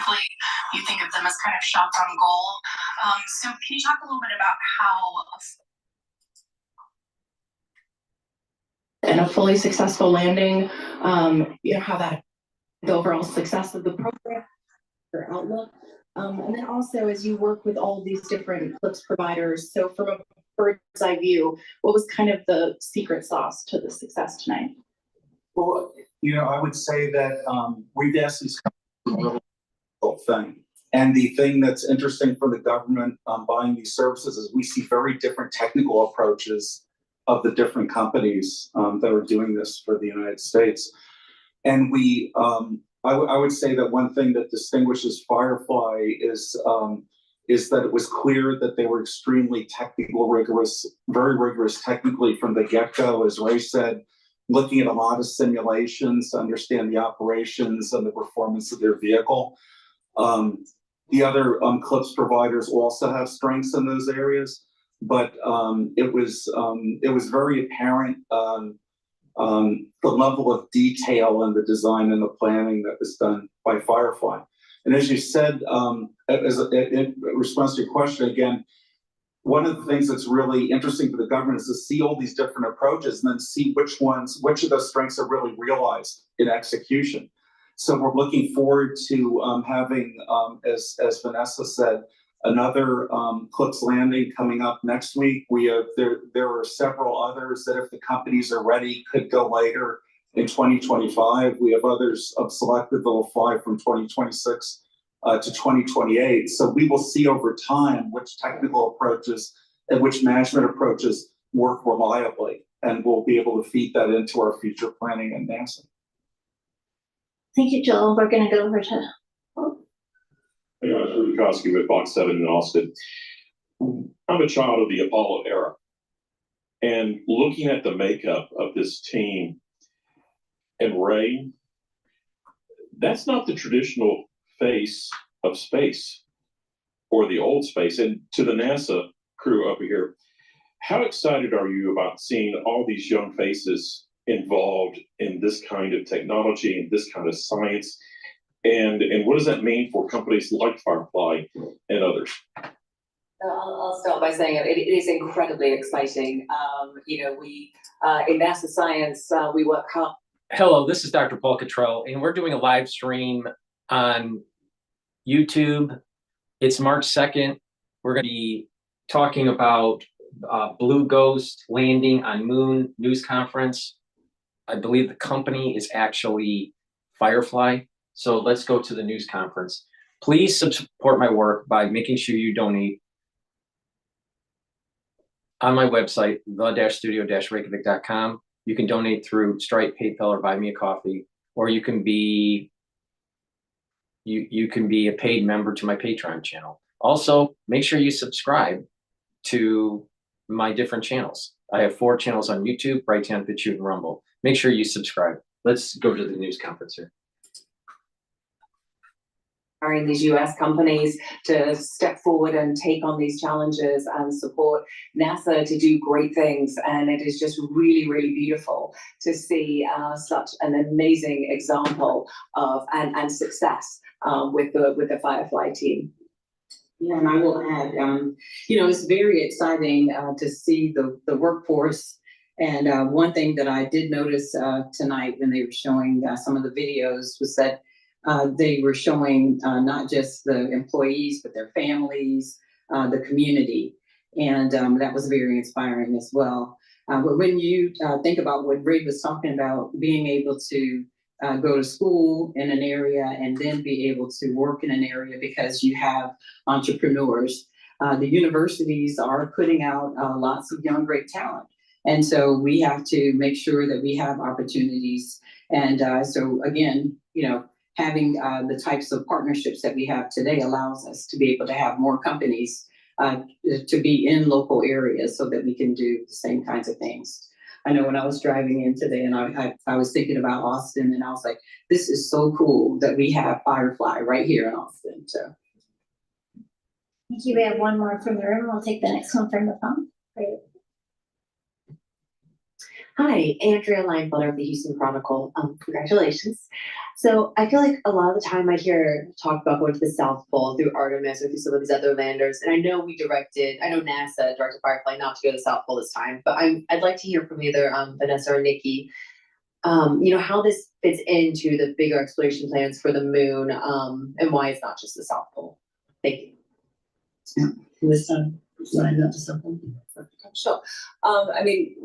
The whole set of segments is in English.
hopefully you think of them as kind of shots on goal. So can you talk a little bit about how and a fully successful landing, how that the overall success of the program, your outlook, and then also as you work with all these different clips providers. So from a bird's eye view, what was kind of the secret sauce to the success tonight? Well, I would say that we've asked these companies a really difficult thing. And the thing that's interesting for the government buying these services is we see very different technical approaches of the different companies that are doing this for the United States. And I would say that one thing that distinguishes Firefly is that it was clear that they were extremely technical, rigorous, very rigorous technically from the get-go, as Ray said, looking at a lot of simulations to understand the operations and the performance of their vehicle. The other clips providers also have strengths in those areas, but it was very apparent the level of detail in the design and the planning that was done by Firefly. And as you said, in response to your question again, one of the things that's really interesting for the government is to see all these different approaches and then see which of those strengths are really realized in execution. So we're looking forward to having, as Vanessa said, another CLIPS landing coming up next week. There are several others that, if the companies are ready, could go later in 2025. We have others selected that will fly from 2026 to 2028. So we will see over time which technical approaches and which management approaches work reliably, and we'll be able to feed that into our future planning at NASA. Thank you, Joel. We're going to go over to. Hey guys, Rudy Koski with Fox 7 in Austin. I'm a child of the Apollo era, and looking at the makeup of this team and Ray, that's not the traditional face of space or the old space. And to the NASA crew up here, how excited are you about seeing all these young faces involved in this kind of technology and this kind of science? And what does that mean for companies like Firefly and others? I'll start by saying it is incredibly exciting. We in NASA science, we work hard. Hello, this is Dr. Paul Cottrell, and we're doing a live stream on YouTube. It's March 2nd. We're going to be talking about Blue Ghost landing on Moon news conference. I believe the company is actually Firefly. So let's go to the news conference. Please support my work by making sure you donate on my website, the-studio-reykjavik.com. You can donate through Stripe, PayPal, or Buy Me a Coffee, or you can be a paid member to my Patreon channel. Also, make sure you subscribe to my different channels. I have 4 channels on YouTube: Brighteon, Bitchute, and Rumble. Make sure you subscribe. Let's go to the news conference here. These US companies to step forward and take on these challenges and support NASA to do great things. And it is just really, really beautiful to see such an amazing example of and success with the Firefly team. Yeah, and I will add, it's very exciting to see the workforce. And one thing that I did notice tonight when they were showing some of the videos was that they were showing not just the employees, but their families, the community. And that was very inspiring as well. But when you think about what Ray was talking about, being able to go to school in an area and then be able to work in an area because you have entrepreneurs. The universities are putting out lots of young, great talent. And so we have to make sure that we have opportunities. And so again, having the types of partnerships that we have today allows us to be able to have more companies to be in local areas so that we can do the same kinds of things. I know when I was driving in today and I was thinking about Austin, and I was like, this is so cool that we have Firefly right here in Austin. So. Thank you. We have one more from the room. We'll take the next one from the phone. Great. Hi, Andrea Linefeller of the Houston Chronicle. Congratulations. So I feel like a lot of the time I hear talk about going to the South Pole through Artemis or through some of these other landers. And I know NASA directed Firefly not to go to the South Pole this time, but I'd like to hear from either Vanessa or Nikki, how this fits into the bigger exploration plans for the moon, and why it's not just the South Pole. Thank you. This time, sign up to something. Sure. I mean,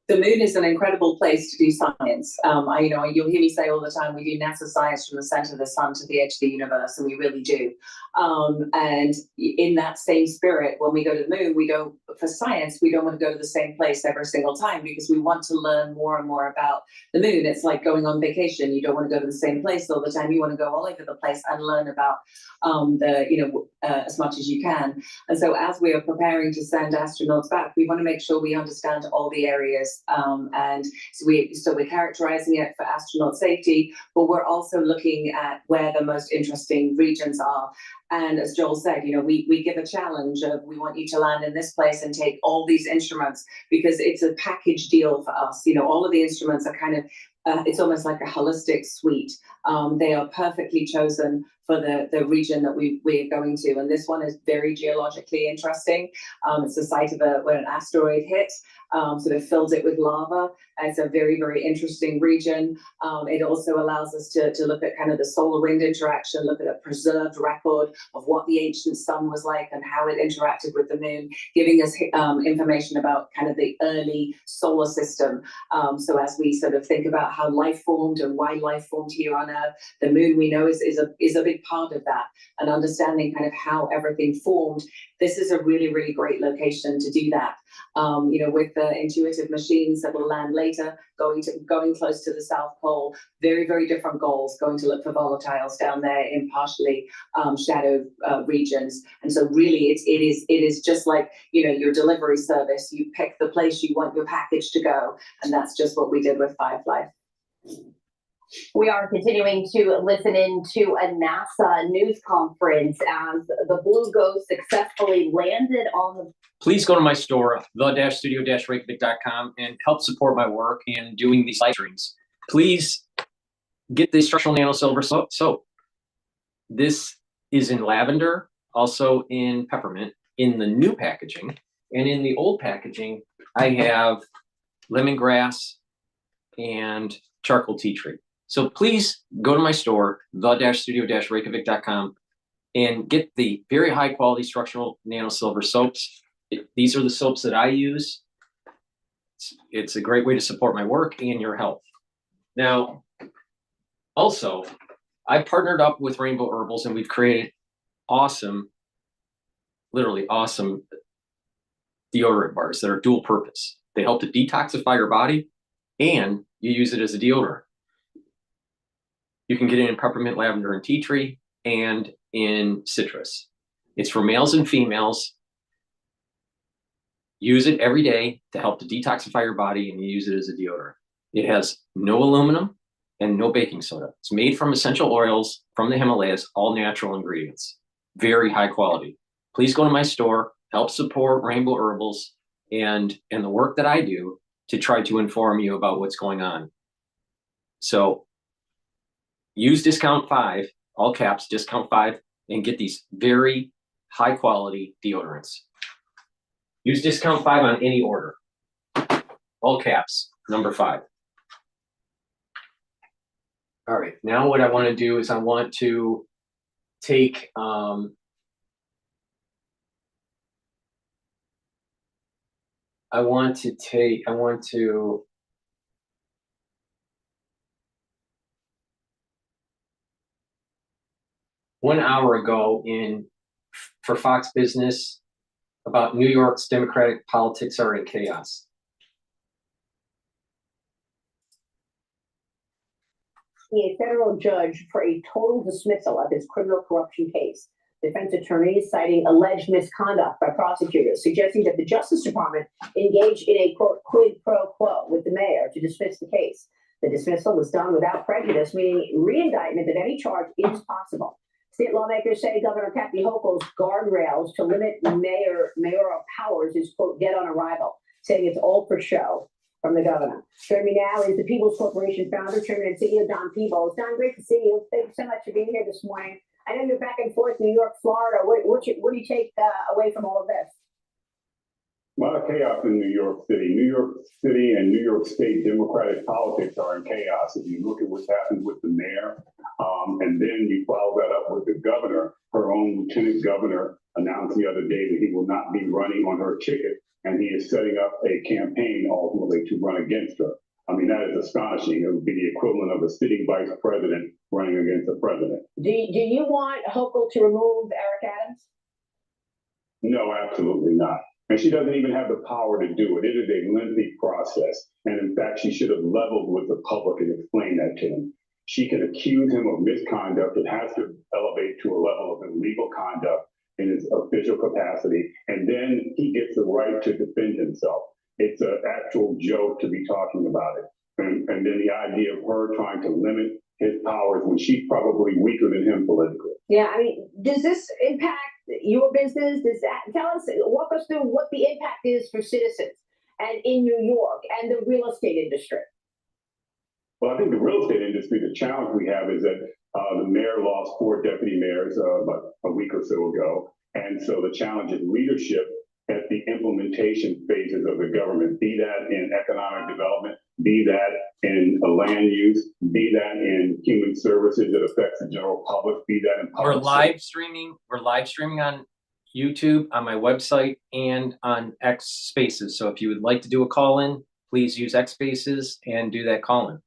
the moon is an incredible place to do science. You'll hear me say all the time, we do NASA science from the center of the sun to the edge of the universe, and we really do. And in that same spirit, when we go to the moon, for science, we don't want to go to the same place every single time because we want to learn more and more about the moon. It's like going on vacation. You don't want to go to the same place all the time. You want to go all over the place and learn about as much as you can. And so as we are preparing to send astronauts back, we want to make sure we understand all the areas. And so we're characterizing it for astronaut safety, but we're also looking at where the most interesting regions are. And as Joel said, we give a challenge of we want you to land in this place and take all these instruments because it's a package deal for us. All of the instruments are kind of it's almost like a holistic suite. They are perfectly chosen for the region that we're going to. And this one is very geologically interesting. It's the site of where an asteroid hit. So they filled it with lava. It's a very, very interesting region. It also allows us to look at kind of the solar wind interaction, look at a preserved record of what the ancient sun was like and how it interacted with the moon, giving us information about kind of the early solar system. So as we sort of think about how life formed and why life formed here on Earth, the moon we know is a big part of that, and understanding kind of how everything formed. This is a really, really great location to do that. With the intuitive machines that will land later, going close to the South Pole, very, very different goals, going to look for volatiles down there in partially shadowed regions. And so really it is just like, your delivery service. You pick the place you want your package to go. And that's just what we did with Firefly. We are continuing to listen in to a NASA news conference as the Blue Ghost successfully landed on the. Please go to my store, the-studio-reykjavik.com, and help support my work in doing these live streams. Please get the structural nano silver soap. This is in lavender, also in peppermint, in the new packaging. And in the old packaging, I have lemongrass and charcoal tea tree. So please go to my store, the-studio-reykjavik.com, and get the very high quality structural nano silver soaps. These are the soaps that I use. It's a great way to support my work and your health. Now, also, I partnered up with Rainbow Herbals and we've created awesome, literally awesome deodorant bars that are dual purpose. They help to detoxify your body and you use it as a deodorant. You can get it in peppermint, lavender, and tea tree, and in citrus. It's for males and females. Use it every day to help to detoxify your body, and you use it as a deodorant. It has no aluminum and no baking soda. It's made from essential oils from the Himalayas, all natural ingredients. Very high quality. Please go to my store, help support Rainbow Herbals and the work that I do to try to inform you about what's going on. So use discount 5, all caps, discount 5, and get these very high quality deodorants. Use discount 5 on any order. All caps, number 5. All right, now what I want to do is I want to take one hour ago for Fox Business about New York's Democratic politics are in chaos. A federal judge for a total dismissal of his criminal corruption case. Defense attorneys citing alleged misconduct by prosecutors, suggesting that the Justice Department engaged in a quote quid pro quo with the mayor to dismiss the case. The dismissal was done without prejudice, meaning re-indictment of any charge is possible. State lawmakers say Governor Kathy Hochul's guardrails to limit mayoral powers is quote dead on arrival, saying it's all for show. from the governor. Joining me now is the People's Corporation founder, chairman, and CEO, Don Peebles. Don, great to see you. Thank you so much for being here this morning. I know you're back and forth, New York, Florida. What do you take away from all of this? A lot of chaos in New York City. New York City and New York State Democratic politics are in chaos. If you look at what's happened with the mayor, and then you follow that up with the governor, her own lieutenant governor announced the other day that he will not be running on her ticket, and he is setting up a campaign ultimately to run against her. I mean, that is astonishing. It would be the equivalent of a sitting vice president running against the president. Do you want Hochul to remove Eric Adams? No, absolutely not. And she doesn't even have the power to do it. It is a lengthy process. And in fact, she should have leveled with the public and explained that to them. She can accuse him of misconduct. It has to elevate to a level of illegal conduct in his official capacity. And then he gets the right to defend himself. It's an actual joke to be talking about it. And then the idea of her trying to limit his powers when she's probably weaker than him politically. Yeah, I mean, does this impact your business? Does that walk us through what the impact is for citizens and in New York and the real estate industry? Well, I think the real estate industry, the challenge we have is that the mayor lost 4 deputy mayors about a week or so ago. And so the challenge is leadership at the implementation phases of the government, be that in economic development, be that in land use, be that in human services that affects the general public, be that in public. We're live streaming on YouTube, on my website, and on X Spaces. So if you would like to do a call-in, please use X Spaces and do that call-in.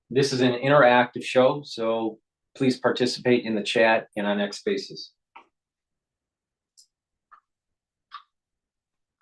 This is an interactive show, so please participate in the chat and on X Spaces.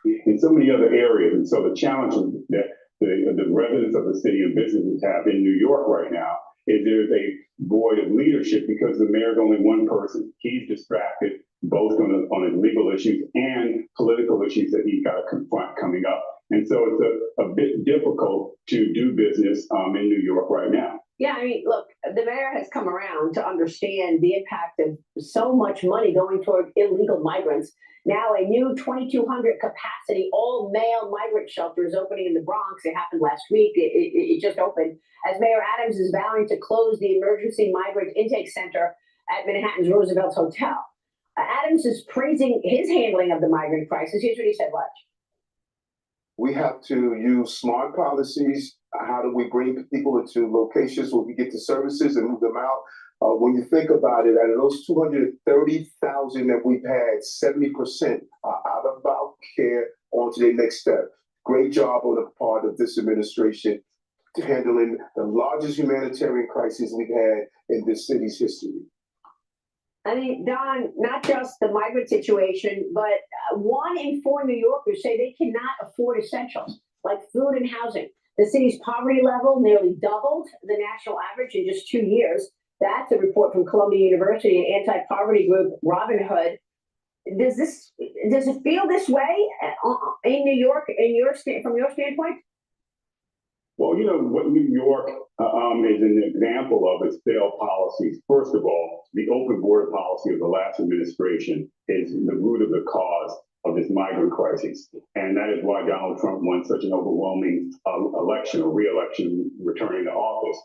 In so many other areas. And so the challenge that the residents of the city and businesses have in New York right now is there's a void of leadership because the mayor's only one person. He's distracted both on his legal issues and political issues that he's got to confront coming up. And so it's a bit difficult to do business in New York right now. Yeah, I mean, look, the mayor has come around to understand the impact of so much money going toward illegal migrants. Now a new 2,200 capacity all-male migrant shelter is opening in the Bronx. It happened last week. It just opened as Mayor Adams is vowing to close the emergency migrant intake center at Manhattan's Roosevelt Hotel. Adams is praising his handling of the migrant crisis. Here's what he said, watch. We have to use smart policies. How do we bring people into locations where we get the services and move them out? When you think about it, out of those 230,000 that we've had, 70% are out of our care on to their next step. Great job on the part of this administration to handling the largest humanitarian crisis we've had in this city's history. I mean, Don, not just the migrant situation, but 1 in 4 New Yorkers say they cannot afford essentials like food and housing. The city's poverty level nearly doubled the national average in just 2 years. That's a report from Columbia University and anti-poverty group Robin Hood. Does it feel this way in New York, from your standpoint? Well, you know, what New York is an example of is failed policies. First of all, the open border policy of the last administration is the root of the cause of this migrant crisis. And that is why Donald Trump won such an overwhelming election or re-election returning to office.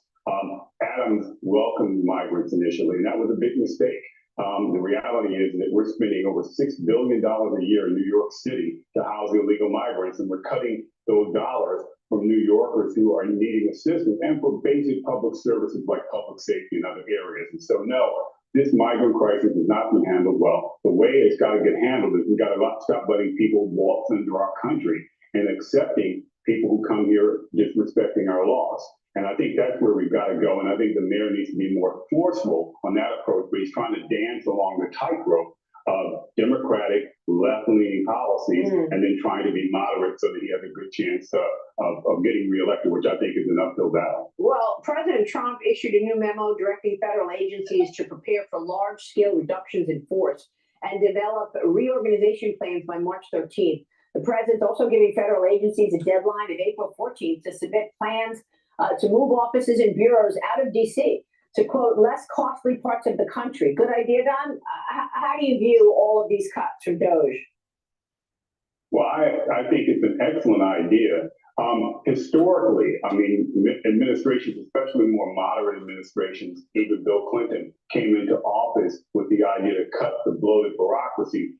Adams welcomed migrants initially, and that was a big mistake. The reality is that we're spending over $6 billion a year in New York City to house illegal migrants, and we're cutting those dollars from New Yorkers who are needing assistance and for basic public services like public safety and other areas. And so, no, this migrant crisis is not being handled well. The way it's got to get handled is we got to stop letting people waltz into our country and accepting people who come here disrespecting our laws. And I think that's where we've got to go. And I think the mayor needs to be more forceful on that approach, but he's trying to dance along the tightrope of democratic left-leaning policies and then trying to be moderate so that he has a good chance of getting reelected, which I think is an uphill battle. Well, President Trump issued a new memo directing federal agencies to prepare for large-scale reductions in force and develop reorganization plans by March 13th. The president's also giving federal agencies a deadline of April 14th to submit plans to move offices and bureaus out of D.C. to, quote, less costly parts of the country. Good idea, Don? How do you view all of these cuts from DOJ? Well, I think it's an excellent idea. Historically, I mean, administrations, especially more moderate administrations, even Bill Clinton, came into office with the idea to cut the bloated bureaucracy.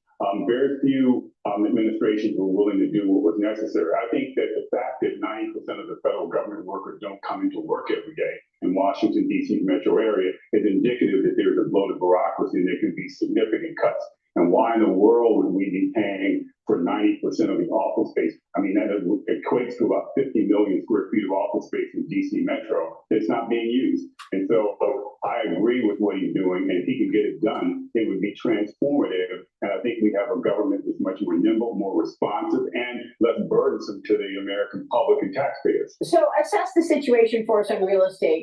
Very few administrations were willing to do what was necessary. I think that the fact that 90% of the federal government workers don't come into work every day in Washington, D.C. metro area is indicative that there's a bloated bureaucracy and there can be significant cuts. And why in the world would we be paying for 90% of the office space? I mean, that equates to about 50 million square feet of office space in DC Metro that's not being used. And so I agree with what he's doing. And if he can get it done, it would be transformative. And I think we have a government that's much more nimble, more responsive, and less burdensome to the American public and taxpayers. So assess the situation for us on real estate.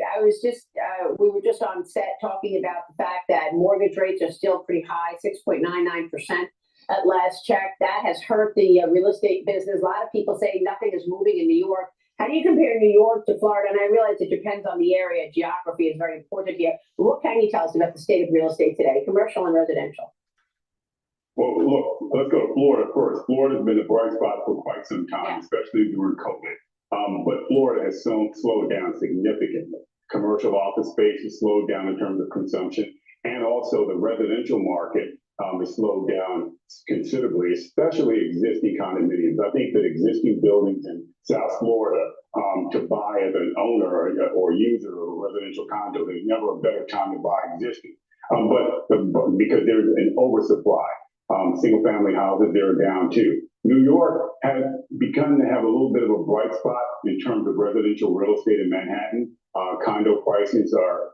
We were just on set talking about the fact that mortgage rates are still pretty high, 6.99% at last check. That has hurt the real estate business. A lot of people say nothing is moving in New York. How do you compare New York to Florida? And I realize it depends on the area. Geography is very important here. But what can you tell us about the state of real estate today, commercial and residential? Well, look, let's go to Florida first. Florida's been a bright spot for quite some time, especially during COVID. But Florida has slowed down significantly. Commercial office space has slowed down in terms of consumption, and also the residential market has slowed down considerably, especially existing condominiums. I think that existing buildings in South Florida to buy as an owner or user of a residential condo, there's never a better time to buy existing. Because there's an oversupply. Single family houses, they're down too. New York has begun to have a little bit of a bright spot in terms of residential real estate in Manhattan. Condo prices are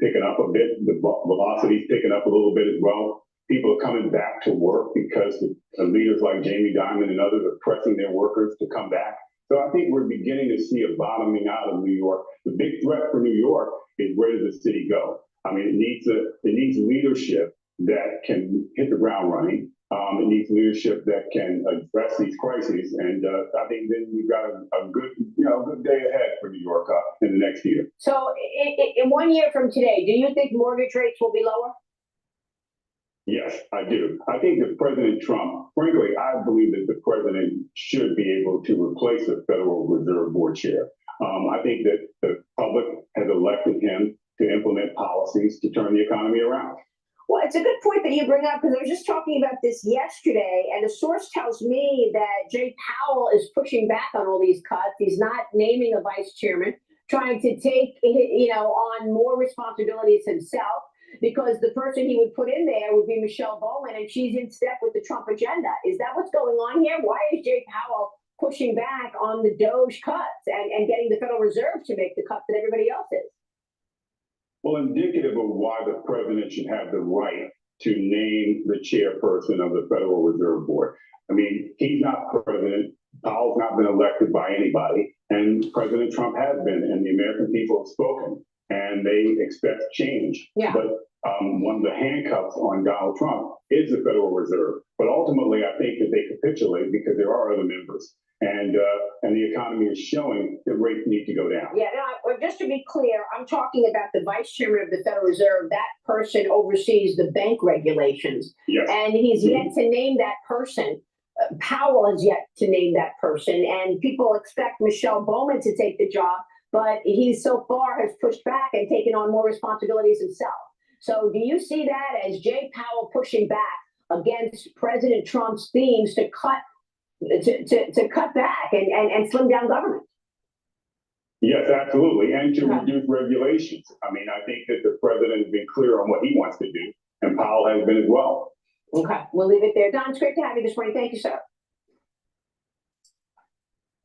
picking up a bit. The velocity is picking up a little bit as well. People are coming back to work because the leaders like Jamie Dimon and others are pressing their workers to come back. So I think we're beginning to see a bottoming out of New York. The big threat for New York is, where does the city go? I mean, it needs leadership that can hit the ground running. It needs leadership that can address these crises, and I think then we've got a good day ahead for New York in the next year. So, in 1 year from today, do you think mortgage rates will be lower? Yes, I do. I think that President Trump, frankly, I believe that the president should be able to replace the Federal Reserve Board chair. I think that the public has elected him to implement policies to turn the economy around. Well, it's a good point that you bring up, because I was just talking about this yesterday, and a source tells me that Jay Powell is pushing back on all these cuts. He's not naming a vice chairman, trying to take, on more responsibilities himself, because the person he would put in there would be Michelle Bowman, and she's in step with the Trump agenda. Is that what's going on here? Why is Jay Powell pushing back on the Doge cuts and getting the Federal Reserve to make the cuts that everybody else is? Well, indicative of why the president should have the right to name the chairperson of the Federal Reserve Board. I mean, he's not president. Powell's not been elected by anybody, and President Trump has been, and the American people have spoken, and they expect change. Yeah. But one of the handcuffs on Donald Trump is the Federal Reserve. But ultimately, I think that they capitulate because there are other members, and the economy is showing that rates need to go down. Yeah, no, just to be clear, I'm talking about the vice chairman of the Federal Reserve. That person oversees the bank regulations. Yes. And he's yet to name that person. Powell has yet to name that person, and people expect Michelle Bowman to take the job, but he so far has pushed back and taken on more responsibilities himself. So do you see that as Jay Powell pushing back against President Trump's themes to cut back and slim down government? Yes, absolutely. And to reduce regulations. I mean, I think that the president has been clear on what he wants to do, and Powell has been as well. Okay, we'll leave it there. Don, it's great to have you this morning. Thank you, sir.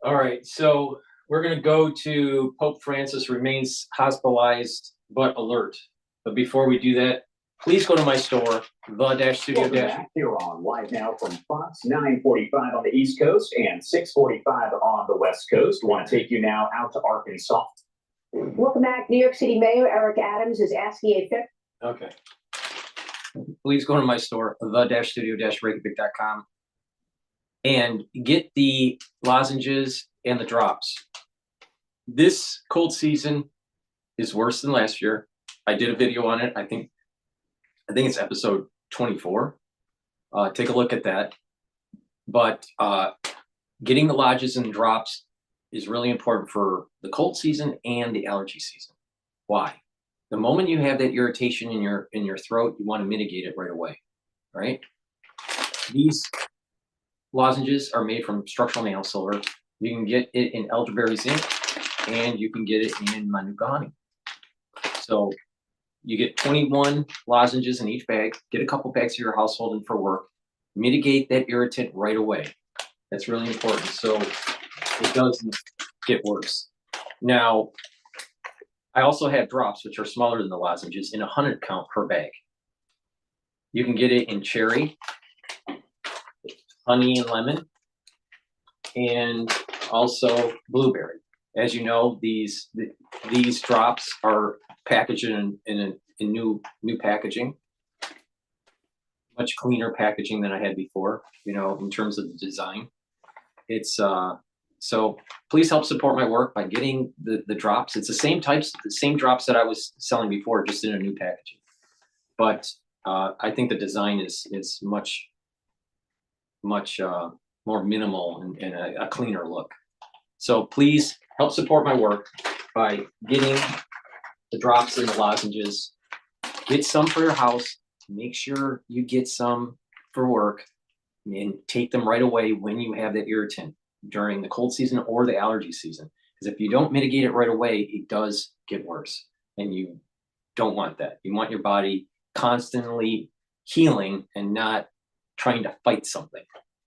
All right, so we're going to go to Pope Francis remains hospitalized but alert. But before we do that, please go to my store, the-studio- Here on live now from Fox, 9:45 on the East Coast and 6:45 on the West Coast. Want to take you now out to Arkansas. Welcome back. New York City Mayor Eric Adams is asking a fifth. Okay. Please go to my store, the-studio-reykjavik.com, and get the lozenges and the drops. This cold season is worse than last year. I did a video on it. I think it's episode 24. Take a look at that. But getting the lodges and drops is really important for the cold season and the allergy season. Why? The moment you have that irritation in your throat, you want to mitigate it right away, right? These lozenges are made from structural nail silver. You can get it in elderberry zinc, and you can get it in manuka honey. So you get 21 lozenges in each bag. Get a couple bags to your household and for work. Mitigate that irritant right away. That's really important. So it doesn't get worse. Now, I also have drops, which are smaller than the lozenges, in 100 count per bag. You can get it in cherry, honey and lemon, and also blueberry. As you know, these drops are packaged in new packaging, much cleaner packaging than I had before. You know, in terms of the design, it's so please help support my work by getting the drops. It's the same drops that I was selling before, just in a new packaging. But I think the design is much more minimal and a cleaner look. So please help support my work by getting the drops and the lozenges. Get some for your house. Make sure you get some for work and take them right away when you have that irritant during the cold season or the allergy season. Because if you don't mitigate it right away, it does get worse. And you don't want that. You want your body constantly healing and not trying to fight something,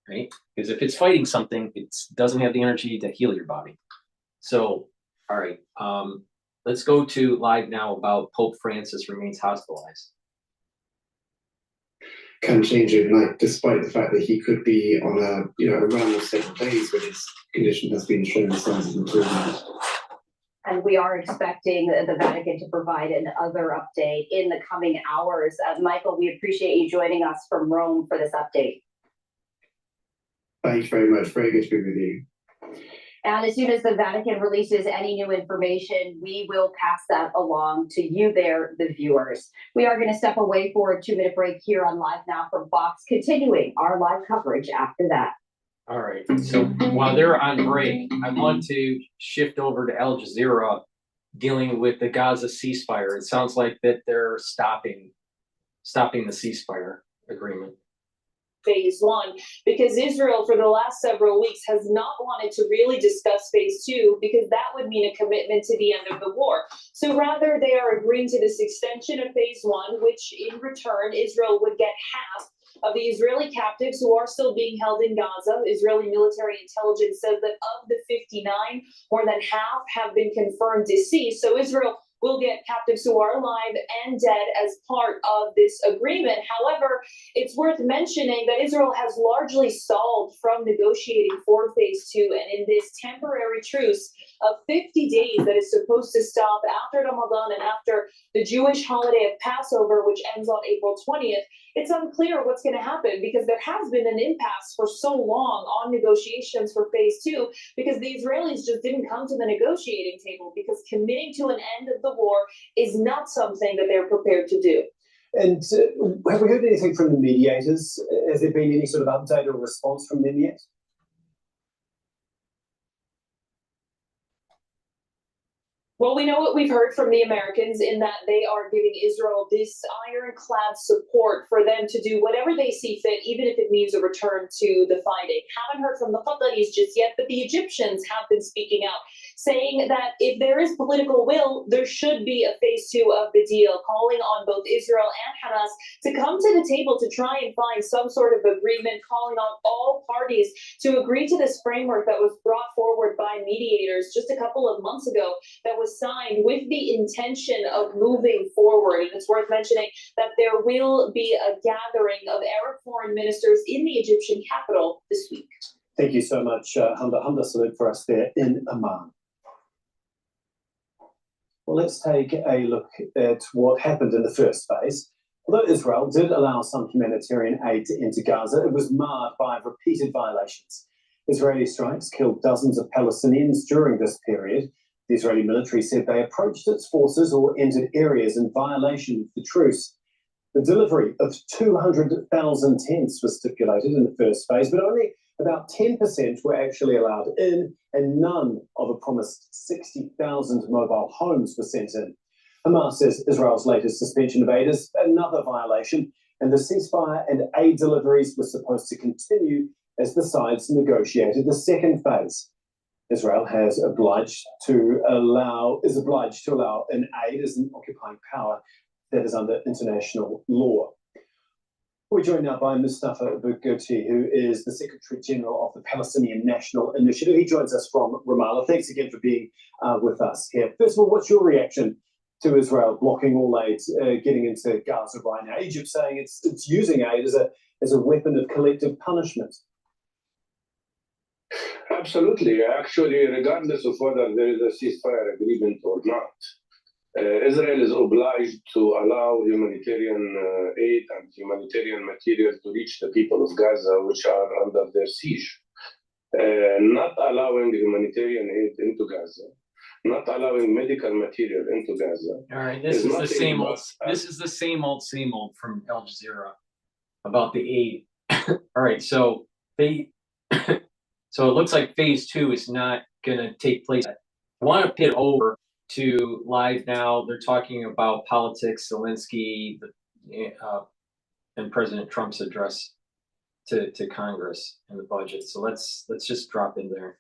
right? Because if it's fighting something, it doesn't have the energy to heal your body. So, all right, let's go to live now about Pope Francis remains hospitalized. Can change overnight, despite the fact that he could be on a run of several days when his condition has been showing signs of improvement. And we are expecting the Vatican to provide another update in the coming hours. Michael, we appreciate you joining us from Rome for this update. Thank you very much. Very good to be with you. And as soon as the Vatican releases any new information, we will pass that along to you there, the viewers. We are going to step away for a 2-minute break here on Live Now from Fox, continuing our live coverage after that. All right, so while they're on break, I want to shift over to Al Jazeera dealing with the Gaza ceasefire. It sounds like that they're stopping the ceasefire agreement. Phase 1, because Israel for the last several weeks has not wanted to really discuss phase 2, because that would mean a commitment to the end of the war. So rather, they are agreeing to this extension of phase 1, which in return Israel would get half of the Israeli captives who are still being held in Gaza. Israeli military intelligence says that of the 59, more than half have been confirmed deceased. So Israel will get captives who are alive and dead as part of this agreement. However, it's worth mentioning that Israel has largely stalled from negotiating for phase 2, and in this temporary truce of 50 days that is supposed to stop after Ramadan and after the Jewish holiday of Passover, which ends on April 20th, it's unclear what's going to happen, because there has been an impasse for so long on negotiations for phase 2, because the Israelis just didn't come to the negotiating table, because committing to an end of the war is not something that they're prepared to do. And have we heard anything from the mediators? Has there been any sort of update or response from them yet? Well, we know what we've heard from the Americans in that they are giving Israel this ironclad support for them to do whatever they see fit, even if it means a return to the fighting. Haven't heard from the Qataris just yet, but the Egyptians have been speaking out, saying that if there is political will, there should be a phase 2 of the deal, calling on both Israel and Hamas to come to the table to try and find some sort of agreement, calling on all parties to agree to this framework that was brought forward by mediators just a couple of months ago, that was signed with the intention of moving forward. And it's worth mentioning that there will be a gathering of Arab foreign ministers in the Egyptian capital this week. Thank you so much, Hamda Salud, for us there in Amman. Well, let's take a look at what happened in the first phase. Although Israel did allow some humanitarian aid to enter Gaza, it was marred by repeated violations. Israeli strikes killed dozens of Palestinians during this period. The Israeli military said they approached its forces or entered areas in violation of the truce. The delivery of 200,000 tents was stipulated in the first phase, but only About 10% were actually allowed in, and none of a promised 60,000 mobile homes were sent in. Hamas says Israel's latest suspension of aid is another violation, and the ceasefire and aid deliveries were supposed to continue as the sides negotiated the second phase. Israel is obliged to allow an aid as an occupying power that is under international law. We're joined now by Mustafa Bitchute, who is the Secretary General of the Palestinian National Initiative. He joins us from Ramallah. Thanks again for being with us here. First of all, what's your reaction to Israel blocking all aid getting into Gaza right now? Egypt saying it's using aid as a weapon of collective punishment. Absolutely. Actually, regardless of whether there is a ceasefire agreement or not, Israel is obliged to allow humanitarian aid and humanitarian material to reach the people of Gaza, which are under their siege. Not allowing humanitarian aid into Gaza, not allowing medical material into Gaza. All right, this is the same old. This is the same old from Al Jazeera about the aid. All right, so so it looks like phase 2 is not going to take place. I want to pivot over to live now. They're talking about politics, Zelensky, and President Trump's address to Congress and the budget. So let's just drop in there.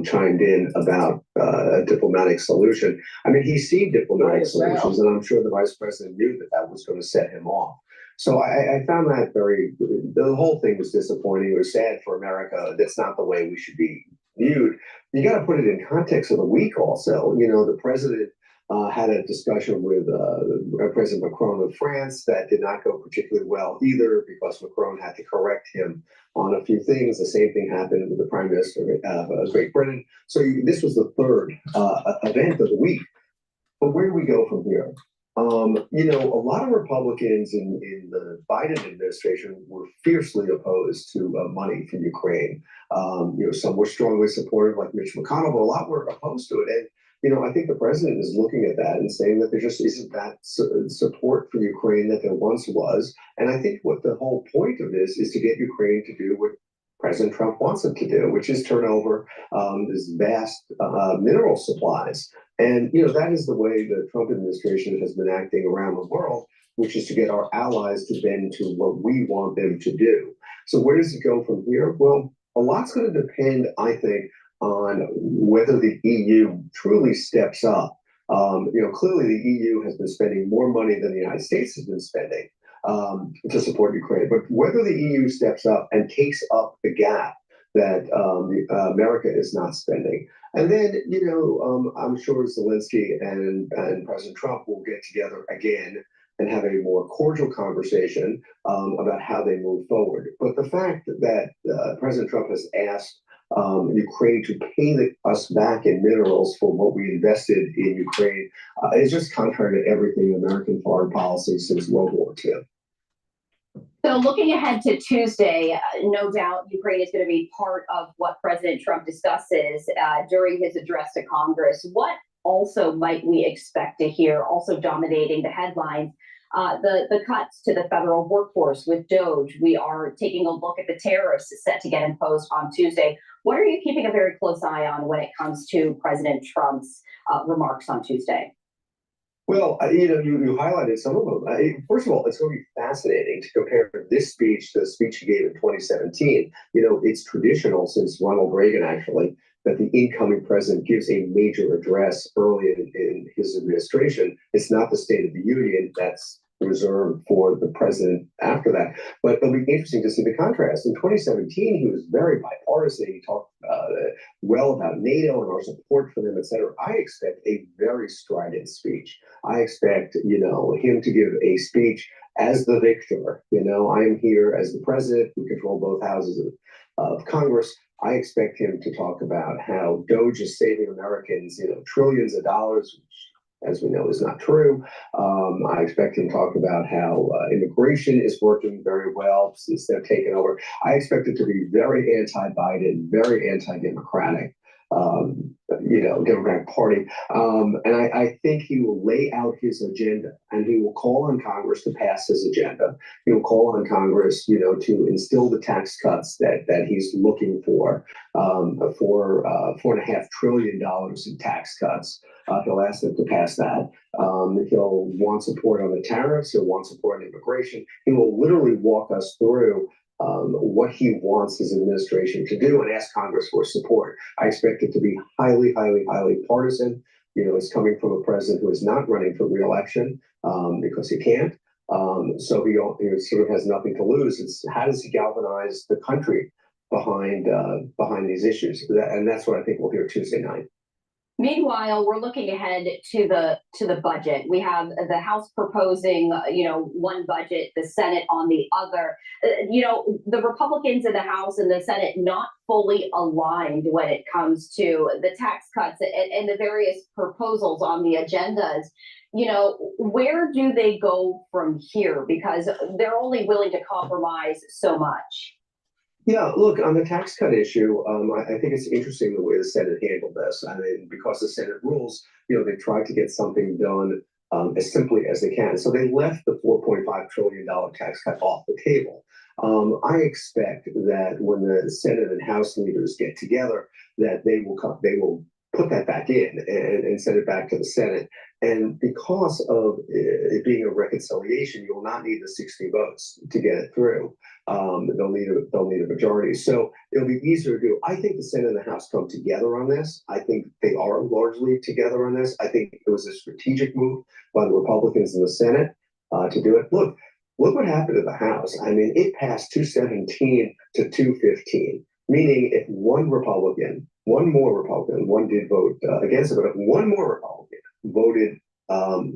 Chimed in about a diplomatic solution. I mean, he's seen diplomatic solutions, and I'm sure the vice president knew that was going to set him off. So I found that the whole thing was disappointing. It was sad for America. That's not the way we should be viewed. You got to put it in context of the week also. You know, the president had a discussion with President Macron of France that did not go particularly well either, because Macron had to correct him on a few things. The same thing happened with the Prime Minister of Great Britain. So this was the third event of the week. But where do we go from here? You know, a lot of Republicans in the Biden administration were fiercely opposed to money for Ukraine. You know, some were strongly supportive, like Mitch McConnell, but a lot were opposed to it. And, you know, I think the president is looking at that and saying that there just isn't that support for Ukraine that there once was. And I think what the whole point of this is to get Ukraine to do what President Trump wants them to do, which is turn over this vast mineral supplies. And, you know, that is the way the Trump administration has been acting around the world, which is to get our allies to bend to what we want them to do. So where does it go from here? Well, a lot's going to depend, I think, on whether the EU truly steps up. You know, clearly the EU has been spending more money than the United States has been spending to support Ukraine. But whether the EU steps up and takes up the gap that America is not spending. And then, you know, I'm sure Zelensky and President Trump will get together again and have a more cordial conversation about how they move forward. But the fact that President Trump has asked Ukraine to pay us back in minerals for what we invested in Ukraine is just contrary to everything in American foreign policy since World War II. So looking ahead to Tuesday, no doubt Ukraine is going to be part of what President Trump discusses during his address to Congress. What also might we expect to hear, also dominating the headlines? The cuts to the federal workforce with DOGE. We are taking a look at the tariffs set to get imposed on Tuesday. What are you keeping a very close eye on when it comes to President Trump's remarks on Tuesday? Well, you know, you highlighted some of them. First of all, it's going to be fascinating to compare this speech to the speech he gave in 2017. You know, it's traditional since Ronald Reagan, actually, that the incoming president gives a major address early in his administration. It's not the State of the Union. That's reserved for the president after that. But it'll be interesting to see the contrast. In 2017, he was very bipartisan. He talked well about NATO and our support for them, et cetera. I expect a very strident speech. I expect, you know, him to give a speech as the victor. You know, I am here as the president. We control both houses of Congress. I expect him to talk about how DOGE is saving Americans, you know, trillions of dollars, which, as we know, is not true. I expect him to talk about how immigration is working very well since they're taking over. I expect it to be very anti-Biden, very anti-democratic. Democratic Party. And I think he will lay out his agenda, and he will call on Congress to pass his agenda. He will call on Congress, to instill the tax cuts that he's looking for $4.5 trillion in tax cuts. He'll ask them to pass that. He'll want support on the tariffs. He'll want support on immigration. He will literally walk us through what he wants his administration to do and ask Congress for support. I expect it to be highly, highly, highly partisan. It's coming from a president who is not running for re-election because he can't. So he sort of has nothing to lose. It's how does he galvanize the country behind these issues? And that's what I think we'll hear Tuesday night. Meanwhile, we're looking ahead to the budget. We have the House proposing, one budget, the Senate on the other. The Republicans in the House and the Senate not fully aligned when it comes to the tax cuts and the various proposals on the agendas. Where do they go from here? Because they're only willing to compromise so much. Yeah, look, on the tax cut issue, I think it's interesting the way the Senate handled this. I mean, because the Senate rules, they tried to get something done as simply as they can. So they left the $4.5 trillion tax cut off the table. I expect that when the Senate and House leaders get together, that they will put that back in and send it back to the Senate. And because of it being a reconciliation, you will not need the 60 votes to get it through. They'll need a majority. So it'll be easier to do. I think the Senate and the House come together on this. I think they are largely together on this. I think it was a strategic move by the Republicans in the Senate to do it. Look what happened to the House. I mean, it passed 217 to 215, meaning if one more Republican, one did vote against it, but if one more Republican voted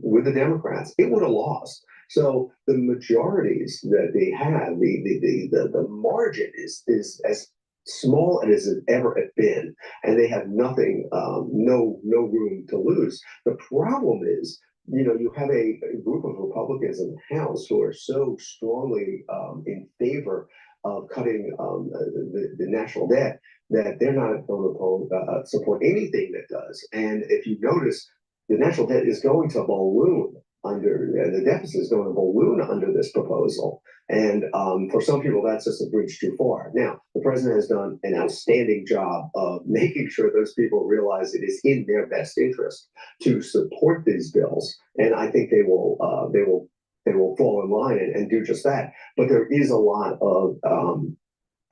with the Democrats, it would have lost. So the majorities that they have, the margin is as small as it ever had been, and they have nothing, no room to lose. The problem is, you have a group of Republicans in the House who are so strongly in favor of cutting the national debt that they're not going to support anything that does. And if you notice, the national debt is going to balloon the deficit is going to balloon under this proposal. And for some people, that's just a bridge too far. Now, the president has done an outstanding job of making sure those people realize it is in their best interest to support these bills. And I think they will fall in line and do just that. But there is a lot of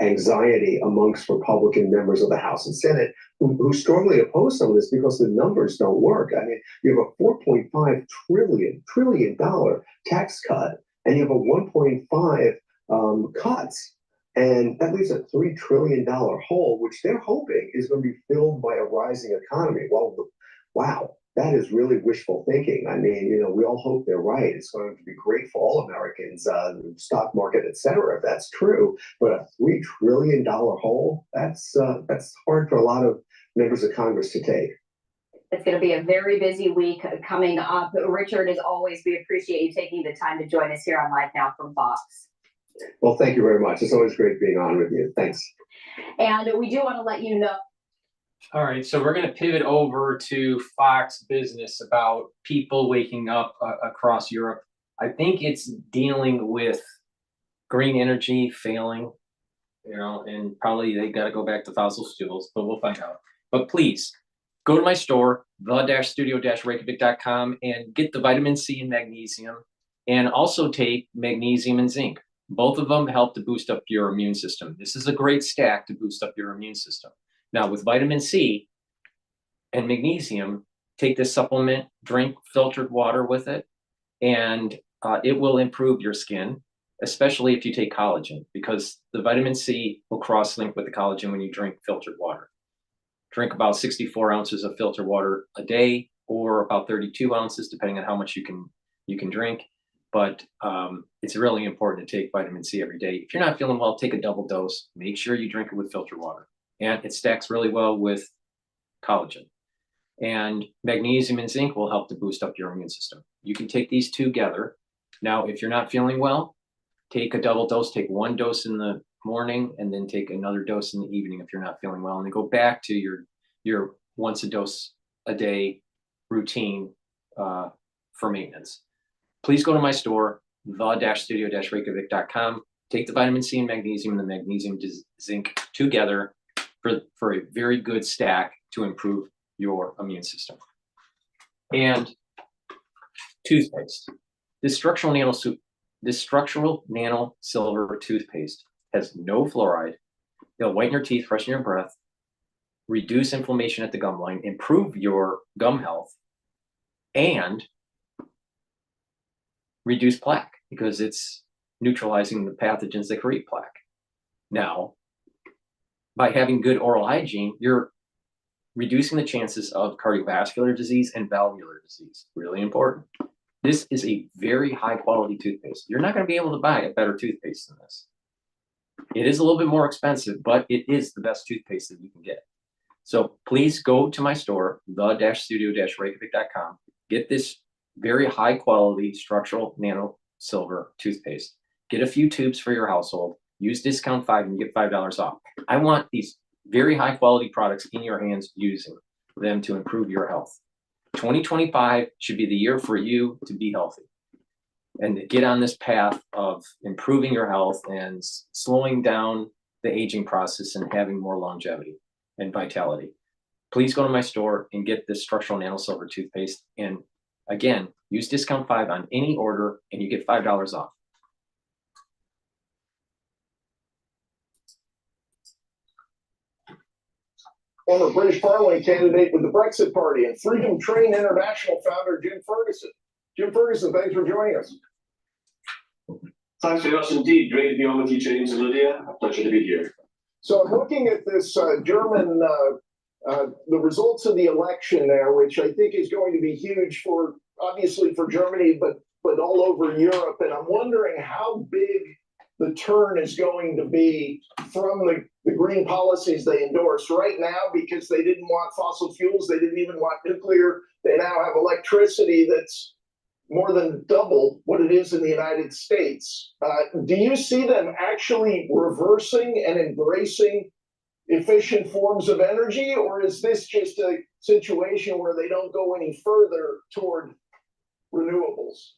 anxiety amongst Republican members of the House and Senate who strongly oppose some of this because the numbers don't work. I mean, you have a $4.5 trillion tax cut, and you have a 1.5 cuts, and that leaves a $3 trillion hole, which they're hoping is going to be filled by a rising economy. Well, wow. That is really wishful thinking. I mean, we all hope they're right. It's going to be great for all Americans, the stock market, et cetera, if that's true. But a $3 trillion hole, that's hard for a lot of members of Congress to take. It's going to be a very busy week coming up. Richard, as always, we appreciate you taking the time to join us here on Live Now from Fox. Well, thank you very much. It's always great being on with you. Thanks. And we do want to let you know. All right, so we're going to pivot over to Fox Business about people waking up across Europe. I think it's dealing with green energy failing, and probably they got to go back to fossil fuels, but we'll find out. But please go to my store, the-studio-reykjavik.com, and get the vitamin C and magnesium, and also take magnesium and zinc. Both of them help to boost up your immune system. This is a great stack to boost up your immune system. Now, with vitamin C and magnesium, take this supplement, drink filtered water with it, and it will improve your skin, especially if you take collagen, because the vitamin C will cross-link with the collagen when you drink filtered water. Drink about 64 ounces of filtered water a day, or about 32 ounces, depending on how much you can drink. But it's really important to take vitamin C every day. If you're not feeling well, take a double dose. Make sure you drink it with filtered water. And it stacks really well with collagen. And magnesium and zinc will help to boost up your immune system. You can take these together. Now, if you're not feeling well, take a double dose. Take one dose in the morning and then take another dose in the evening if you're not feeling well. And then go back to your your once a dose a day routine for maintenance. Please go to my store, the-studio-reykjavik.com. Take the vitamin C and the magnesium zinc together for a very good stack to improve your immune system. And toothpaste. This structural nano silver toothpaste has no fluoride. It'll whiten your teeth, freshen your breath, reduce inflammation at the gum line, improve your gum health, and reduce plaque because it's neutralizing the pathogens that create plaque. Now, by having good oral hygiene, you're reducing the chances of cardiovascular disease and valvular disease. Really important. This is a very high quality toothpaste. You're not going to be able to buy a better toothpaste than this. It is a little bit more expensive, but it is the best toothpaste that you can get. So please go to my store, the-studio-reykjavik.com. Get this very high quality structural nano silver toothpaste. Get a few tubes for your household. Use discount 5 and you get $5 off. I want these very high quality products in your hands, using them to improve your health. 2025 should be the year for you to be healthy and to get on this path of improving your health and slowing down the aging process and having more longevity and vitality. Please go to my store and get this structural nano silver toothpaste. And again, use discount 5 on any order and you get $5 off. Former British Parliament candidate with the Brexit Party and Freedom Train International founder Jim Ferguson. Jim Ferguson, thanks for joining us. Thanks very much indeed. Great to be on with you, James and Lydia. A pleasure to be here. So I'm looking at this German, the results of the election there, which I think is going to be huge for, obviously for Germany, but all over Europe. And I'm wondering how big the turn is going to be from the green policies they endorsed right now, because they didn't want fossil fuels. They didn't even want nuclear. They now have electricity that's more than double what it is in the United States. Do you see them actually reversing and embracing efficient forms of energy, or is this just a situation where they don't go any further toward renewables?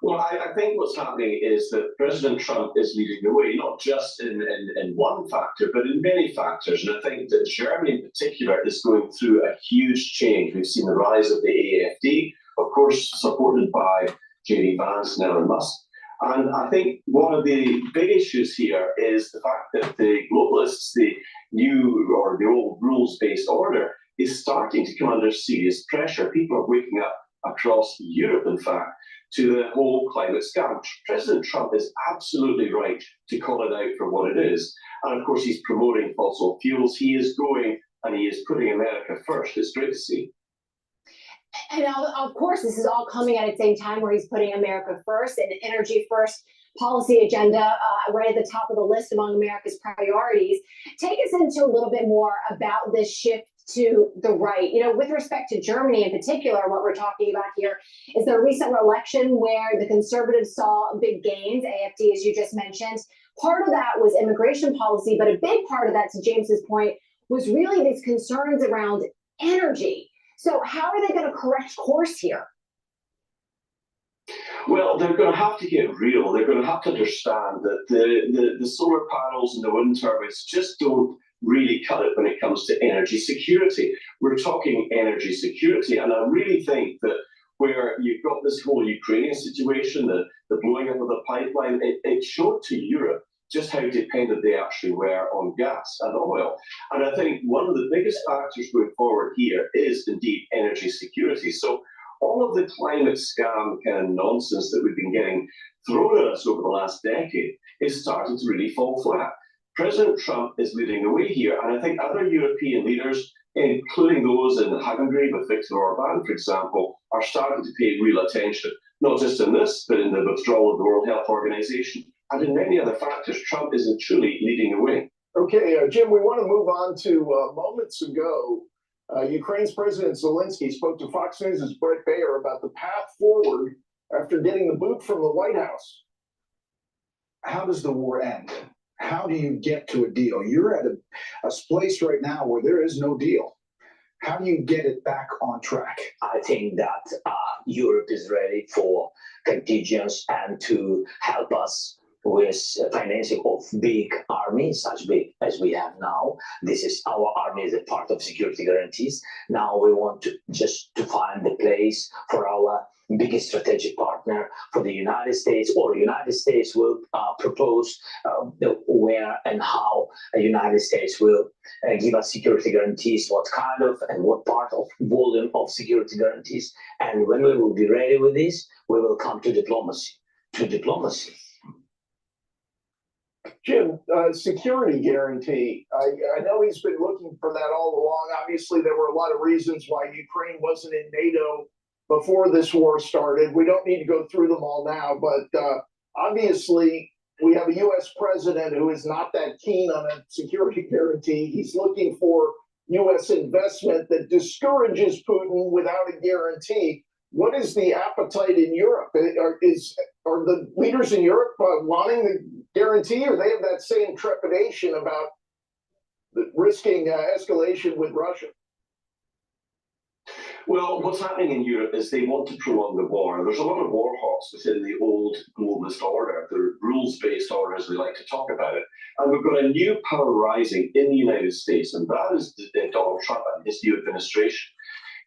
Well, I think what's happening is that President Trump is leading the way, not just in one factor, but in many factors. And I think that Germany in particular is going through a huge change. We've seen the rise of the AfD, of course, supported by J.D. Vance and Elon Musk. And I think one of the big issues here is the fact that the globalists, the new or the old rules-based order, is starting to come under serious pressure. People are waking up across Europe, in fact, to the whole climate scam. President Trump is absolutely right to call it out for what it is. And of course, he's promoting fossil fuels. He is going and he is putting America first. It's great to see. And of course, this is all coming at the same time where he's putting America first and energy first policy agenda right at the top of the list among America's priorities. Take us into a little bit more about this shift to the right. You know, with respect to Germany in particular, what we're talking about here is the recent election where the conservatives saw big gains, AfD, as you just mentioned. Part of that was immigration policy, but a big part of that, to James's point, was really these concerns around energy. So how are they going to correct course here? Well, they're going to have to get real. They're going to have to understand that the solar panels and the wind turbines just don't really cut it when it comes to energy security. We're talking energy security, and I really think that where you've got this whole Ukrainian situation, the blowing up of the pipeline, it showed to Europe just how dependent they actually were on gas and oil. And I think one of the biggest factors going forward here is indeed energy security. So all of the climate scam kind of nonsense that we've been getting thrown at us over the last decade is starting to really fall flat. President Trump is leading the way here, and I think other European leaders, including those in Hungary with Viktor Orban, for example, are starting to pay real attention, not just in this, but in the withdrawal of the World Health Organization, and in many other factors. Trump is truly leading the way. Okay, Jim, we want to move on to moments ago. Ukraine's President Zelensky spoke to Fox News' Brett Baer about the path forward after getting the boot from the White House. How does the war end? how do you get to a deal? You're at a place right now where there is no deal. How do you get it back on track? I think that Europe is ready for contingents and to help us with financing of big armies, such big as we have now. This is our army is a part of security guarantees. Now we want to just to find the place for our biggest strategic partner for the United States, or the United States will propose where and how the United States will give us security guarantees, what kind of and what part of volume of security guarantees. And when we will be ready with this, we will come to diplomacy. Jim, security guarantee. I know he's been looking for that all along. Obviously, there were a lot of reasons why Ukraine wasn't in NATO before this war started. We don't need to go through them all now, but obviously we have a U.S. president who is not that keen on a security guarantee. He's looking for U.S. investment that discourages Putin without a guarantee. What is the appetite in Europe? Are the leaders in Europe wanting the guarantee, or they have that same trepidation about risking escalation with Russia? Well, what's happening in Europe is they want to prolong the war. There's a lot of war hawks within the old globalist order, the rules-based order, as we like to talk about it. And we've got a new power rising in the United States, and that is Donald Trump and his new administration.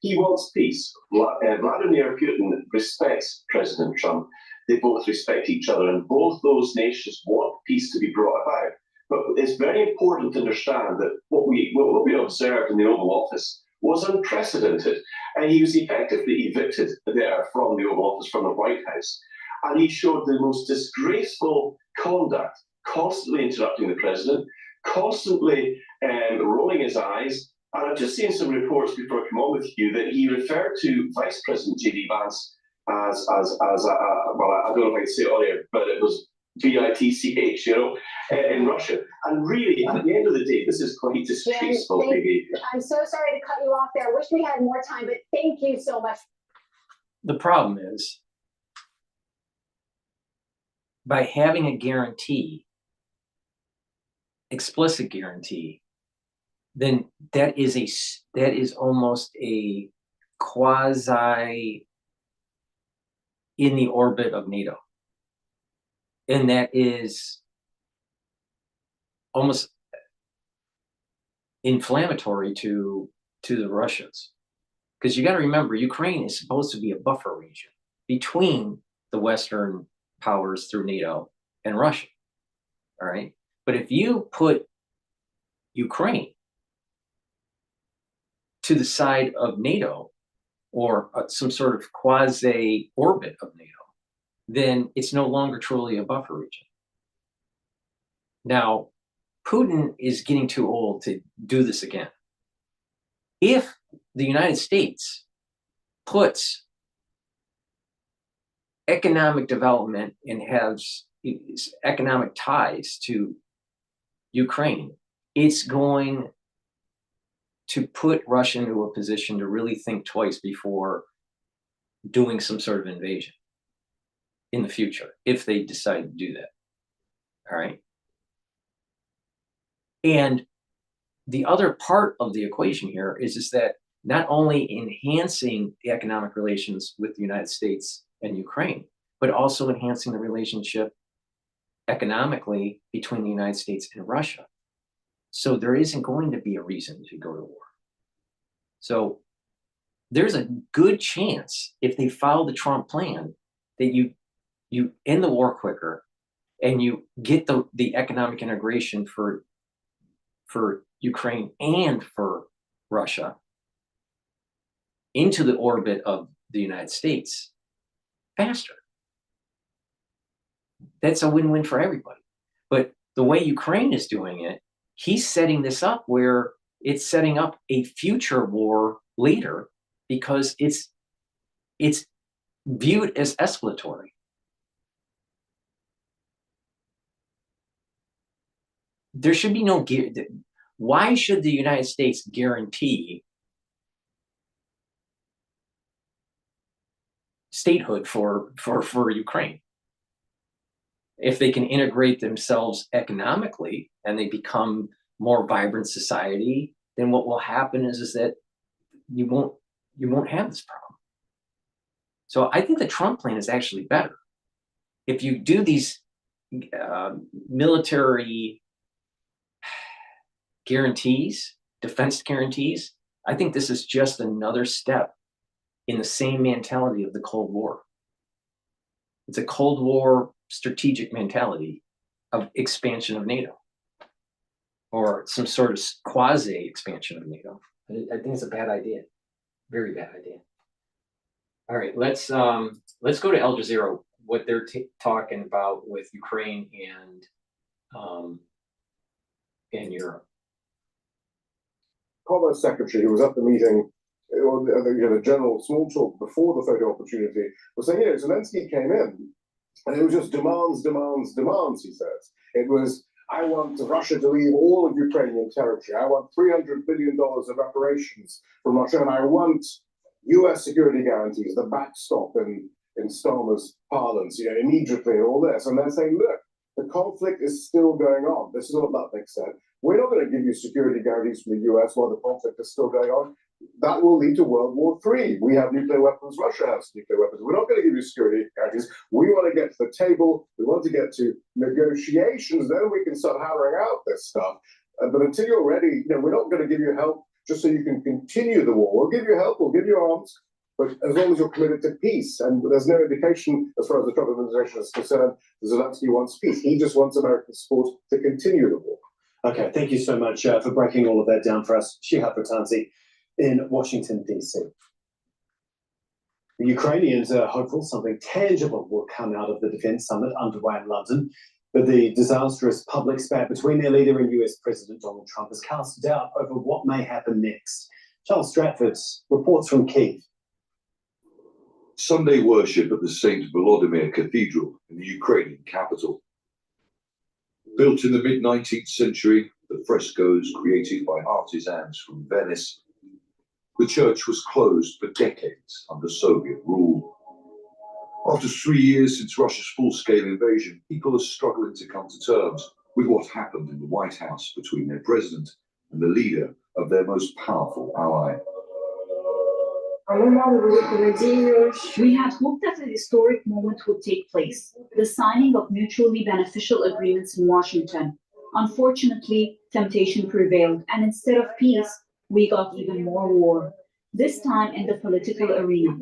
He wants peace. Vladimir Putin respects President Trump. They both respect each other, and both those nations want peace to be brought about. But it's very important to understand that what we observed in the Oval Office was unprecedented. And he was effectively evicted there from the Oval Office, from the White House. And he showed the most disgraceful conduct, constantly interrupting the president, constantly rolling his eyes. And I've just seen some reports before I come on with you that he referred to Vice President J.D. Vance as well, I don't know if I can say it on air, but it was VITCH, in Russia. And really, at the end of the day, this is quite disgraceful. I'm so sorry to cut you off there. I wish we had more time, but thank you so much. The problem is, by having a guarantee, explicit guarantee, then that is almost a quasi in the orbit of NATO. And that is almost inflammatory to the Russians. Because you got to remember, Ukraine is supposed to be a buffer region between the Western powers through NATO and Russia. All right. But if you put Ukraine to the side of NATO, or some sort of quasi orbit of NATO, then it's no longer truly a buffer region. Now, Putin is getting too old to do this again. If the United States puts economic development and has economic ties to Ukraine, it's going to put Russia into a position to really think twice before doing some sort of invasion in the future, if they decide to do that. All right. And the other part of the equation here is that not only enhancing the economic relations with the United States and Ukraine, but also enhancing the relationship economically between the United States and Russia. So there isn't going to be a reason to go to war. So there's a good chance, if they follow the Trump plan, that you end the war quicker and you get the economic integration for Ukraine and for Russia into the orbit of the United States faster. That's a win-win for everybody. But the way Ukraine is doing it, he's setting this up where it's setting up a future war later, because it's viewed as escalatory. There should be no why should the United States guarantee statehood for Ukraine? if they can integrate themselves economically and they become more vibrant society, then what will happen is that you won't have this problem. So I think the Trump plan is actually better. If you do these military guarantees, defense guarantees, I think this is just another step in the same mentality of the Cold War. It's a Cold War strategic mentality of expansion of NATO, or some sort of quasi expansion of NATO. I think it's a bad idea, very bad idea. All right, let's go to Al Jazeera, what they're talking about with Ukraine and Europe. Commerce Secretary, who was at the meeting, or the general small talk before the photo opportunity, was saying, Zelensky came in, and it was just demands, demands, demands, he says. It was, I want Russia to leave all of Ukrainian territory. I want $300 billion of reparations from Russia, and I want US security guarantees, the backstop in Starmer's parlance, immediately, and all this. And they're saying, look, the conflict is still going on. This is what Lutnick said. We're not going to give you security guarantees from the US while the conflict is still going on. That will lead to World War III. We have nuclear weapons. Russia has nuclear weapons. We're not going to give you security guarantees. We want to get to the table. We want to get to negotiations. Then we can start hammering out this stuff. But until you're ready, we're not going to give you help just so you can continue the war. We'll give you help. We'll give you arms. But as long as you're committed to peace, and there's no indication, as far as the Trump administration is concerned, Zelensky wants peace. He just wants American support to continue the war. Okay, thank you so much for breaking all of that down for us, Shihab Ratansi in Washington, D.C. The Ukrainians are hopeful something tangible will come out of the defense summit underway in London, but the disastrous public spat between their leader and US President Donald Trump has cast doubt over what may happen next. Charles Stratford reports from Kyiv. Sunday worship at the St. Volodymyr Cathedral in the Ukrainian capital. Built in the mid-19th century, the frescoes created by artisans from Venice, the church was closed for decades under Soviet rule. After 3 years since Russia's full-scale invasion, people are struggling to come to terms with what happened in the White House between their president and the leader of their most powerful ally. We had hoped that a historic moment would take place, the signing of mutually beneficial agreements in Washington. Unfortunately, temptation prevailed, and instead of peace, we got even more war, this time in the political arena.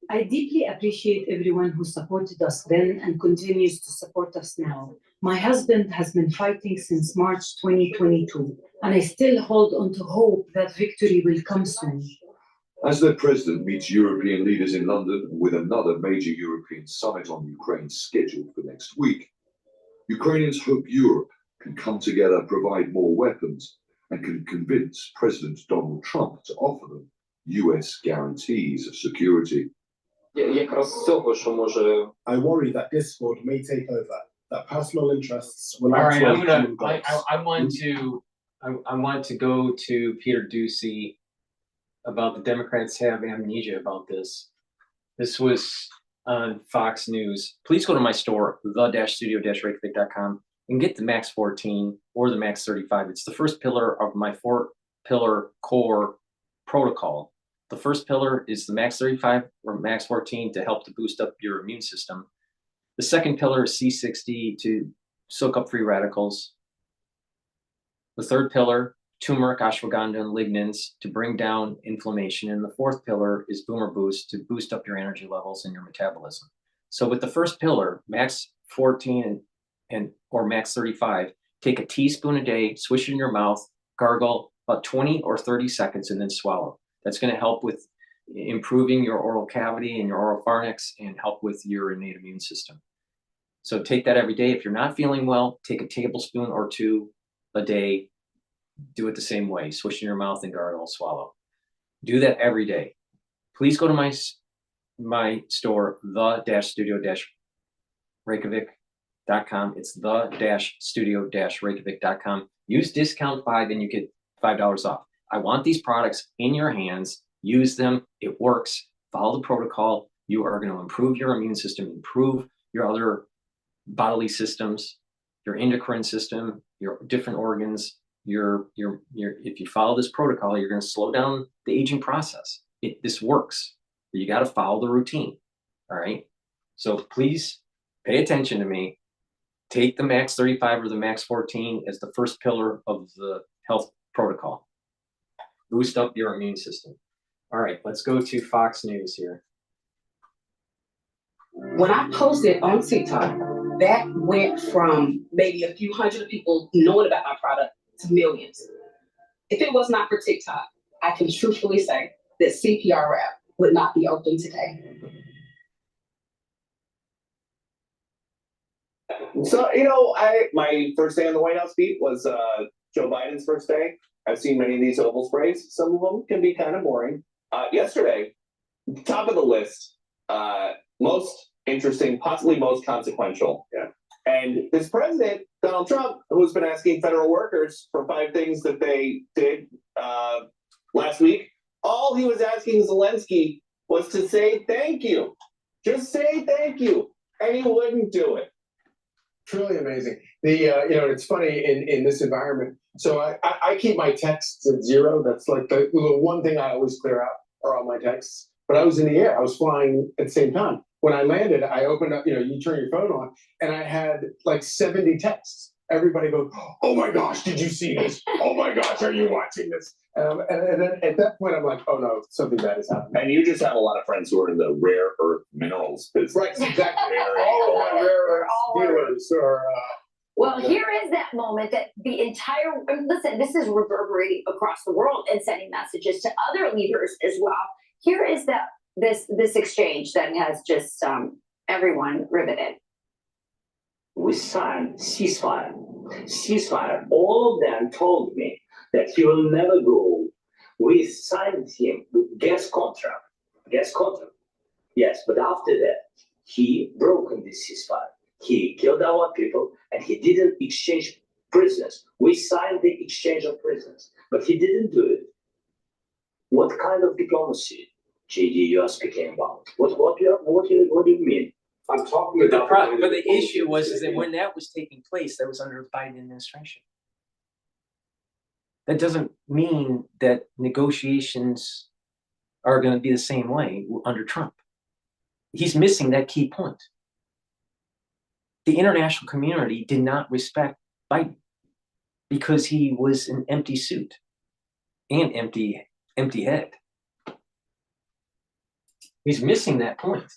I deeply appreciate everyone who supported us then and continues to support us now. My husband has been fighting since March 2022, and I still hold on to hope that victory will come soon. As their president meets European leaders in London with another major European summit on Ukraine scheduled for next week, Ukrainians hope Europe can come together, provide more weapons, and can convince President Donald Trump to offer them US guarantees of security. I worry that discord may take over, that personal interests will All right, outweigh I want to go to Peter Ducey about the Democrats have amnesia about this. This was on Fox News. Please go to my store, the-studio-reykjavik.com, and get the Max 14 or the Max 35. It's the first pillar of my 4-pillar core protocol. The first pillar is the Max 35 or Max 14 to help to boost up your immune system. The second pillar is C60 to soak up free radicals. The third pillar, turmeric, ashwagandha, and lignans to bring down inflammation. And the fourth pillar is Boomer Boost to boost up your energy levels and your metabolism. So with the first pillar, Max 14 or Max 35, take a teaspoon a day, swish it in your mouth, gargle about 20 or 30 seconds, and then swallow. That's going to help with improving your oral cavity and your oropharynx and help with your innate immune system. So take that every day. If you're not feeling well, take a tablespoon or two a day. Do it the same way. Swish in your mouth and gargle, swallow. Do that every day. Please go to my store, the-studio-reykjavik.com. It's the-studio-reykjavik.com. Use discount 5 and you get $5 off. I want these products in your hands. Use them. It works. Follow the protocol. You are going to improve your immune system, improve your other bodily systems, your endocrine system, your different organs. If you follow this protocol, you're going to slow down the aging process. This works. You got to follow the routine. All right. So please pay attention to me. Take the max 35 or the max 14 as the first pillar of the health protocol. Boost up your immune system. All right, let's go to Fox News here. When I posted on TikTok, that went from maybe a few hundred people knowing about my product to millions. If it was not for TikTok, I can truthfully say that CPR Rap would not be open today. So, my first day on the White House beat was Joe Biden's first day. I've seen many of these oval sprays. Some of them can be kind of boring. Yesterday, top of the list, most interesting, possibly most consequential. Yeah. And this president, Donald Trump, who's been asking federal workers for 5 things that they did last week, all he was asking Zelensky was to say thank you. Just say thank you. And he wouldn't do it. Truly amazing. It's funny in this environment. So I keep my texts at 0. That's like the one thing I always clear out are all my texts. But I was in the air. I was flying at the same time. When I landed, I opened up, you turn your phone on, and I had like 70 texts. Everybody goes, "Oh my gosh, did you see this? Oh my gosh, are you watching this?" And then at that point, I'm like, "Oh no, something bad is happening." And you just have a lot of friends who are in the rare earth minerals business. Right, exactly. All of my rare earth dealers are. Well, here is that moment that the entire, listen, this is reverberating across the world and sending messages to other leaders as well. Here is this exchange that has just everyone riveted. We signed ceasefire. Ceasefire. All of them told me that he will never go. We signed him with gas contract. Gas contract. Yes, but after that, he broke this ceasefire. He killed our people, and he didn't exchange prisoners. We signed the exchange of prisoners, but he didn't do it. What kind of diplomacy, GD, you are speaking about? What do you mean? I'm talking about. But the issue was that when that was taking place, that was under the Biden administration. That doesn't mean that negotiations are going to be the same way under Trump. He's missing that key point. The international community did not respect Biden because he was an empty suit and empty head. He's missing that point.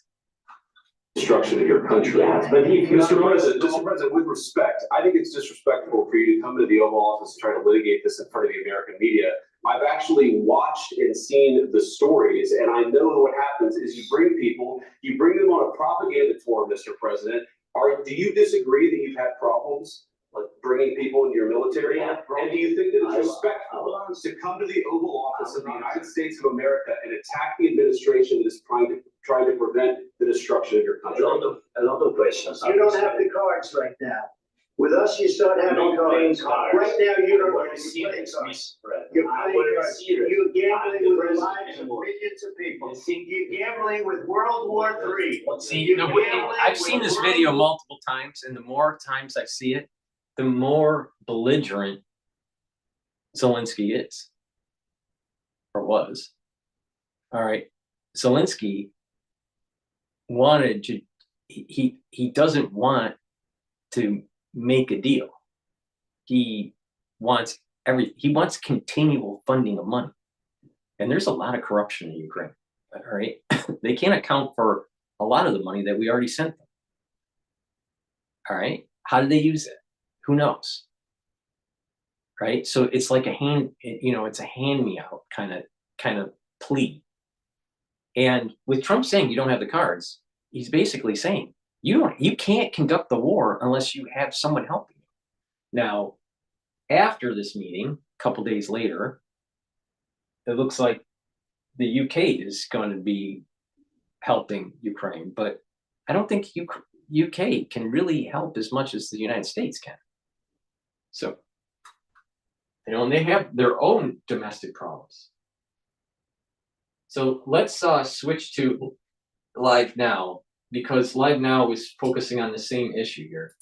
Destruction of your country. But Mr. President, with respect, I think it's disrespectful for you to come to the Oval Office and try to litigate this in front of the American media. I've actually watched and seen the stories, and I know what happens is you bring them on a propaganda tour, Mr. President. Do you disagree that you've had problems like bringing people into your military? And do you think that it's respectful to come to the Oval Office of the United States of America and attack the administration that is trying to prevent the destruction of your country? A lot of questions. You don't have the cards right now. With us, you start having cards. Right now, you don't have the cards. You're playing cards. You're gambling with the lives of millions of people. You're gambling with World War III. See, I've seen this video multiple times, and the more times I see it, the more belligerent Zelensky is, or was. All right, Zelensky wanted to. He doesn't want to make a deal. He wants continual funding of money. And there's a lot of corruption in Ukraine. All right. They can't account for a lot of the money that we already sent them. All right. How do they use it? Who knows? Right. So it's like it's a hand me out kind of plea. And with Trump saying you don't have the cards, he's basically saying you can't conduct the war unless you have someone helping you. Now, after this meeting, a couple days later, it looks like the UK is going to be helping Ukraine, but I don't think UK can really help as much as the United States can. So, and they have their own domestic problems. So let's switch to live now. because Live Now is focusing on the same issue here.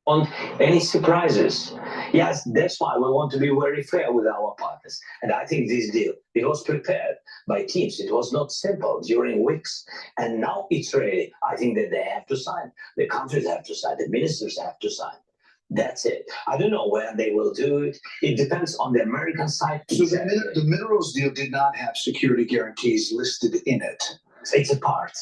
On any surprises. Yes, that's why we want to be very fair with our partners. And I think this deal, it was prepared by teams. It was not simple during weeks. And now it's ready. I think that they have to sign. The countries have to sign. The ministers have to sign. That's it. I don't know when they will do it. It depends on the American side. So the minerals deal did not have security guarantees listed in it. It's a part.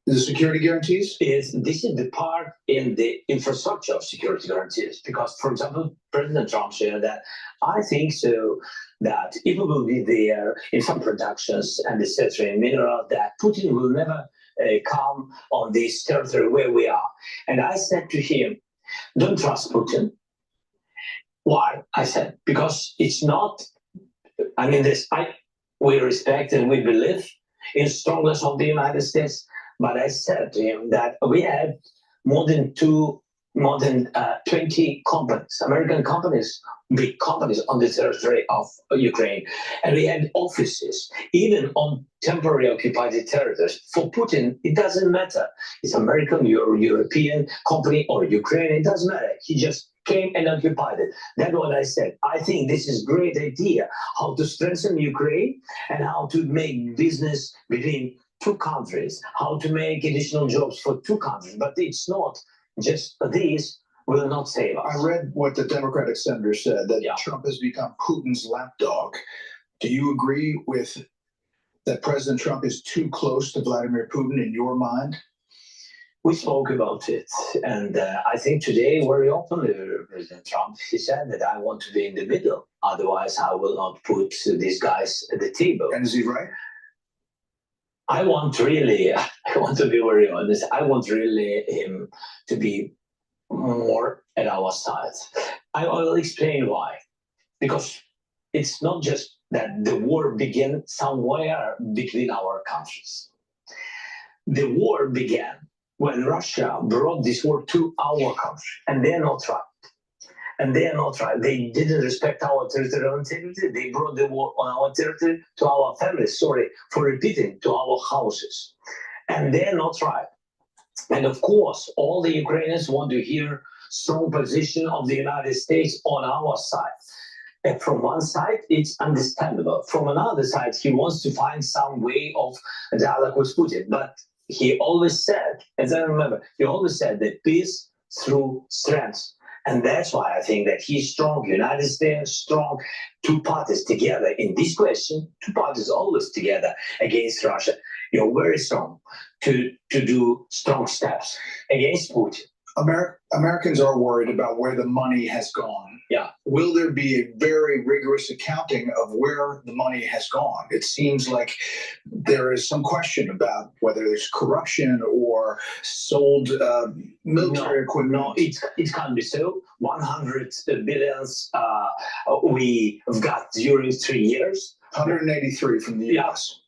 The security guarantees? This is the part in the infrastructure of security guarantees. Because, for example, President Trump said that I think so that if we will be there in some productions and the certain mineral that Putin will never come on this territory where we are. And I said to him, don't trust Putin. Why? I said, because it's not, I mean, we respect and we believe in strongness of the United States. But I said to him that we have more than 20 companies, American companies, big companies on the territory of Ukraine. And we had offices, even on temporary occupied territories. For Putin, it doesn't matter. It's American, European company or Ukraine, it doesn't matter. He just came and occupied it. That's what I said. I think this is a great idea, how to strengthen Ukraine and how to make business between two countries, how to make additional jobs for two countries. But it's not just these will not save us. I read what the Democratic senator said, that Trump has become Putin's lapdog. Do you agree with that President Trump is too close to Vladimir Putin in your mind? We spoke about it, and I think today very openly, President Trump, he said that I want to be in the middle. Otherwise, I will not put these guys at the table. And is he right? I want to be very honest, I want really him to be more at our side. I will explain why. Because it's not just that the war began somewhere between our countries. The war began when Russia brought this war to our country, and they're not right. And they are not right. They didn't respect our territorial integrity. They brought the war on our territory to our families, sorry for repeating, to our houses. And they're not right. And of course, all the Ukrainians want to hear strong position of the United States on our side. And from one side, it's understandable. From another side, he wants to find some way of dialogue with Putin. But he always said, as I remember, he always said that peace through strength. And that's why I think that he's strong, United States strong, two parties together in this question, two parties always together against Russia. You're very strong to do strong steps against Putin. Americans are worried about where the money has gone. Yeah. Will there be a very rigorous accounting of where the money has gone? It seems like there is some question about whether there's corruption or sold military equipment. No, it can't be so. 100 billions we've got during 3 years. 183 from the US.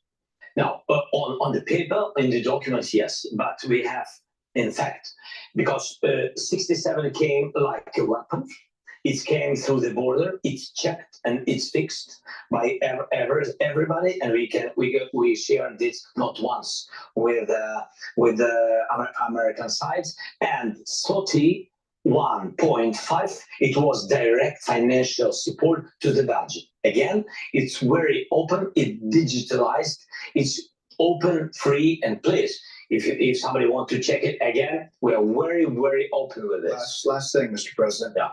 Now, on the paper, in the documents, yes, but we have, in fact, because 67 came like a weapon. It came through the border. It's checked and it's fixed by everybody, and we shared this not once with the American sides. And 31.5, it was direct financial support to the budget. Again, it's very open. It's digitalized. It's open, free, and please. If somebody wants to check it again, we are very, very open with this. Last thing, Mr. President. Yeah.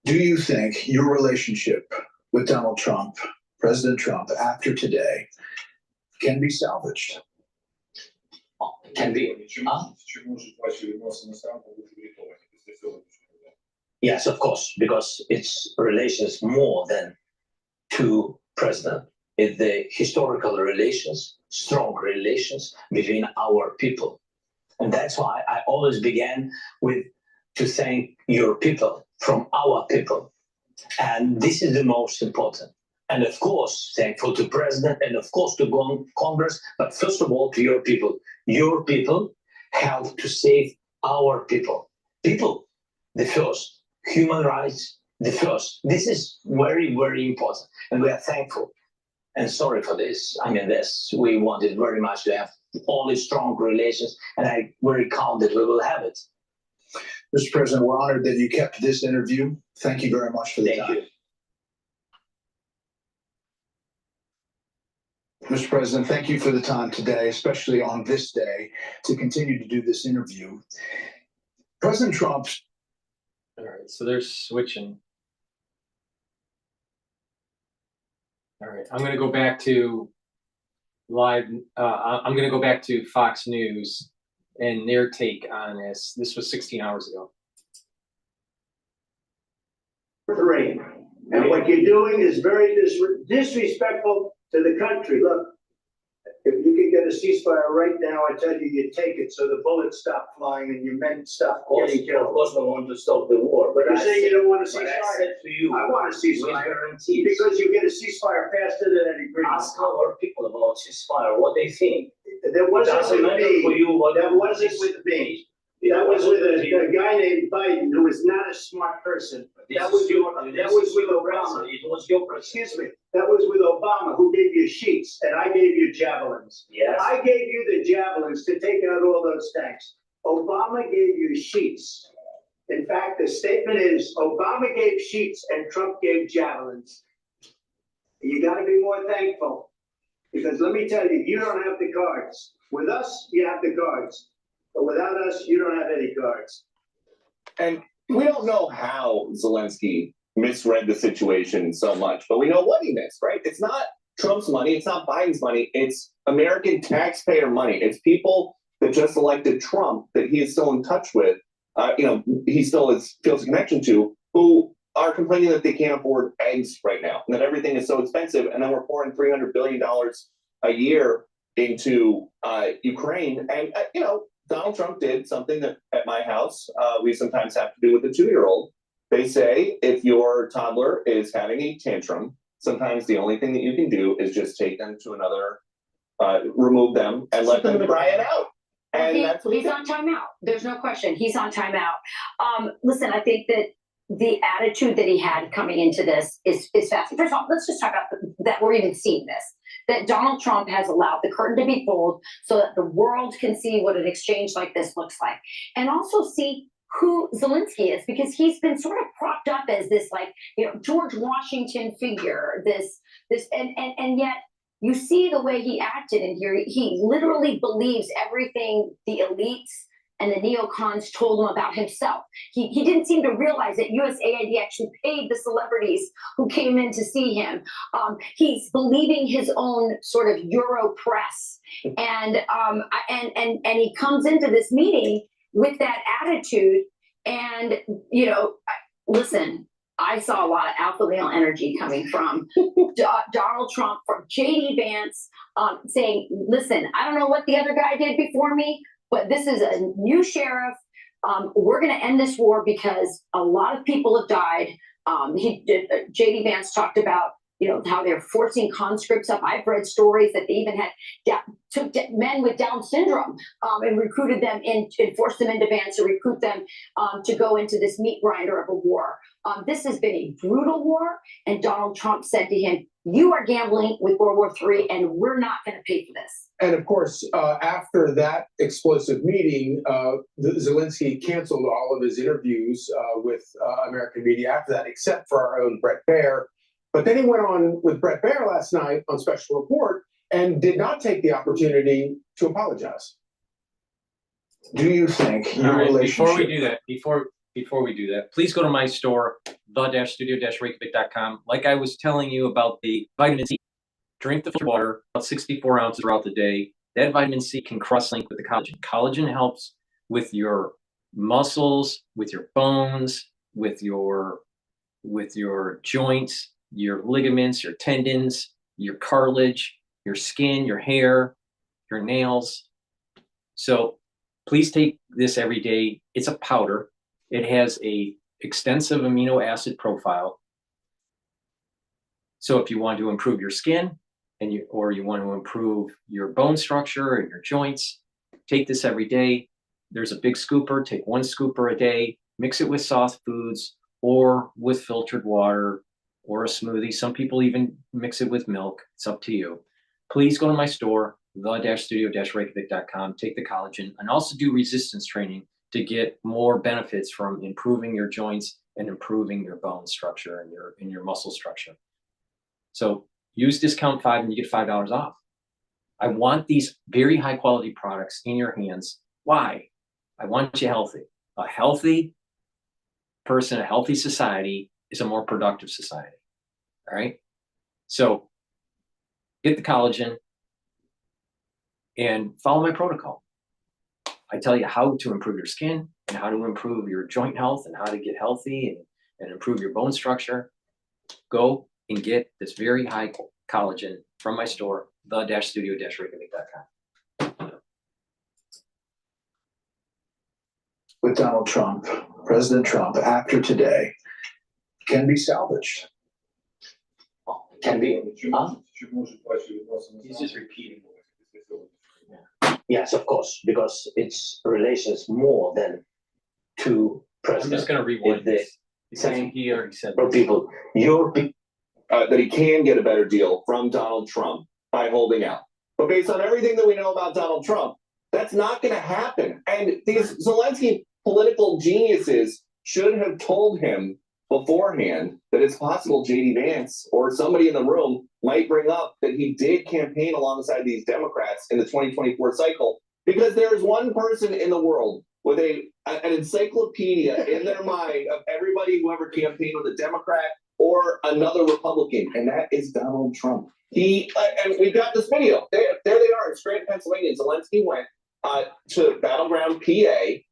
Do you think your relationship with Donald Trump, President Trump, after today, can be salvaged? Can be. Yes, of course, because it's relations more than two presidents. It's the historical relations, strong relations between our people. And that's why I always began with to thank your people from our people. And this is the most important. And of course, thankful to President and of course to Congress, but first of all to your people. Your people help to save our people. People, the first. Human rights, the first. This is very, very important. And we are thankful and sorry for this. I mean, we wanted very much to have only strong relations, and I'm very confident we will have it. Mr. President, we're honored that you kept this interview. Thank you very much for the time. You. Mr. President, thank you for the time today, especially on this day, to continue to do this interview. President Trump's. All right, so they're switching. All right, I'm going to go back to live. I'm going to go back to Fox News and their take on this. This was 16 hours ago. And what you're doing is very disrespectful to the country. Look, if you could get a ceasefire right now, I tell you, you take it so the bullets stop flying and your men stop getting killed. Of course, I want to stop the war. But you're saying you don't want a ceasefire? I said to you, I want a ceasefire because you get a ceasefire faster than an agreement. Ask our people about ceasefire, what they think. That wasn't with me. For you, what that wasn't with me. That was with a guy named Biden who is not a smart person. That was with Obama. It was your president. Excuse me. That was with Obama, who gave you sheets, and I gave you javelins. Yes. I gave you the javelins to take out all those tanks. Obama gave you sheets. In fact, the statement is Obama gave sheets and Trump gave javelins. You got to be more thankful, because let me tell you, you don't have the cards. With us, you have the cards. But without us, you don't have any cards. And we don't know how Zelensky misread the situation so much, but we know what he missed, right? It's not Trump's money. It's not Biden's money. It's American taxpayer money. It's people that just elected Trump that he is still in touch with. He still feels a connection to, who are complaining that they can't afford eggs right now and that everything is so expensive. And then we're pouring $300 billion a year into Ukraine. And, Donald Trump did something that at my house we sometimes have to do with a 2-year-old. They say if your toddler is having a tantrum, sometimes the only thing that you can do is just take them to another, remove them and let them cry it out. And that's what he's on timeout. There's no question. He's on timeout. Listen, I think that the attitude that he had coming into this is fascinating. First of all, let's just talk about that we're even seeing this. That Donald Trump has allowed the curtain to be pulled so that the world can see what an exchange like this looks like. And also see who Zelensky is, because he's been sort of propped up as this, George Washington figure, and yet you see the way he acted in here. He literally believes everything the elites and the neocons told him about himself. He didn't seem to realize that USAID actually paid the celebrities who came in to see him. He's believing his own sort of Euro press, and he comes into this meeting with that attitude. And listen, I saw a lot of alpha male energy coming from Donald Trump, from J.D. Vance, saying, "Listen, I don't know what the other guy did before me, but this is a new sheriff. We're going to end this war because a lot of people have died." J.D. Vance talked about, how they're forcing conscripts up. I've read stories that they even took men with Down syndrome and recruited them and forced them into bands to recruit them to go into this meat grinder of a war. This has been a brutal war, and Donald Trump said to him, "You are gambling with World War III, and we're not going to pay for this." And of course, after that explosive meeting, Zelensky canceled all of his interviews with American media after that, except for our own Bret Baier. But then he went on with Bret Baier last night on Special Report and did not take the opportunity to apologize. Do you think your relationship... Before we do that, please go to my store, the-studio-reykjavik.com. Like I was telling you about the vitamin C, drink the filtered water, about 64 ounces throughout the day. That vitamin C can cross-link with the collagen. Collagen helps with your muscles, with your bones, with your joints, your ligaments, your tendons, your cartilage, your skin, your hair, your nails. So please take this every day. It's a powder. It has a extensive amino acid profile. So if you want to improve your skin or you want to improve your bone structure and your joints, take this every day. There's a big scooper. Take 1 scooper a day. Mix it with soft foods or with filtered water or a smoothie. Some people even mix it with milk. It's up to you. Please go to my store, the-studio-reykjavik.com, take the collagen, and also do resistance training to get more benefits from improving your joints and improving your bone structure and your muscle structure. So use discount 5 and you get $5 off. I want these very high quality products in your hands. Why? I want you healthy. A healthy person, a healthy society is a more productive society. All right. So get the collagen and follow my protocol. I tell you how to improve your skin and how to improve your joint health and how to get healthy and improve your bone structure. Go and get this very high collagen from my store, the-studio-reykjavik.com. With Donald Trump, President Trump, after today, can be salvaged. Can be. He's just repeating. Yes, of course, because it's relations more than two presidents. I'm just going to rewind this. He already said for people, that he can get a better deal from Donald Trump by holding out. But based on everything that we know about Donald Trump, that's not going to happen. And these Zelensky political geniuses should have told him beforehand that it's possible J.D. Vance or somebody in the room might bring up that he did campaign alongside these Democrats in the 2024 cycle, because there is one person in the world with an encyclopedia in their mind of everybody who ever campaigned with a Democrat or another Republican, and that is Donald Trump. And we've got this video. There they are in Scranton, Pennsylvania. Zelensky went to Battleground, PA,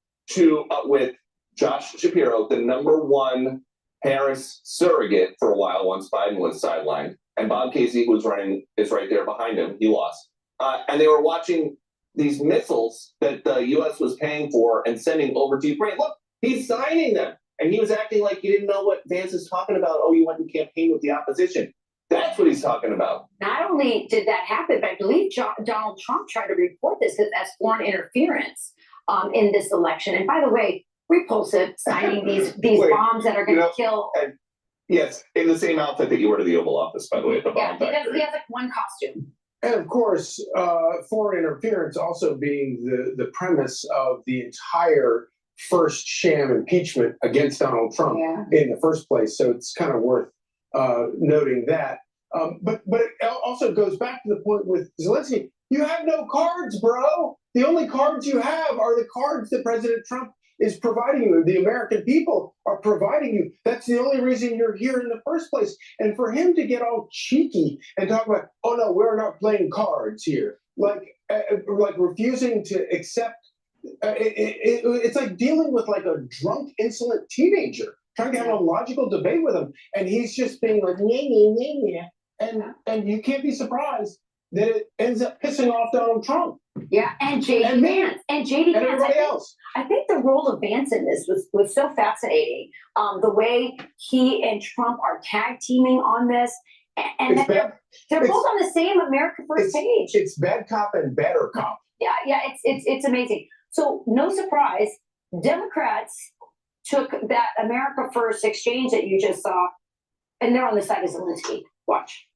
with Josh Shapiro, the #1 Harris surrogate for a while once Biden was sidelined, and Bob Casey, who was running, is right there behind him. He lost, and they were watching these missiles that the U.S. was paying for and sending over to Ukraine. Look, he's signing them. And he was acting like he didn't know what Vance is talking about. Oh, you went and campaigned with the opposition. That's what he's talking about. Not only did that happen, but I believe Donald Trump tried to report this as foreign interference in this election. And by the way, repulsive signing these bombs that are going to kill. And yes, in the same outfit that you wear to the Oval Office, by the way, at the bomb factory. He has like one costume. And of course, foreign interference also being the premise of the entire first sham impeachment against Donald Trump in the first place. So it's kind of worth noting that. But it also goes back to the point with Zelensky. You have no cards, bro. The only cards you have are the cards that President Trump is providing you. The American people are providing you. That's the only reason you're here in the first place. And for him to get all cheeky and talk about, oh no, we're not playing cards here, like refusing to accept. It's like dealing with like a drunk, insolent teenager, trying to have a logical debate with him, and he's just being like, and you can't be surprised that it ends up pissing off Donald Trump. Yeah, and J.D. Vance. And J.D. Vance. Everybody else. I think the role of Vance in this was so fascinating. The way he and Trump are tag teaming on this. And they're both on the same America First page. It's bad cop and better cop. Yeah, it's amazing. So no surprise, Democrats took that America First exchange that you just saw, and they're on the side of Zelensky. Watch.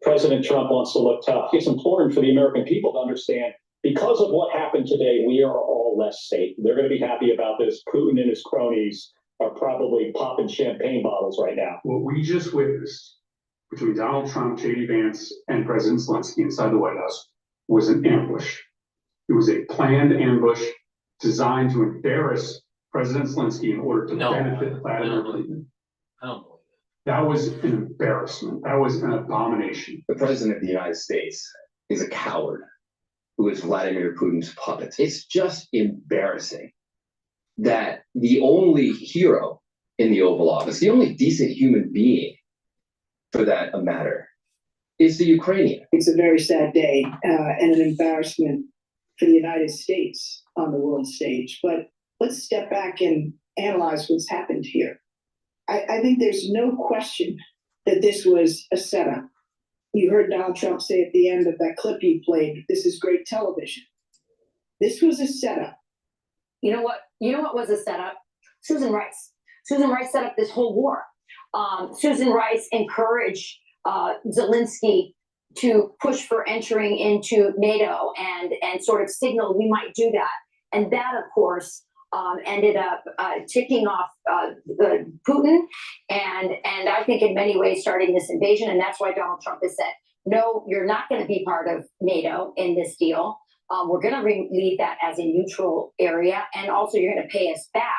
President Trump wants to look tough. It's important for the American people to understand, because of what happened today, we are all less safe. They're going to be happy about this. Putin and his cronies are probably popping champagne bottles right now. What we just witnessed between Donald Trump, J.D. Vance, and President Zelensky inside the White House was an ambush. It was a planned ambush designed to embarrass President Zelensky in order to benefit Vladimir Putin. That was an embarrassment. That was an abomination. The President of the United States is a coward who is Vladimir Putin's puppet. It's just embarrassing that the only hero in the Oval Office, the only decent human being for that matter, is the Ukrainian. It's a very sad day and an embarrassment for the United States on the world stage. But let's step back and analyze what's happened here. I think there's no question that this was a setup. You heard Donald Trump say at the end of that clip he played, this is great television. This was a setup. You know what was a setup? Susan Rice. Susan Rice set up this whole war. Susan Rice encouraged Zelensky to push for entering into NATO and sort of signal we might do that. And that, of course, ended up ticking off Putin and I think in many ways starting this invasion. And that's why Donald Trump has said, no, you're not going to be part of NATO in this deal. We're going to leave that as a neutral area. And also you're going to pay us back.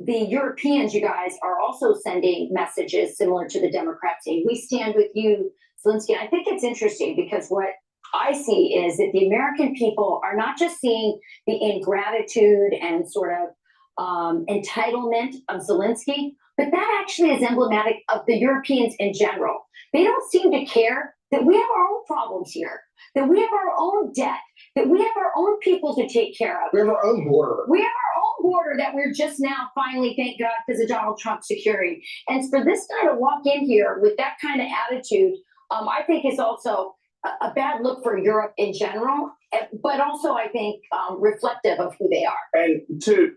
The Europeans, you guys, are also sending messages similar to the Democrats saying, we stand with you, Zelensky. And I think it's interesting because what I see is that the American people are not just seeing the ingratitude and sort of entitlement of Zelensky, but that actually is emblematic of the Europeans in general. They don't seem to care that we have our own problems here, that we have our own debt, that we have our own people to take care of. We have our own border. We have our own border that we're just now finally, thank God, because of Donald Trump securing. And for this guy to walk in here with that kind of attitude, I think is also a bad look for Europe in general, but also I think reflective of who they are. And to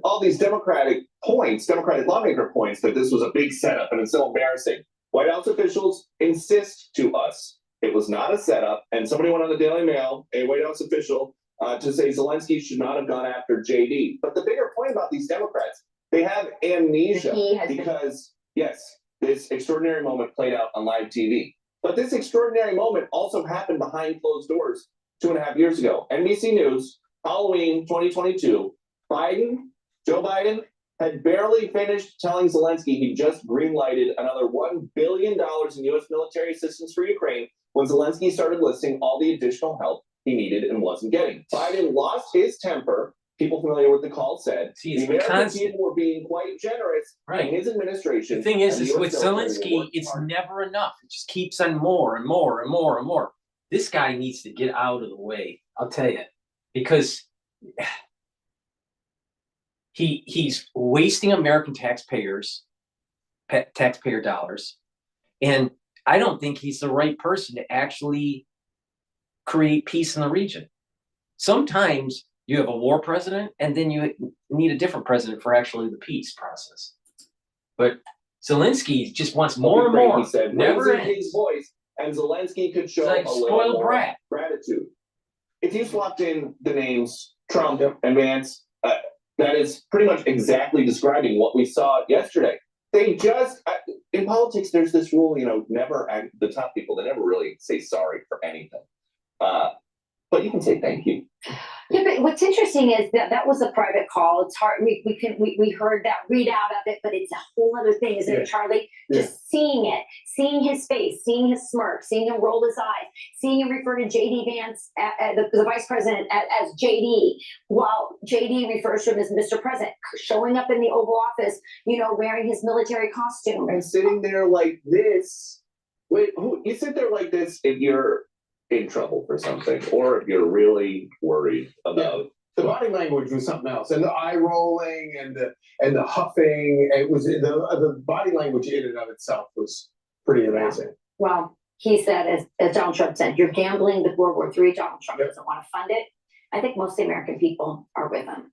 all these Democratic lawmaker points that this was a big setup and it's so embarrassing. White House officials insist to us it was not a setup, and somebody went on the Daily Mail, a White House official, to say Zelensky should not have gone after JD. But the bigger point about these Democrats, they have amnesia because, yes, this extraordinary moment played out on live TV. But this extraordinary moment also happened behind closed doors 2.5 years ago. NBC News, Halloween 2022, Joe Biden had barely finished telling Zelensky he just green-lighted another $1 billion in U.S. military assistance for Ukraine when Zelensky started listing all the additional help he needed and wasn't getting. Biden lost his temper. People familiar with the call said the American people were being quite generous in his administration. The thing is with Zelensky, it's never enough. It just keeps on more and more and more and more. This guy needs to get out of the way, I'll tell you, because he's wasting American taxpayer dollars. And I don't think he's the right person to actually create peace in the region. Sometimes you have a war president, and then you need a different president for actually the peace process. But Zelensky just wants more and more. He said, never raising his voice, and Zelensky could show like a little spoiled more brat. gratitude. If you swapped in the names Trump and Vance, that is pretty much exactly describing what we saw yesterday. They just, in politics, there's this rule, never, the top people, they never really say sorry for anything. But you can say thank you. Yeah, but what's interesting is that was a private call. It's hard. We heard that readout of it, but it's a whole other thing, isn't it, Charlie? Just seeing it, seeing his face, seeing his smirk, seeing him roll his eyes, seeing him refer to JD Vance, the vice president, as JD, while JD refers to him as Mr. President, showing up in the Oval Office, wearing his military costume and sitting there like this. Wait, you sit there like this if you're in trouble for something, or if you're really worried about the body language was something else, and the eye rolling and the huffing. It was the body language in and of itself was pretty amazing. Well, he said, as Donald Trump said, you're gambling with World War III. Donald Trump doesn't want to fund it. I think most of the American people are with him.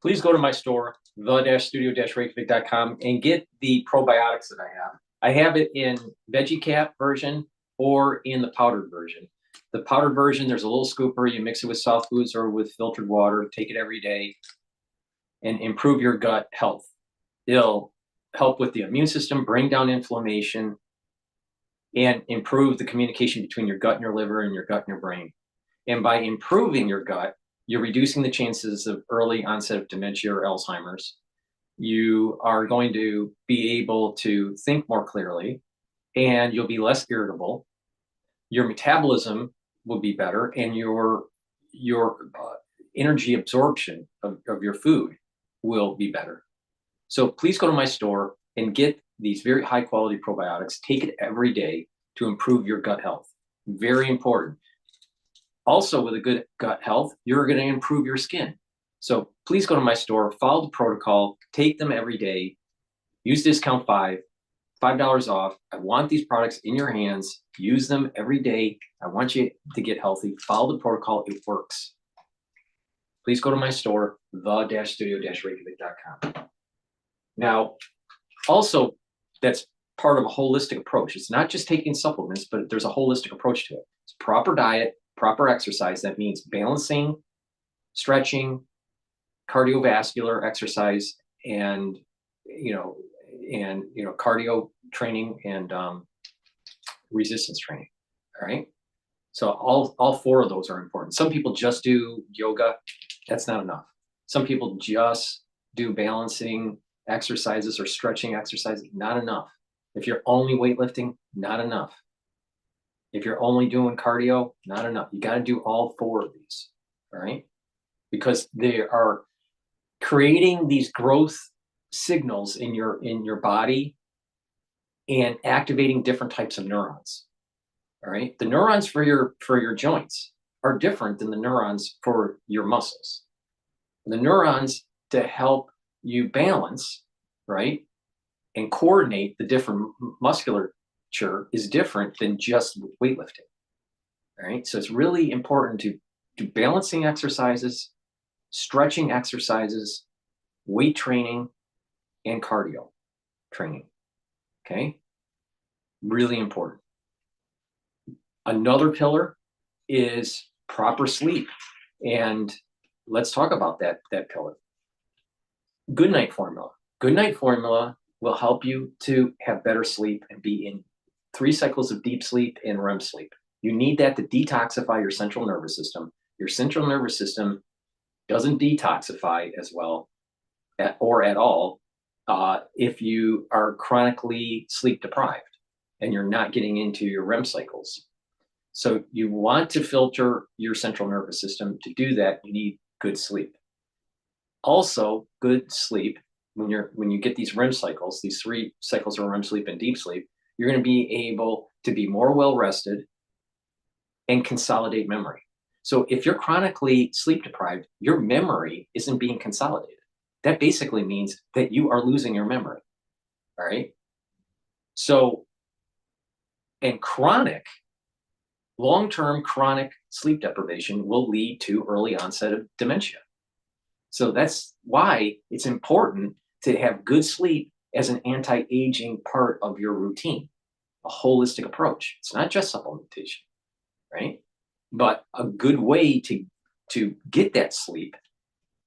Please go to my store, the-studio-reykjavik.com, and get the probiotics that I have. I have it in veggie cap version or in the powdered version. The powdered version, there's a little scooper. You mix it with soft foods or with filtered water. Take it every day and improve your gut health. It'll help with the immune system, bring down inflammation, and improve the communication between your gut and your liver and your gut and your brain. And by improving your gut, you're reducing the chances of early onset of dementia or Alzheimer's. You are going to be able to think more clearly, and you'll be less irritable. Your metabolism will be better, and your energy absorption of your food will be better. So please go to my store and get these very high quality probiotics. Take it every day to improve your gut health. Very important. Also, with a good gut health, you're going to improve your skin. So please go to my store, follow the protocol, take them every day, use discount $5 off. I want these products in your hands. Use them every day. I want you to get healthy. Follow the protocol. It works. Please go to my store, the-studio-reykjavik.com. Now, also, that's part of a holistic approach. It's not just taking supplements, but there's a holistic approach to it. It's proper diet, proper exercise. That means balancing, stretching, cardiovascular exercise, and cardio training and resistance training. All right. So all four of those are important. Some people just do yoga. That's not enough. Some people just do balancing exercises or stretching exercises. Not enough. If you're only weightlifting, not enough. If you're only doing cardio, not enough. You got to do all four of these. All right. Because they are creating these growth signals in your body and activating different types of neurons. All right. The neurons for your joints are different than the neurons for your muscles. The neurons to help you balance, right, and coordinate the different musculature is different than just weightlifting. All right. So it's really important to do balancing exercises, stretching exercises, weight training, and cardio training. Okay. Really important. Another pillar is proper sleep. And let's talk about that pillar. Good night formula. Good night formula will help you to have better sleep and be in 3 cycles of deep sleep and REM sleep. You need that to detoxify your central nervous system. Your central nervous system doesn't detoxify as well or at all if you are chronically sleep deprived and you're not getting into your REM cycles. So you want to filter your central nervous system. To do that, you need good sleep. Also, good sleep, when you get these REM cycles, these 3 cycles of REM sleep and deep sleep, you're going to be able to be more well rested and consolidate memory. So if you're chronically sleep deprived, your memory isn't being consolidated. That basically means that you are losing your memory. All right. So, and long-term chronic sleep deprivation will lead to early onset of dementia. So that's why it's important to have good sleep as an anti-aging part of your routine, a holistic approach. It's not just supplementation, right? But a good way to get that sleep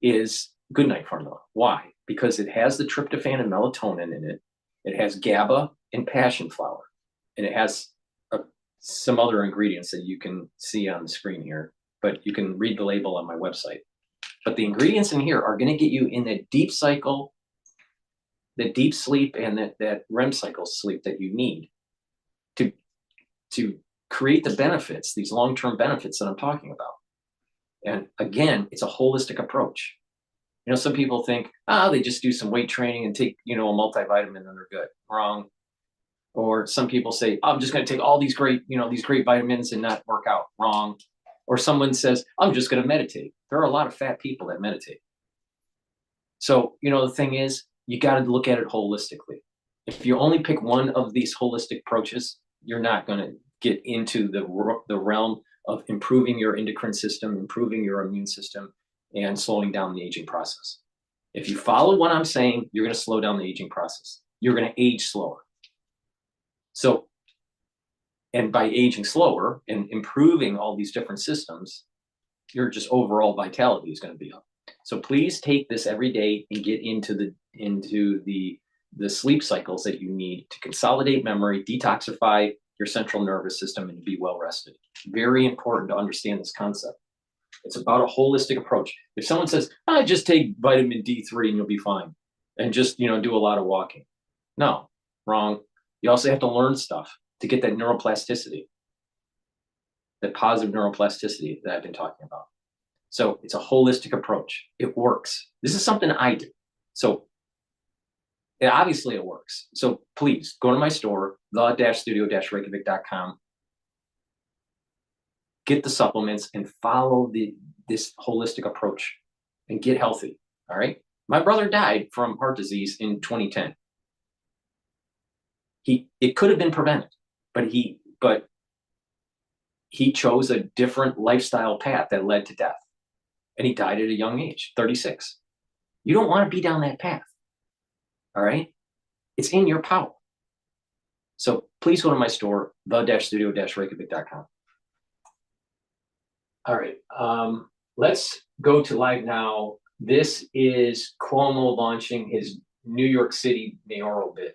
is good night formula. Why? Because it has the tryptophan and melatonin in it. It has GABA and passion flower, and it has some other ingredients that you can see on the screen here, but you can read the label on my website. But the ingredients in here are going to get you in that deep cycle, the deep sleep, and that REM cycle sleep that you need to create the benefits, these long-term benefits that I'm talking about. And again, it's a holistic approach. You know, some people think, they just do some weight training and take, a multivitamin and they're good. Wrong. Or some people say, I'm just going to take all these great vitamins and not work out. Wrong. Or someone says, I'm just going to meditate. There are a lot of fat people that meditate. So, the thing is, you got to look at it holistically. If you only pick one of these holistic approaches, you're not going to get into the realm of improving your endocrine system, improving your immune system, and slowing down the aging process. If you follow what I'm saying, you're going to slow down the aging process. You're going to age slower. So, and by aging slower and improving all these different systems, your just overall vitality is going to be up. So please take this every day and get into the sleep cycles that you need to consolidate memory, detoxify your central nervous system, and be well rested. Very important to understand this concept. It's about a holistic approach. If someone says, just take vitamin D3 and you'll be fine, and just, do a lot of walking. No, wrong. You also have to learn stuff to get that neuroplasticity, that positive neuroplasticity that I've been talking about. So it's a holistic approach. It works. This is something I do. So obviously it works. So please go to my store, the-studio-reykjavik.com. Get the supplements and follow this holistic approach and get healthy. All right. My brother died from heart disease in 2010. It could have been prevented, but he chose a different lifestyle path that led to death. And he died at a young age, 36. You don't want to be down that path. All right. It's in your power. So please go to my store, the-studio-reykjavik.com. All right, let's go to live now. This is Cuomo launching his New York City mayoral bid.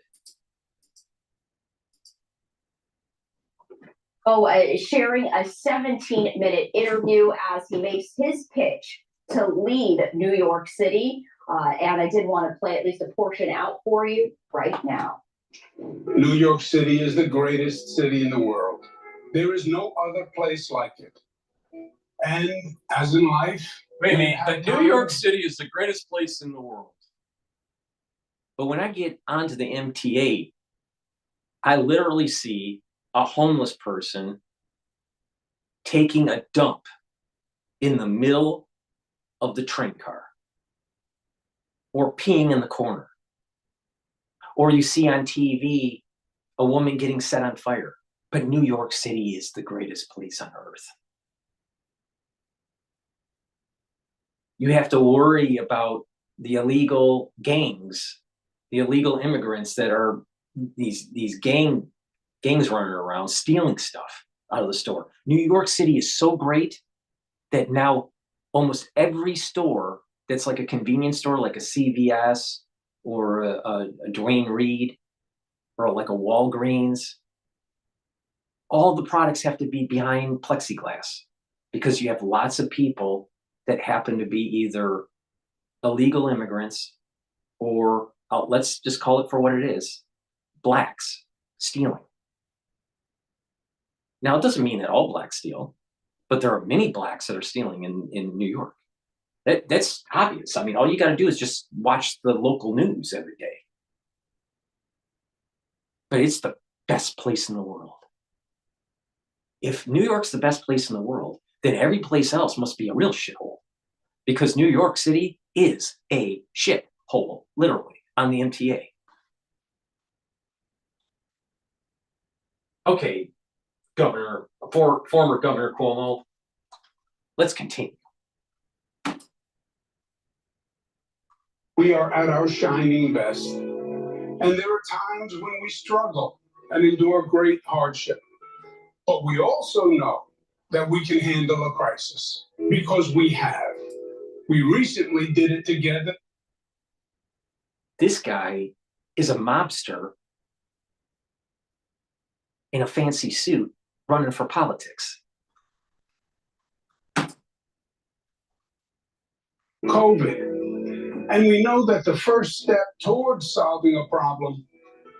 Sharing a 17-minute interview as he makes his pitch to lead New York City. And I did want to play at least a portion out for you right now. New York City is the greatest city in the world. There is no other place like it. And as in life, wait a minute, New York City is the greatest place in the world. But when I get onto the MTA, I literally see a homeless person taking a dump in the middle of the train car, or peeing in the corner. Or you see on TV a woman getting set on fire. But New York City is the greatest place on earth. You have to worry about the illegal gangs, the illegal immigrants that are these gangs running around stealing stuff out of the store. New York City is so great that now almost every store that's like a convenience store, like a CVS or a Duane Reade or like a Walgreens, all the products have to be behind plexiglass because you have lots of people that happen to be either illegal immigrants or, let's just call it for what it is, blacks stealing. Now, it doesn't mean that all blacks steal, but there are many blacks that are stealing in New York. That's obvious. I mean, all you got to do is just watch the local news every day. But it's the best place in the world. If New York's the best place in the world, then every place else must be a real shithole. Because New York City is a shithole, literally, on the MTA. Okay, former Governor Cuomo, let's continue. we are at our shining best. And there are times when we struggle and endure great hardship. But we also know that we can handle a crisis because we have. We recently did it together. This guy is a mobster in a fancy suit running for politics. COVID. And we know that the first step towards solving a problem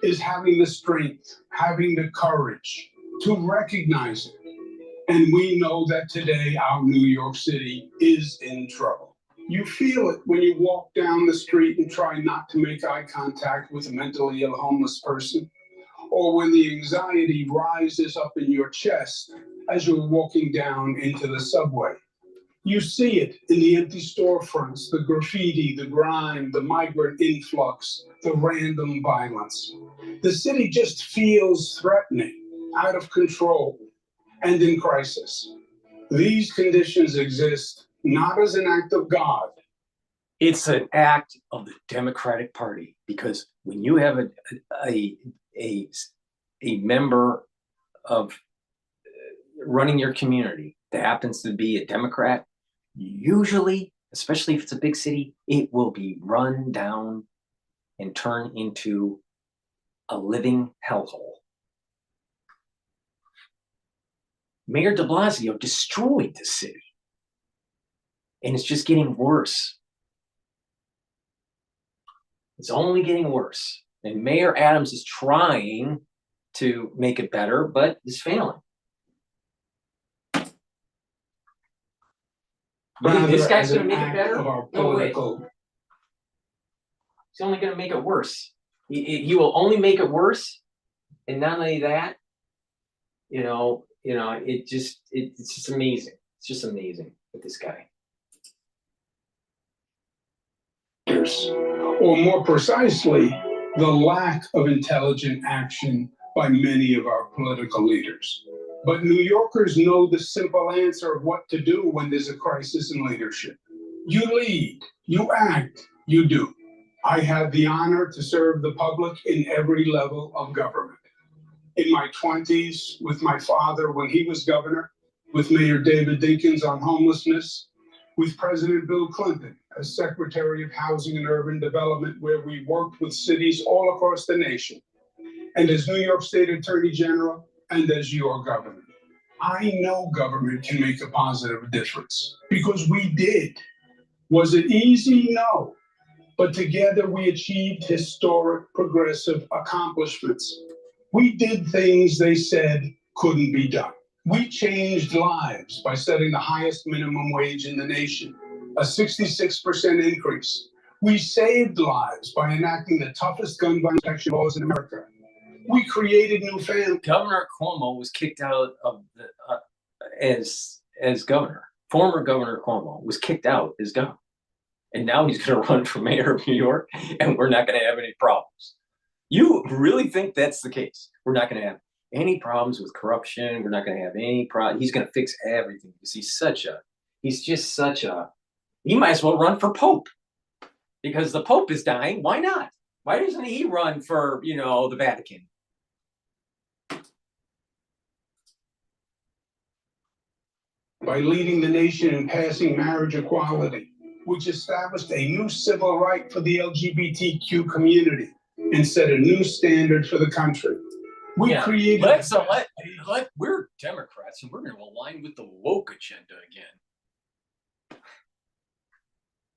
is having the strength, having the courage to recognize it. And we know that today our New York City is in trouble. You feel it when you walk down the street and try not to make eye contact with a mentally ill homeless person, or when the anxiety rises up in your chest as you're walking down into the subway. You see it in the empty storefronts, the graffiti, the grime, the migrant influx, the random violence. The city just feels threatening, out of control, and in crisis. These conditions exist not as an act of God. It's an act of the Democratic Party, because when you have a member of running your community that happens to be a Democrat, usually, especially if it's a big city, it will be run down and turned into a living hellhole. Mayor de Blasio destroyed the city, and it's just getting worse. It's only getting worse. And Mayor Adams is trying to make it better, but is failing. This guy's going to make it better? No way. He's only going to make it worse. He will only make it worse. And not only that, it's just amazing. It's just amazing with this guy. Or more precisely, the lack of intelligent action by many of our political leaders. But New Yorkers know the simple answer of what to do when there's a crisis in leadership. You lead, you act, you do. I had the honor to serve the public in every level of government. In my 20s, with my father when he was governor, with Mayor David Dinkins on homelessness, with President Bill Clinton as Secretary of Housing and Urban Development, where we worked with cities all across the nation, and as New York State Attorney General, and as your governor. I know government can make a positive difference, because we did. Was it easy? No. But together we achieved historic progressive accomplishments. We did things they said couldn't be done. We changed lives by setting the highest minimum wage in the nation, a 66% increase. We saved lives by enacting the toughest gun violence protection laws in America. We created new families. Governor Cuomo was kicked out of the as governor. Former Governor Cuomo was kicked out as governor. And now he's going to run for mayor of New York, and we're not going to have any problems. You really think that's the case? We're not going to have any problems with corruption. We're not going to have any problem. He's going to fix everything because he's just such a, he might as well run for Pope because the Pope is dying. Why not? Why doesn't he run for, the Vatican? By leading the nation in passing marriage equality, which established a new civil right for the LGBTQ community and set a new standard for the country. We created. We're Democrats and we're going to align with the woke agenda again.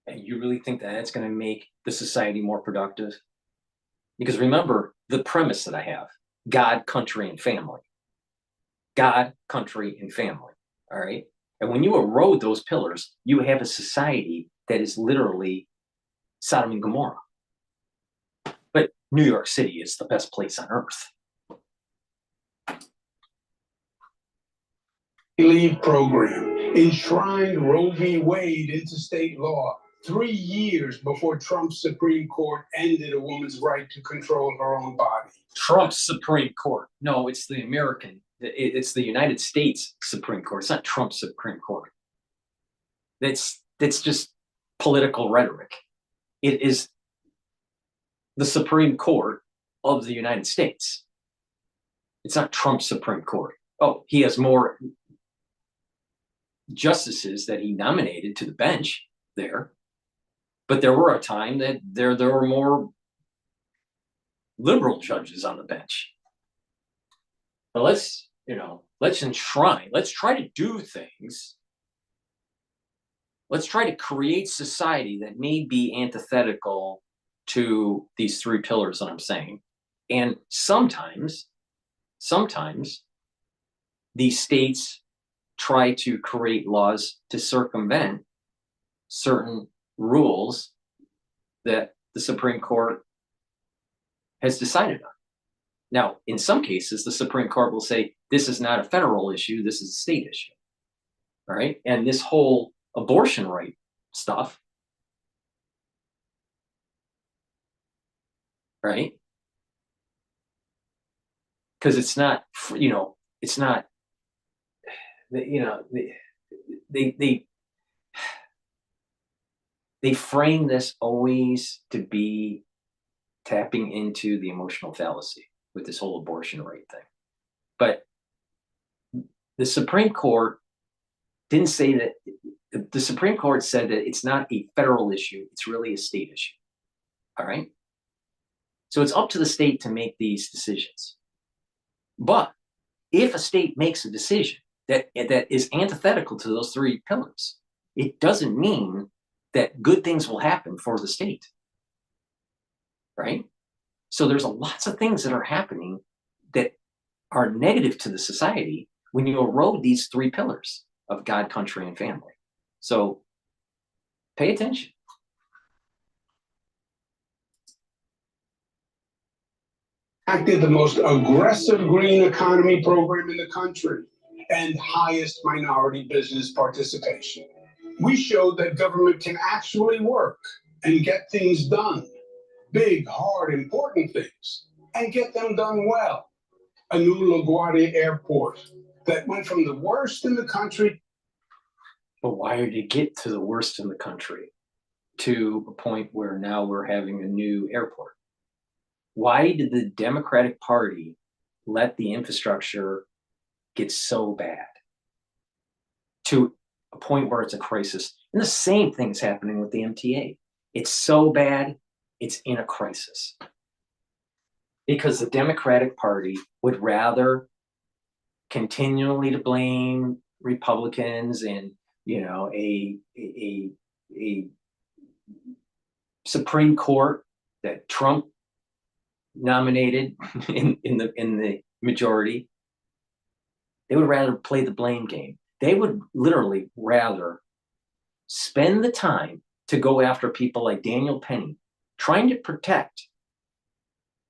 And you really think that that's going to make the society more productive? Because remember the premise that I have: God, country, and family. God, country, and family. All right. And when you erode those pillars, you have a society that is literally Sodom and Gomorrah. But New York City is the best place on earth. Leave program enshrined Roe v. Wade into state law 3 years before Trump's Supreme Court ended a woman's right to control her own body. Trump's Supreme Court. No, it's the American. It's the United States Supreme Court. It's not Trump's Supreme Court. That's just political rhetoric. It is the Supreme Court of the United States. It's not Trump's Supreme Court. Oh, he has more justices that he nominated to the bench there. But there were a time that there were more liberal judges on the bench. But let's enshrine. Let's try to do things. Let's try to create society that may be antithetical to these three pillars that I'm saying. And sometimes these states try to create laws to circumvent certain rules that the Supreme Court has decided on. Now, in some cases, the Supreme Court will say, this is not a federal issue, this is a state issue. All right. And this whole abortion right stuff, right? Because it's not, it's not, they frame this always to be tapping into the emotional fallacy with this whole abortion right thing. But the Supreme Court didn't say that. The Supreme Court said that it's not a federal issue, it's really a state issue. All right. So it's up to the state to make these decisions. But if a state makes a decision that is antithetical to those three pillars, it doesn't mean that good things will happen for the state. Right? So there's lots of things that are happening that are negative to the society when you erode these three pillars of God, country, and family. So pay attention. Acted the most aggressive green economy program in the country and highest minority business participation. We showed that government can actually work and get things done. Big, hard, important things, and get them done well. A new LaGuardia airport that went from the worst in the country. But why did it get to the worst in the country? to a point where now we're having a new airport. Why did the Democratic Party let the infrastructure get so bad to a point where it's a crisis? And the same thing is happening with the MTA. It's so bad, it's in a crisis. Because the Democratic Party would rather continually to blame Republicans and, you know, a Supreme Court that Trump nominated in the majority. They would rather play the blame game. They would literally rather spend the time to go after people like Daniel Penny, trying to protect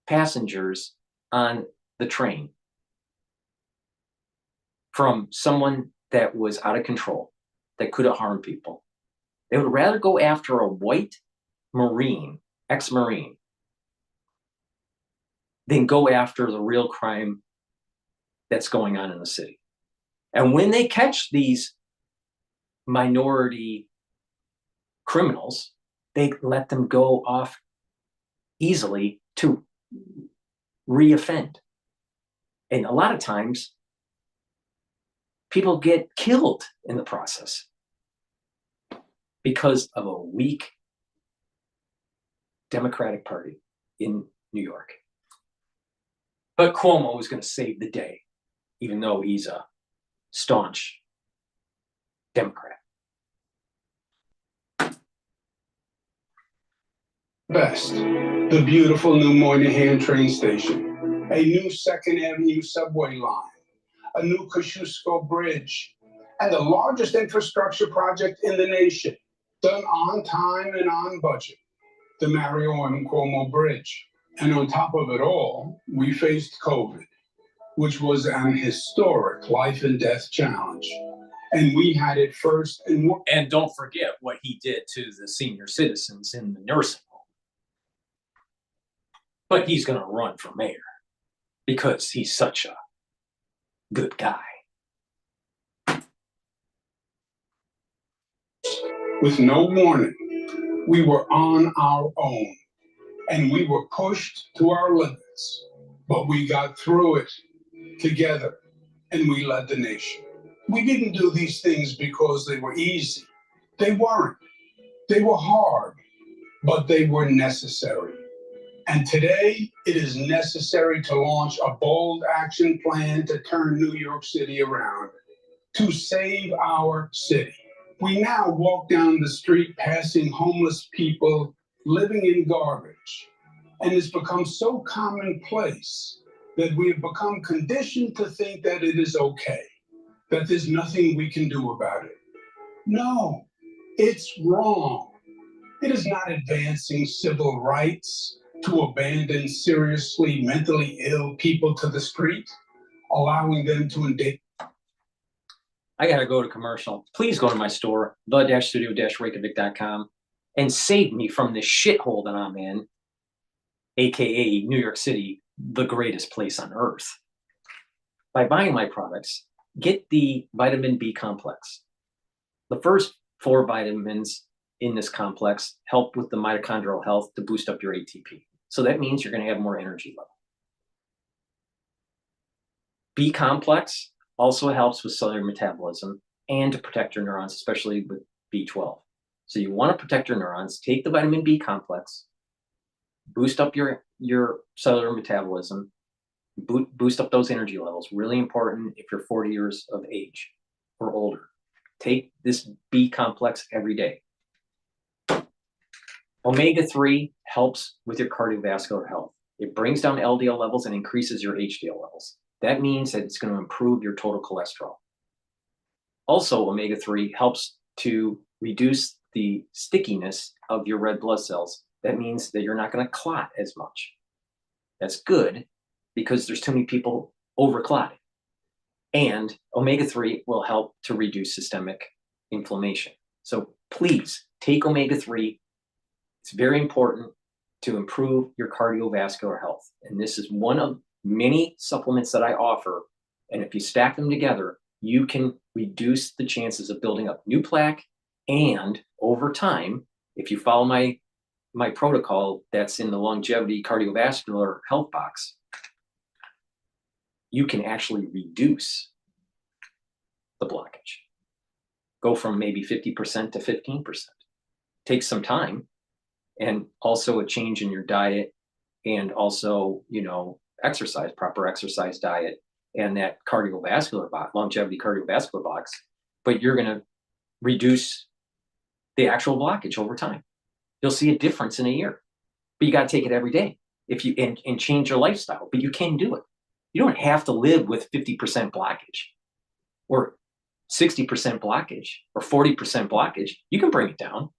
passengers on the train from someone that was out of control, that could have harmed people. They would rather go after a white Marine, ex-Marine, than go after the real crime that's going on in the city. And when they catch these minority criminals, they let them go off easily to reoffend. And a lot of times, people get killed in the process because of a weak Democratic Party in New York. But Cuomo is going to save the day, even though he's a staunch Democrat. Best, the beautiful new Moynihan train station, a new 2nd Avenue subway line, a new Kosciuszko Bridge, and the largest infrastructure project in the nation, done on time and on budget, the Mario M. Cuomo Bridge. And on top of it all, we faced COVID, which was an historic life and death challenge. And we had it first. And don't forget what he did to the senior citizens in the nursing home. But he's going to run for mayor because he's such a good guy. With no warning, we were on our own and we were pushed to our limits, but we got through it together and we led the nation. We didn't do these things because they were easy. They weren't. They were hard, but they were necessary. And today, it is necessary to launch a bold action plan to turn New York City around, to save our city. We now walk down the street passing homeless people living in garbage, and it's become so commonplace that we have become conditioned to think that it is okay, that there's nothing we can do about it. No, it's wrong. It is not advancing civil rights to abandon seriously mentally ill people to the street, allowing them to endanger. I gotta go to commercial. Please go to my store, the-studio-reykjavik.com, and save me from this shithole that I'm in, aka New York City, the greatest place on earth. By buying my products, get the vitamin B complex. The first 4 vitamins in this complex help with the mitochondrial health to boost up your ATP. So that means you're going to have more energy level. B complex also helps with cellular metabolism and to protect your neurons, especially with B12. So you want to protect your neurons, take the vitamin B complex, boost up your cellular metabolism, boost up those energy levels. Really important if you're 40 years of age or older. Take this B complex every day. Omega-3 helps with your cardiovascular health. It brings down LDL levels and increases your HDL levels. That means that it's going to improve your total cholesterol. Also, omega-3 helps to reduce the stickiness of your red blood cells. That means that you're not going to clot as much. That's good because there's too many people over-clotting. And omega-3 will help to reduce systemic inflammation. So please take omega-3. It's very important to improve your cardiovascular health. And this is one of many supplements that I offer. And if you stack them together, you can reduce the chances of building up new plaque and over time, If you follow my protocol that's in the longevity cardiovascular health box, you can actually reduce the blockage. Go from maybe 50% to 15%. Takes some time, and also a change in your diet, and also, you know, exercise, proper exercise diet, and that cardiovascular box, longevity cardiovascular box, but you're going to reduce the actual blockage over time. You'll see a difference in a year, but you got to take it every day if you and change your lifestyle, but you can do it. You don't have to live with 50% blockage or 60% blockage or 40% blockage. You can bring it down.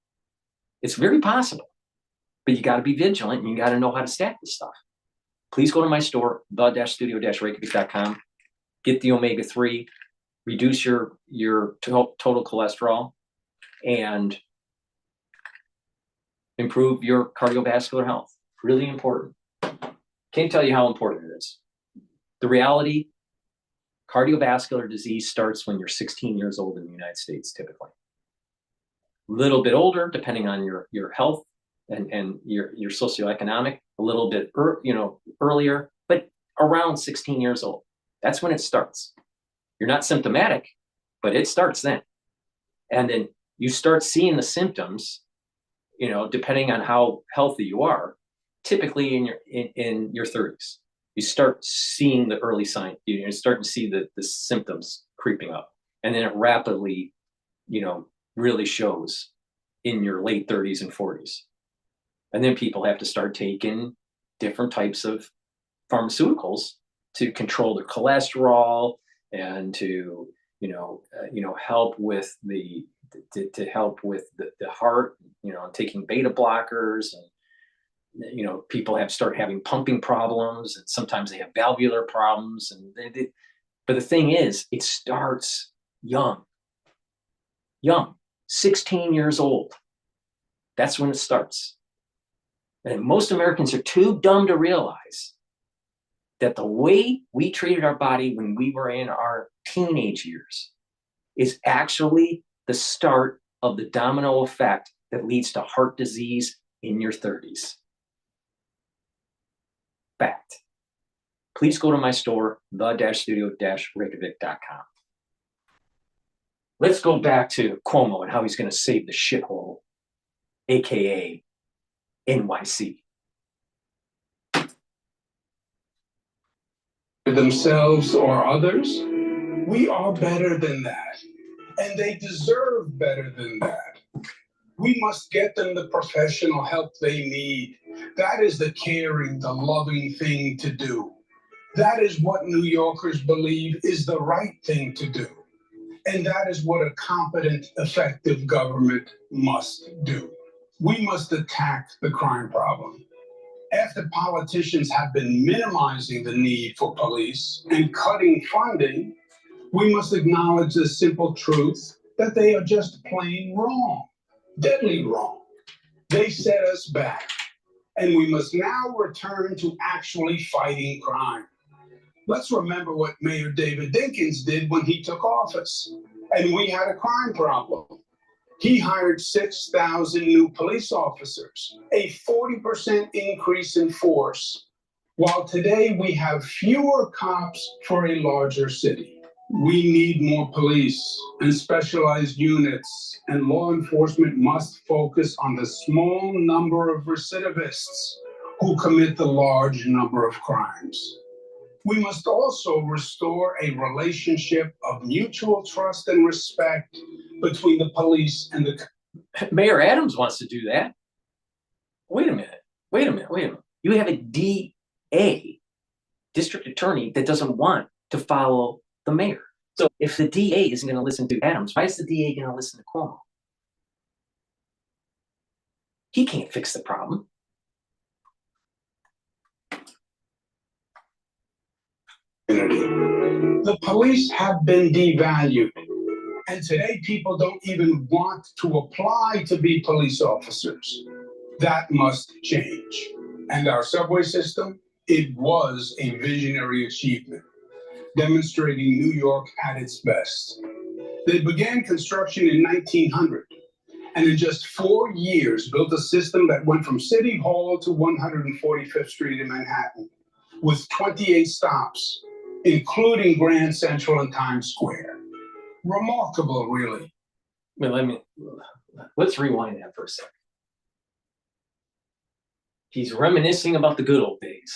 It's very possible, but you got to be vigilant and you got to know how to stack this stuff. Please go to my store, the-studio-reykjavik.com, get the omega-3, reduce your total cholesterol, and improve your cardiovascular health. Really important. Can't tell you how important it is. The reality, cardiovascular disease starts when you're 16 years old in the United States, typically. A little bit older, depending on your health and your socioeconomic, a little bit earlier, but around 16 years old. That's when it starts. You're not symptomatic, but it starts then. And then you start seeing the symptoms, you know, depending on how healthy you are, typically in your 30s. You start seeing the early sign. You're starting to see the symptoms creeping up. And then it rapidly, you know, really shows in your late 30s and 40s. And then people have to start taking different types of pharmaceuticals to control their cholesterol and to, help with the heart, taking beta blockers, and, people start having pumping problems, and sometimes they have valvular problems. But the thing is, it starts young, 16 years old. That's when it starts. And most Americans are too dumb to realize that the way we treated our body when we were in our teenage years is actually the start of the domino effect that leads to heart disease in your 30s. Fact. Please go to my store, the-studio-reykjavik.com. Let's go back to Cuomo and how he's going to save the shithole, AKA NYC. Themselves or others, we are better than that, and they deserve better than that. We must get them the professional help they need. That is the caring, the loving thing to do. That is what New Yorkers believe is the right thing to do. And that is what a competent, effective government must do. We must attack the crime problem. After politicians have been minimizing the need for police and cutting funding, we must acknowledge the simple truth that they are just plain wrong, deadly wrong. They set us back, and we must now return to actually fighting crime. Let's remember what Mayor David Dinkins did when he took office, and we had a crime problem. He hired 6,000 new police officers, a 40% increase in force, while today we have fewer cops for a larger city. We need more police and specialized units, and law enforcement must focus on the small number of recidivists who commit the large number of crimes. We must also restore a relationship of mutual trust and respect between the police and the... Mayor Adams wants to do that. Wait a minute. You have a DA, district attorney, that doesn't want to follow the mayor. So if the DA isn't going to listen to Adams, why is the DA going to listen to Cuomo? He can't fix the problem. The police have been devalued, and today people don't even want to apply to be police officers. That must change. And our subway system, it was a visionary achievement, demonstrating New York at its best. They began construction in 1900, and in just 4 years built a system that went from City Hall to 145th Street in Manhattan with 28 stops, including Grand Central and Times Square. Remarkable, really. Well, let's rewind that for a second. He's reminiscing about the good old days.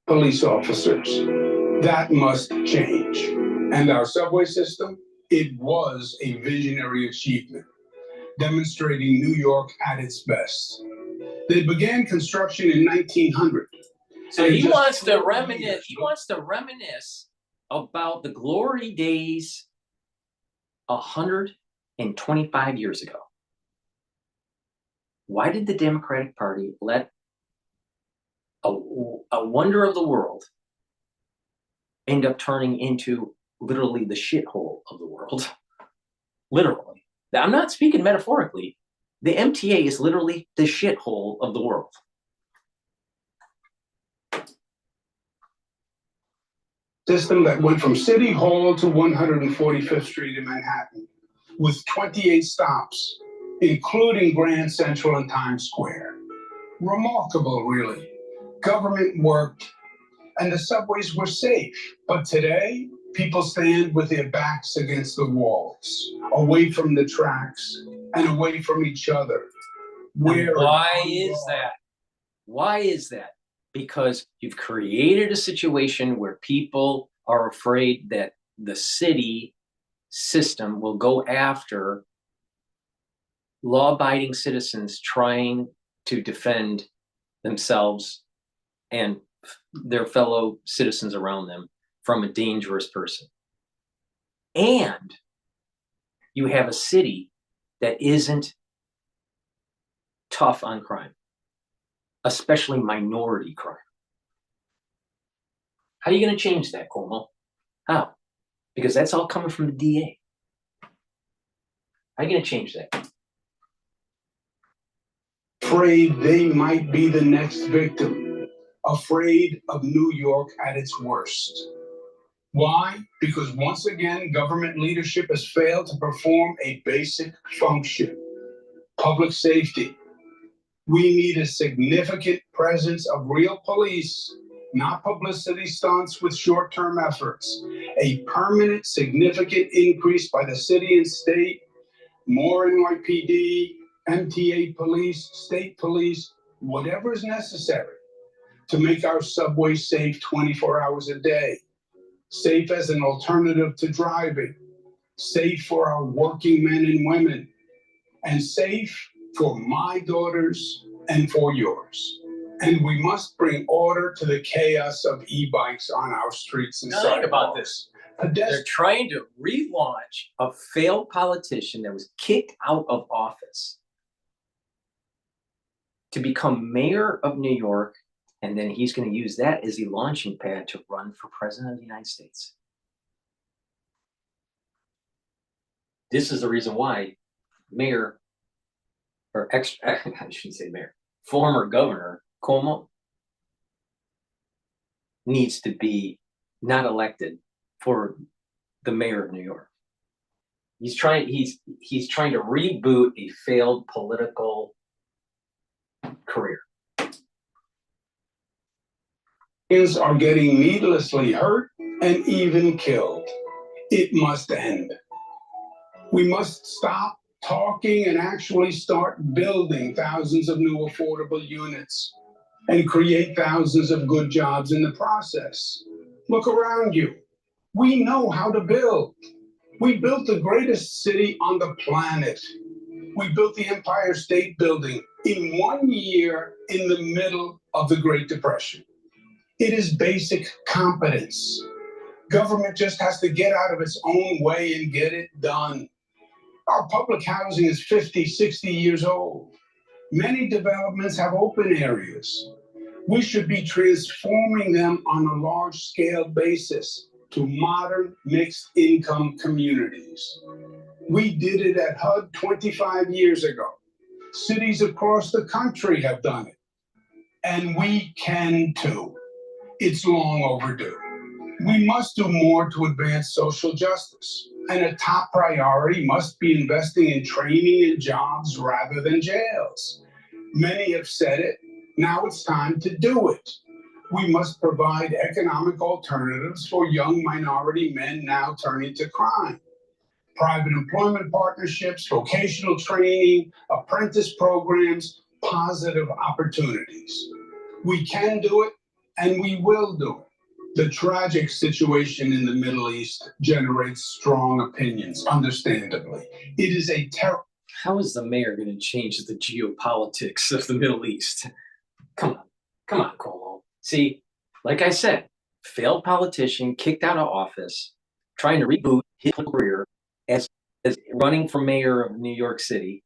Police officers, that must change. And our subway system, it was a visionary achievement, demonstrating New York at its best. They began construction in 1900. So he wants to reminisce. He wants to reminisce about the glory days 125 years ago. Why did the Democratic Party let a wonder of the world end up turning into literally the shithole of the world? Literally. Now, I'm not speaking metaphorically. The MTA is literally the shithole of the world. System that went from City Hall to 145th Street in Manhattan with 28 stops, including Grand Central and Times Square. Remarkable, really. Government worked and the subways were safe. But today, people stand with their backs against the walls, away from the tracks and away from each other. Why is that? Why is that? Because you've created a situation where people are afraid that the city system will go after law-abiding citizens trying to defend themselves and their fellow citizens around them from a dangerous person. And you have a city that isn't tough on crime, especially minority crime. How are you going to change that, Cuomo? How? Because that's all coming from the DA. How are you going to change that? Afraid they might be the next victim. Afraid of New York at its worst. Why? Because once again, government leadership has failed to perform a basic function: public safety. We need a significant presence of real police, not publicity stunts with short-term efforts. A permanent, significant increase by the city and state, more NYPD, MTA police, state police, whatever is necessary to make our subway safe 24 hours a day. Safe as an alternative to driving, safe for our working men and women, and safe for my daughters and for yours. And we must bring order to the chaos of e-bikes on our streets and sidewalks. Think about this. They're trying to relaunch a failed politician that was kicked out of office to become mayor of New York, and then he's going to use that as a launching pad to run for president of the United States. This is the reason why Mayor, or I shouldn't say mayor, former governor Cuomo needs to be not elected for the mayor of New York. He's trying to reboot a failed political career. Are getting needlessly hurt and even killed. It must end. We must stop talking and actually start building thousands of new affordable units and create thousands of good jobs in the process. Look around you. We know how to build. We built the greatest city on the planet. We built the Empire State Building in 1 year in the middle of the Great Depression. It is basic competence. Government just has to get out of its own way and get it done. Our public housing is 50, 60 years old. Many developments have open areas. We should be transforming them on a large-scale basis to modern mixed-income communities. We did it at HUD 25 years ago. Cities across the country have done it. And we can too. It's long overdue. We must do more to advance social justice, and a top priority must be investing in training and jobs rather than jails. Many have said it. Now it's time to do it. We must provide economic alternatives for young minority men now turning to crime. Private employment partnerships, vocational training, apprentice programs, positive opportunities. We can do it, and we will do it. The tragic situation in the Middle East generates strong opinions, understandably. It is a terrible. How is the mayor going to change the geopolitics of the Middle East? Come on, Cuomo. See, like I said, failed politician, kicked out of office, trying to reboot his career as running for mayor of New York City.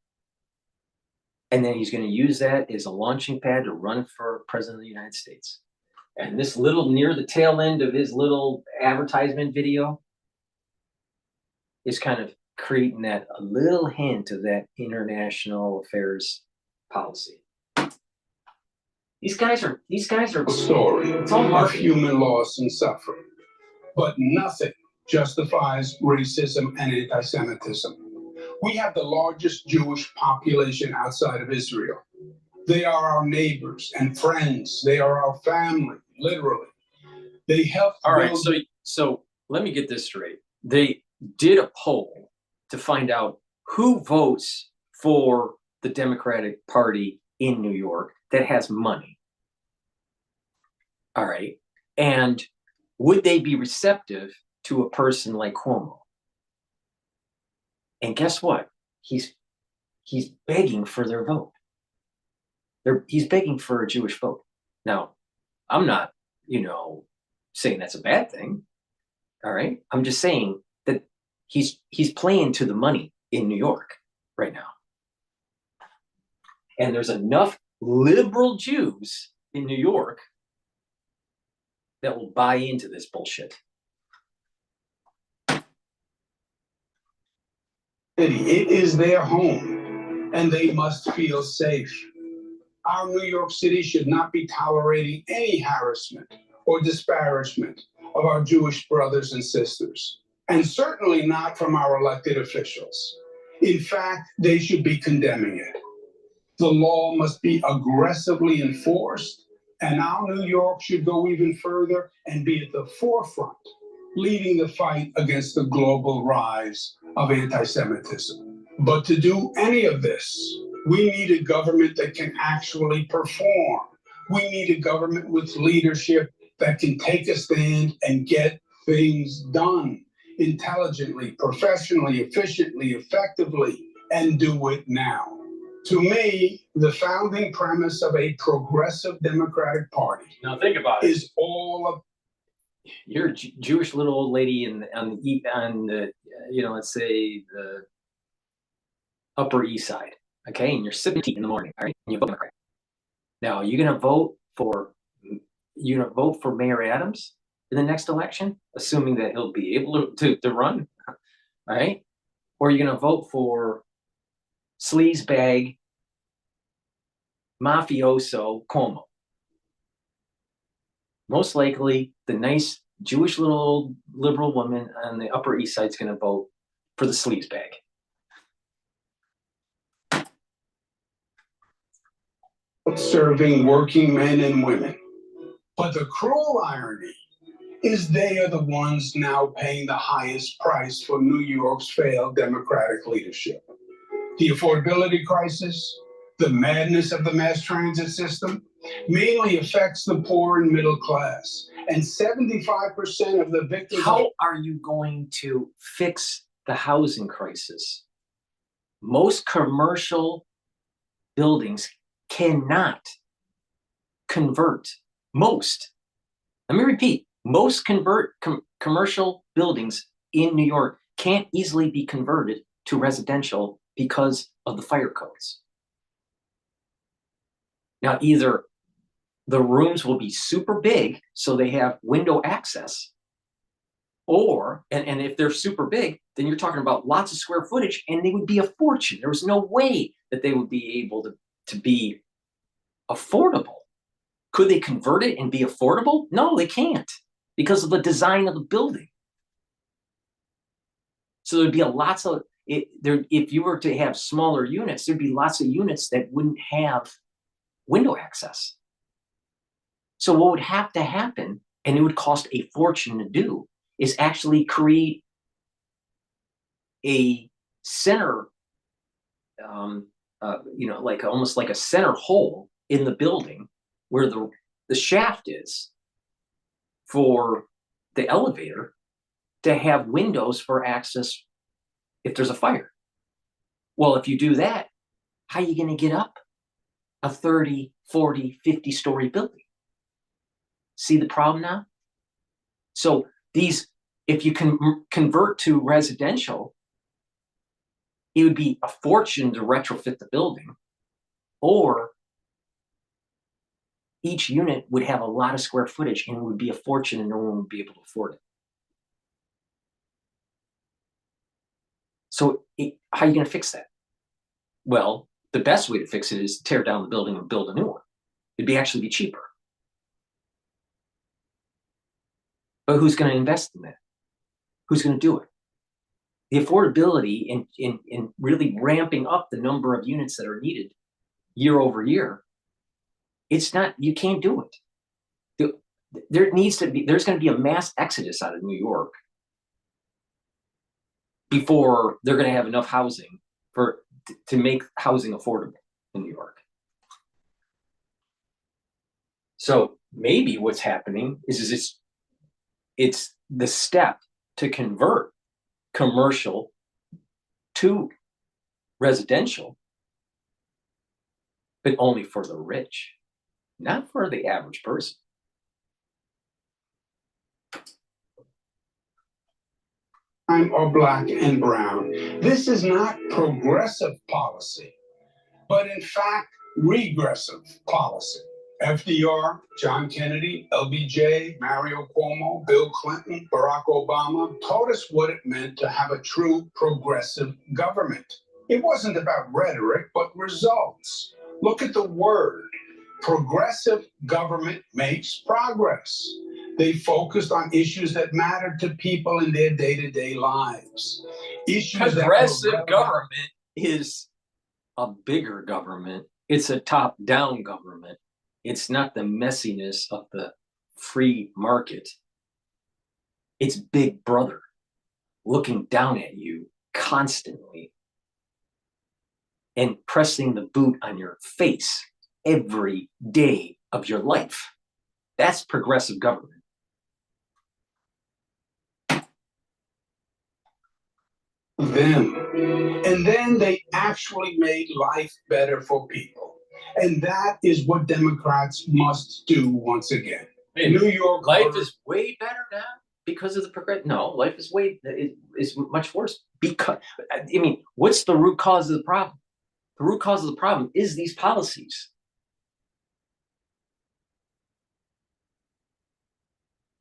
And then he's going to use that as a launching pad to run for president of the United States. And this little, near the tail end of his little advertisement video is kind of creating that a little hint of that international affairs policy. These guys are a story of human loss and suffering, but nothing justifies racism and anti-Semitism. We have the largest Jewish population outside of Israel. They are our neighbors and friends. They are our family, literally. They help. All right, so let me get this straight. They did a poll to find out who votes for the Democratic Party in New York that has money. All right. And would they be receptive to a person like Cuomo? And guess what? He's begging for their vote. He's begging for a Jewish vote. Now, I'm not, saying that's a bad thing. All right. I'm just saying that he's playing to the money in New York right now. And there's enough liberal Jews in New York that will buy into this bullshit. It is their home, and they must feel safe. Our New York City should not be tolerating any harassment or disparagement of our Jewish brothers and sisters, and certainly not from our elected officials. In fact, they should be condemning it. The law must be aggressively enforced, and our New York should go even further and be at the forefront, leading the fight against the global rise of anti-Semitism. But to do any of this, we need a government that can actually perform. We need a government with leadership that can take a stand and get things done intelligently, professionally, efficiently, effectively, and do it now. To me, the founding premise of a progressive Democratic Party. Now think about it. Is all of. You're a Jewish little old lady on the let's say the Upper East Side, okay, and you're sipping tea in the morning, all right, and you vote Democrat. Now you're gonna vote for Mayor Adams in the next election, assuming that he'll be able to run, all right, or you're gonna vote for sleazebag mafioso Cuomo. Most likely, the nice Jewish little old liberal woman on the Upper East Side is going to vote for the sleazebag. Serving working men and women. But the cruel irony is they are the ones now paying the highest price for New York's failed Democratic leadership. The affordability crisis, the madness of the mass transit system, mainly affects the poor and middle class. And 75% of the victims. How are you going to fix the housing crisis? Most commercial buildings cannot convert. Most. Let me repeat. Most commercial buildings in New York can't easily be converted to residential because of the fire codes. Now, either the rooms will be super big, so they have window access, or, and if they're super big, then you're talking about lots of square footage, and they would be a fortune. There was no way that they would be able to be affordable. Could they convert it and be affordable? No, they can't. because of the design of the building. So there'd be lots of if you were to have smaller units, there'd be lots of units that wouldn't have window access. So what would have to happen, and it would cost a fortune to do, is actually create a center, like almost like a center hole in the building where the shaft is for the elevator, to have windows for access if there's a fire. Well, if you do that, how are you going to get up a 30, 40, 50-story building? See the problem now? So these, if you can convert to residential, it would be a fortune to retrofit the building, or each unit would have a lot of square footage and it would be a fortune and no one would be able to afford it. So how are you going to fix that? Well, the best way to fix it is to tear down the building and build a new one. It'd actually be cheaper. But who's going to invest in that? Who's going to do it? The affordability in really ramping up the number of units that are needed year over year, it's not, you can't do it. There's going to be a mass exodus out of New York before they're going to have enough housing to make housing affordable in New York. So maybe what's happening is it's the step to convert commercial to residential, but only for the rich, not for the average person. Or black and brown. This is not progressive policy, but in fact, regressive policy. FDR, John Kennedy, LBJ, Mario Cuomo, Bill Clinton, Barack Obama taught us what it meant to have a true progressive government. It wasn't about rhetoric, but results. Look at the word. Progressive government makes progress. They focused on issues that mattered to people in their day-to-day lives. Progressive government is a bigger government. It's a top-down government. It's not the messiness of the free market. It's Big Brother looking down at you constantly and pressing the boot on your face every day of your life. That's progressive government. And then they actually made life better for people. And that is what Democrats must do once again. In New York, life is way better now because of the progressive. No, life is much worse because, I mean, what's the root cause of the problem? The root cause of the problem is these policies.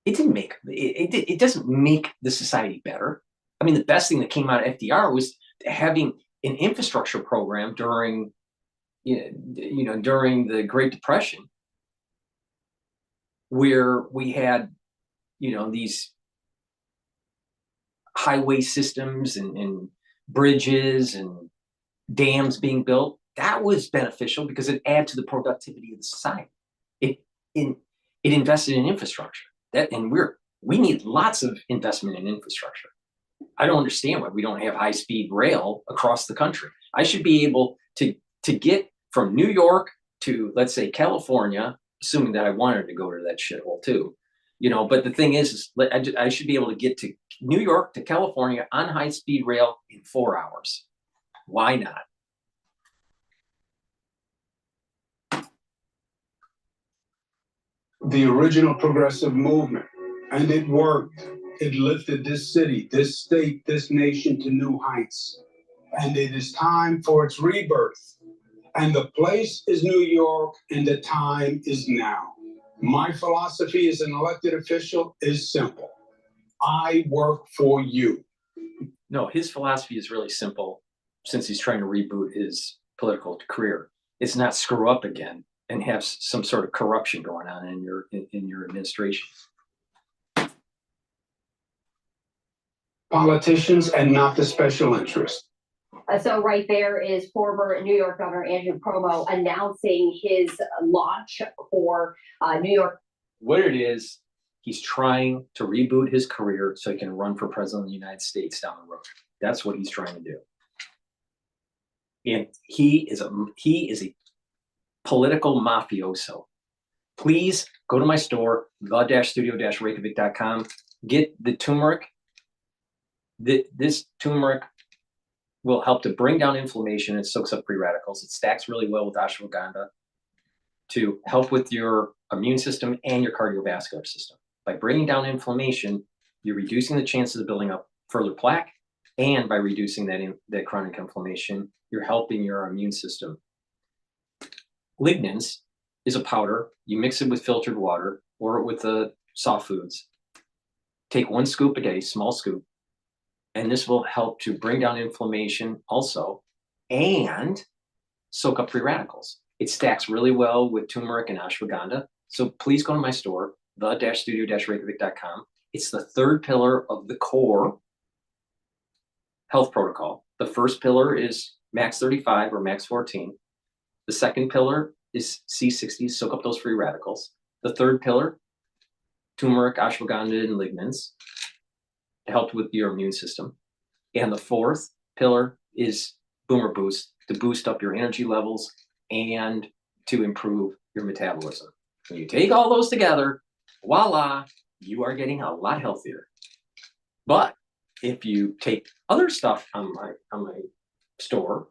It doesn't make the society better. I mean, the best thing that came out of FDR was having an infrastructure program during the Great Depression, where we had, these highway systems and bridges and dams being built. That was beneficial because it added to the productivity of the society. It invested in infrastructure. We need lots of investment in infrastructure. I don't understand why we don't have high-speed rail across the country. I should be able to get from New York to, let's say, California, assuming that I wanted to go to that shithole too. But the thing is I should be able to get to New York to California on high-speed rail in 4 hours. Why not? The original progressive movement, and it worked. It lifted this city, this state, this nation to new heights. And it is time for its rebirth. And the place is New York, and the time is now. My philosophy as an elected official is simple. I work for you. No, his philosophy is really simple, since he's trying to reboot his political career. It's not screw up again and have some sort of corruption going on in your administration. politicians and not the special interest. So right there is former New York Governor Andrew Cuomo announcing his launch for New York. What it is, he's trying to reboot his career so he can run for president of the United States down the road. That's what he's trying to do. And he is a political mafioso. Please go to my store, the-studio-reykjavik.com. Get the turmeric. This turmeric will help to bring down inflammation and soaks up free radicals. It stacks really well with ashwagandha to help with your immune system and your cardiovascular system. By bringing down inflammation, you're reducing the chances of building up further plaque, and by reducing that chronic inflammation, you're helping your immune system. Lignans is a powder. You mix it with filtered water or with the soft foods. Take 1 scoop a day, small scoop, and this will help to bring down inflammation also and soak up free radicals. It stacks really well with turmeric and ashwagandha. So please go to my store, the-studio-reykjavik.com. It's the third pillar of the core health protocol. The first pillar is max 35 or max 14. The second pillar is C60, soak up those free radicals. The third pillar, turmeric, ashwagandha, and lignans, to help with your immune system. And the fourth pillar is Boomer Boost, to boost up your energy levels and to improve your metabolism. When you take all those together, voila, you are getting a lot healthier. But if you take other stuff on my store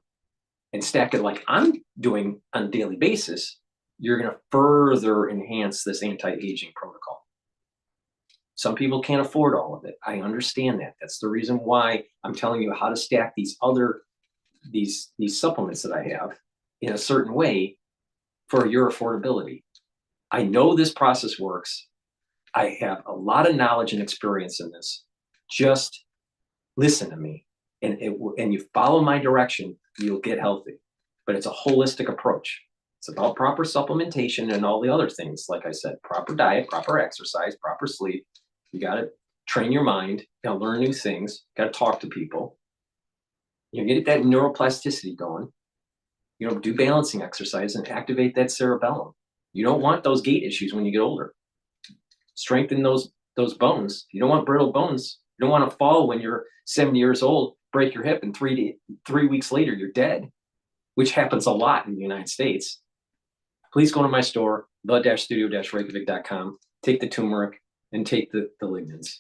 and stack it like I'm doing on a daily basis, you're going to further enhance this anti-aging protocol. Some people can't afford all of it. I understand that. That's the reason why I'm telling you how to stack these supplements that I have in a certain way for your affordability. I know this process works. I have a lot of knowledge and experience in this. Just listen to me, and you follow my direction, you'll get healthy. But it's a holistic approach. It's about proper supplementation and all the other things. Like I said, proper diet, proper exercise, proper sleep. You got to train your mind. You got to learn new things. Got to talk to people. You get that neuroplasticity going. Do balancing exercise and activate that cerebellum. You don't want those gait issues when you get older. Strengthen those bones. You don't want brittle bones. You don't want to fall when you're 70 years old, break your hip, and 3 weeks later you're dead, which happens a lot in the United States. Please go to my store, the-studio-reykjavik.com. Take the turmeric and take the lignans.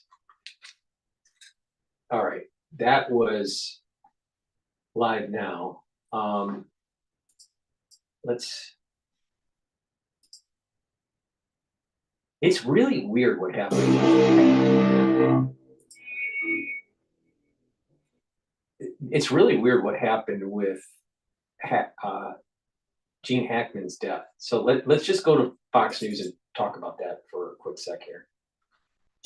All right, that was live now. It's really weird what happened. It's really weird what happened with Gene Hackman's death. So let's just go to Fox News and talk about that for a quick sec here.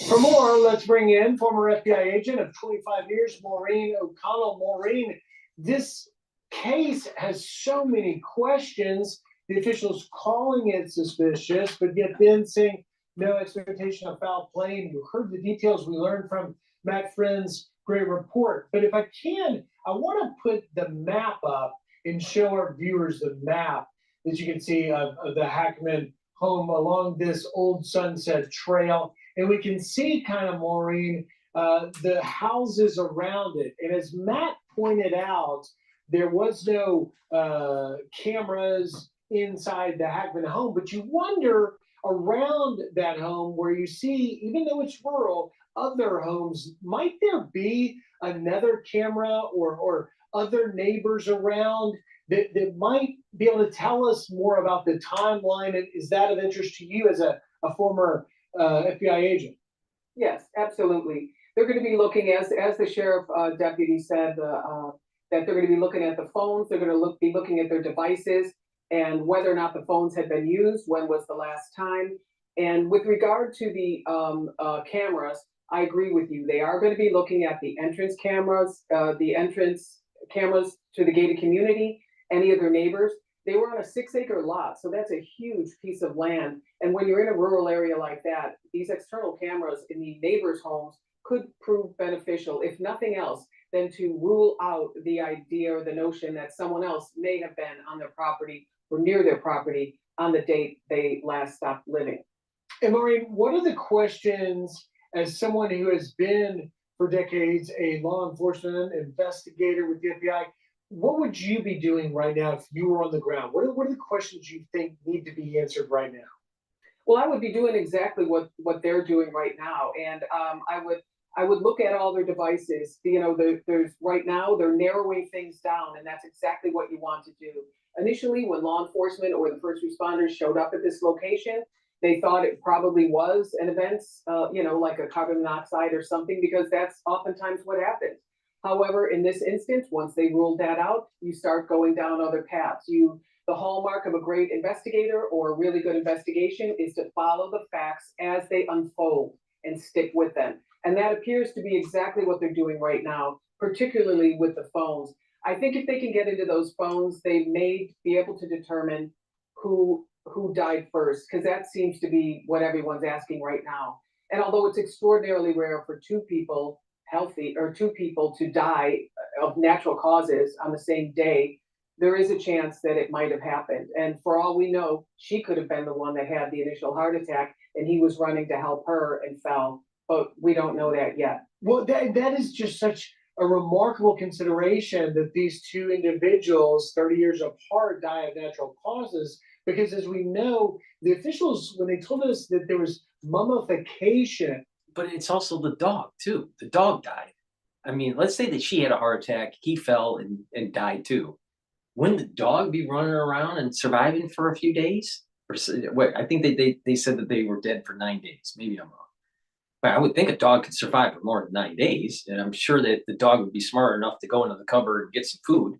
For more, let's bring in former FBI agent of 25 years, Maureen O'Connell. Maureen, this case has so many questions. The officials calling it suspicious, but yet then saying no expectation of foul play. You heard the details we learned from Matt Friend's great report. But if I can, I want to put the map up and show our viewers the map that you can see of the Hackman home along this old Sunset Trail. And we can see kind of, Maureen, the houses around it. And as Matt pointed out, there was no cameras inside the Hackman home, but you wonder around that home where you see, even though it's rural, other homes, might there be another camera or other neighbors around that might be able to tell us more about the timeline? And is that of interest to you as a former FBI agent? Yes, absolutely. They're going to be looking, as the sheriff deputy said, that they're going to be looking at the phones. They're going to be looking at their devices and whether or not the phones had been used. When was the last time? And with regard to the cameras, I agree with you. They are going to be looking at the entrance cameras to the gated community, any of their neighbors. They were on a 6-acre lot, so that's a huge piece of land. And when you're in a rural area like that, these external cameras in the neighbors' homes could prove beneficial, if nothing else, than to rule out the idea or the notion that someone else may have been on their property or near their property on the date they last stopped living. And Maureen, what are the questions, as someone who has been for decades a law enforcement investigator with the FBI, what would you be doing right now if you were on the ground? What are the questions you think need to be answered right now? Well, I would be doing exactly what they're doing right now, and I would look at all their devices. You know, there's right now they're narrowing things down, and that's exactly what you want to do. Initially, when law enforcement or the first responders showed up at this location, they thought it probably was an event, you know, like a carbon monoxide or something, because that's oftentimes what happens. However, in this instance, once they ruled that out, you start going down other paths. The hallmark of a great investigator or a really good investigation is to follow the facts as they unfold and stick with them. And that appears to be exactly what they're doing right now, particularly with the phones. I think if they can get into those phones, they may be able to determine who died first, because that seems to be what everyone's asking right now. And although it's extraordinarily rare for two people to die of natural causes on the same day, there is a chance that it might have happened. And for all we know, she could have been the one that had the initial heart attack and he was running to help her and fell. But we don't know that yet. Well, that is just such a remarkable consideration that these two individuals, 30 years apart, die of natural causes. Because as we know, the officials, when they told us that there was mummification. But it's also the dog, too. The dog died. I mean, let's say that she had a heart attack, he fell and died, too. Wouldn't the dog be running around and surviving for a few days? I think they said that they were dead for 9 days. Maybe I'm wrong. But I would think a dog could survive for more than 9 days. And I'm sure that the dog would be smart enough to go into the cupboard and get some food.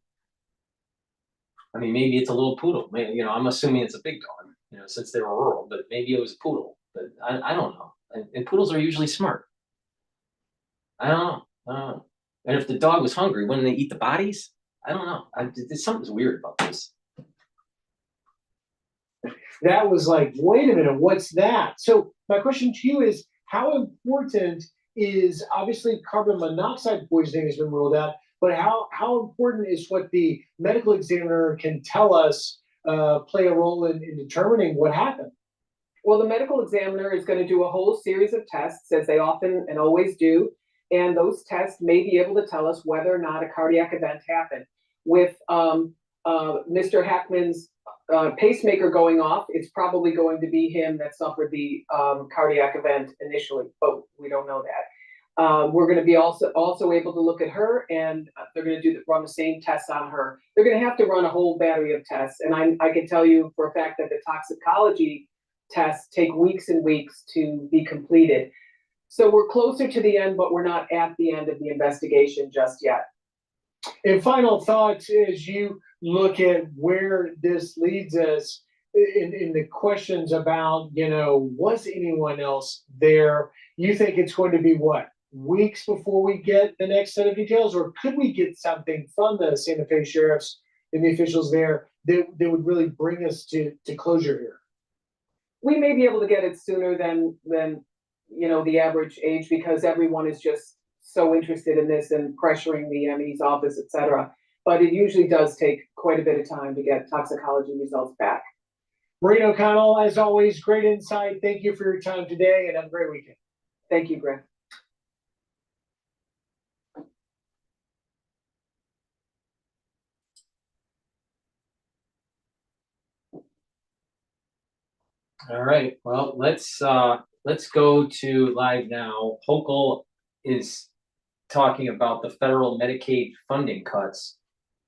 I mean, maybe it's a little poodle. Maybe, you know, I'm assuming it's a big dog, you know, since they were rural, but maybe it was a poodle. But I don't know. And poodles are usually smart. I don't know. And if the dog was hungry, wouldn't they eat the bodies? I don't know. Something's weird about this. That was like, wait a minute, what's that? So my question to you is, how important is, obviously carbon monoxide poisoning has been ruled out, but how important is what the medical examiner can tell us play a role in determining what happened? Well, the medical examiner is going to do a whole series of tests, as they often and always do, and those tests may be able to tell us whether or not a cardiac event happened. With Mr. Hackman's pacemaker going off, it's probably going to be him that suffered the cardiac event initially, but we don't know that. We're going to be also able to look at her, and they're going to run the same tests on her. They're going to have to run a whole battery of tests, and I can tell you for a fact that the toxicology tests take weeks and weeks to be completed. So we're closer to the end, but we're not at the end of the investigation just yet. And final thoughts as you look at where this leads us in the questions about, you know, was anyone else there? You think it's going to be what, weeks before we get the next set of details, or could we get something from the Santa Fe sheriffs and the officials there that would really bring us to closure here? We may be able to get it sooner than you know, the average age, because everyone is just so interested in this and pressuring the ME's office, et cetera. But it usually does take quite a bit of time to get toxicology results back. Maureen O'Connell, as always, great insight. Thank you for your time today, and have a great weekend. Thank you, Griff. All right. Well, let's go to live now. Hochul is talking about the federal Medicaid funding cuts.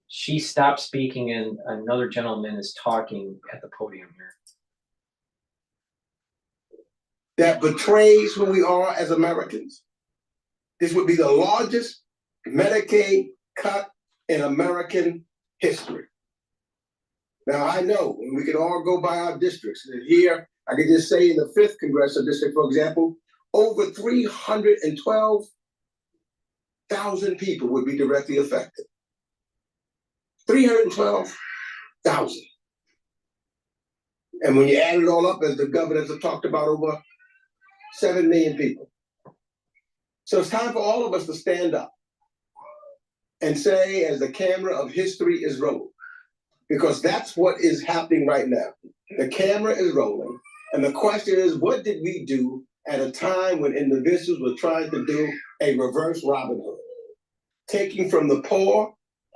She stopped speaking, and another gentleman is talking at the podium here. That betrays who we are as Americans. This would be the largest Medicaid cut in American history. Now, I know, and we can all go by our districts. And here, I can just say in the 5th Congressional District, for example, over 312,000 people would be directly affected. 312,000. And when you add it all up, as the governors have talked about, over 7 million people. So it's time for all of us to stand up and say, as the camera of history is rolling, because that's what is happening right now. The camera is rolling, and the question is, what did we do at a time when individuals were trying to do a reverse Robin Hood, taking from the poor,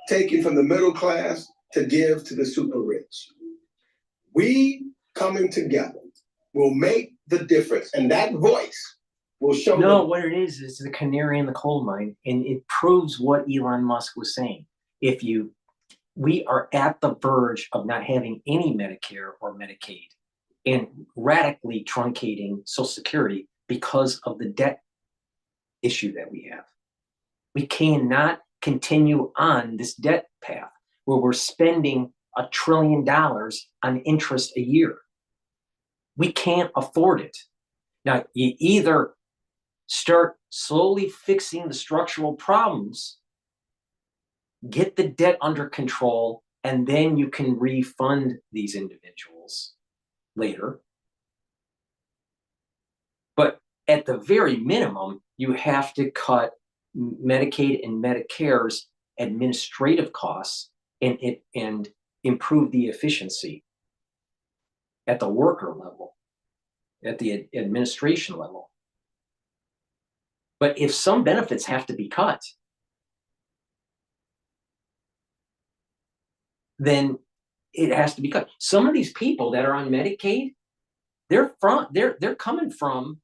taking from the middle class to give to the super rich? We coming together will make the difference, and that voice will show No, them. what it is the canary in the coal mine, and it proves what Elon Musk was saying. We are at the verge of not having any Medicare or Medicaid and radically truncating Social Security because of the debt issue that we have. We cannot continue on this debt path where we're spending $1 trillion on interest a year. We can't afford it. Now, you either start slowly fixing the structural problems, get the debt under control, and then you can refund these individuals later. But at the very minimum, you have to cut Medicaid and Medicare's administrative costs and improve the efficiency at the worker level, at the administration level. But if some benefits have to be cut, then it has to be cut. Some of these people that are on Medicaid, they're coming from.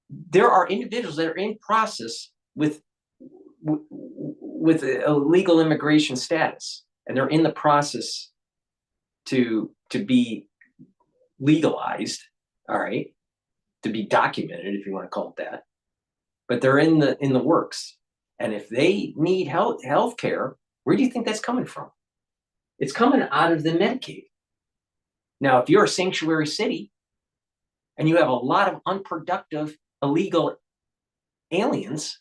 There are individuals that are in process with illegal immigration status, and they're in the process to be legalized. All right, to be documented, if you want to call it that. But they're in the works. And if they need health care, where do you think that's coming from? It's coming out of the Medicaid. Now, if you're a sanctuary city and you have a lot of unproductive, illegal aliens,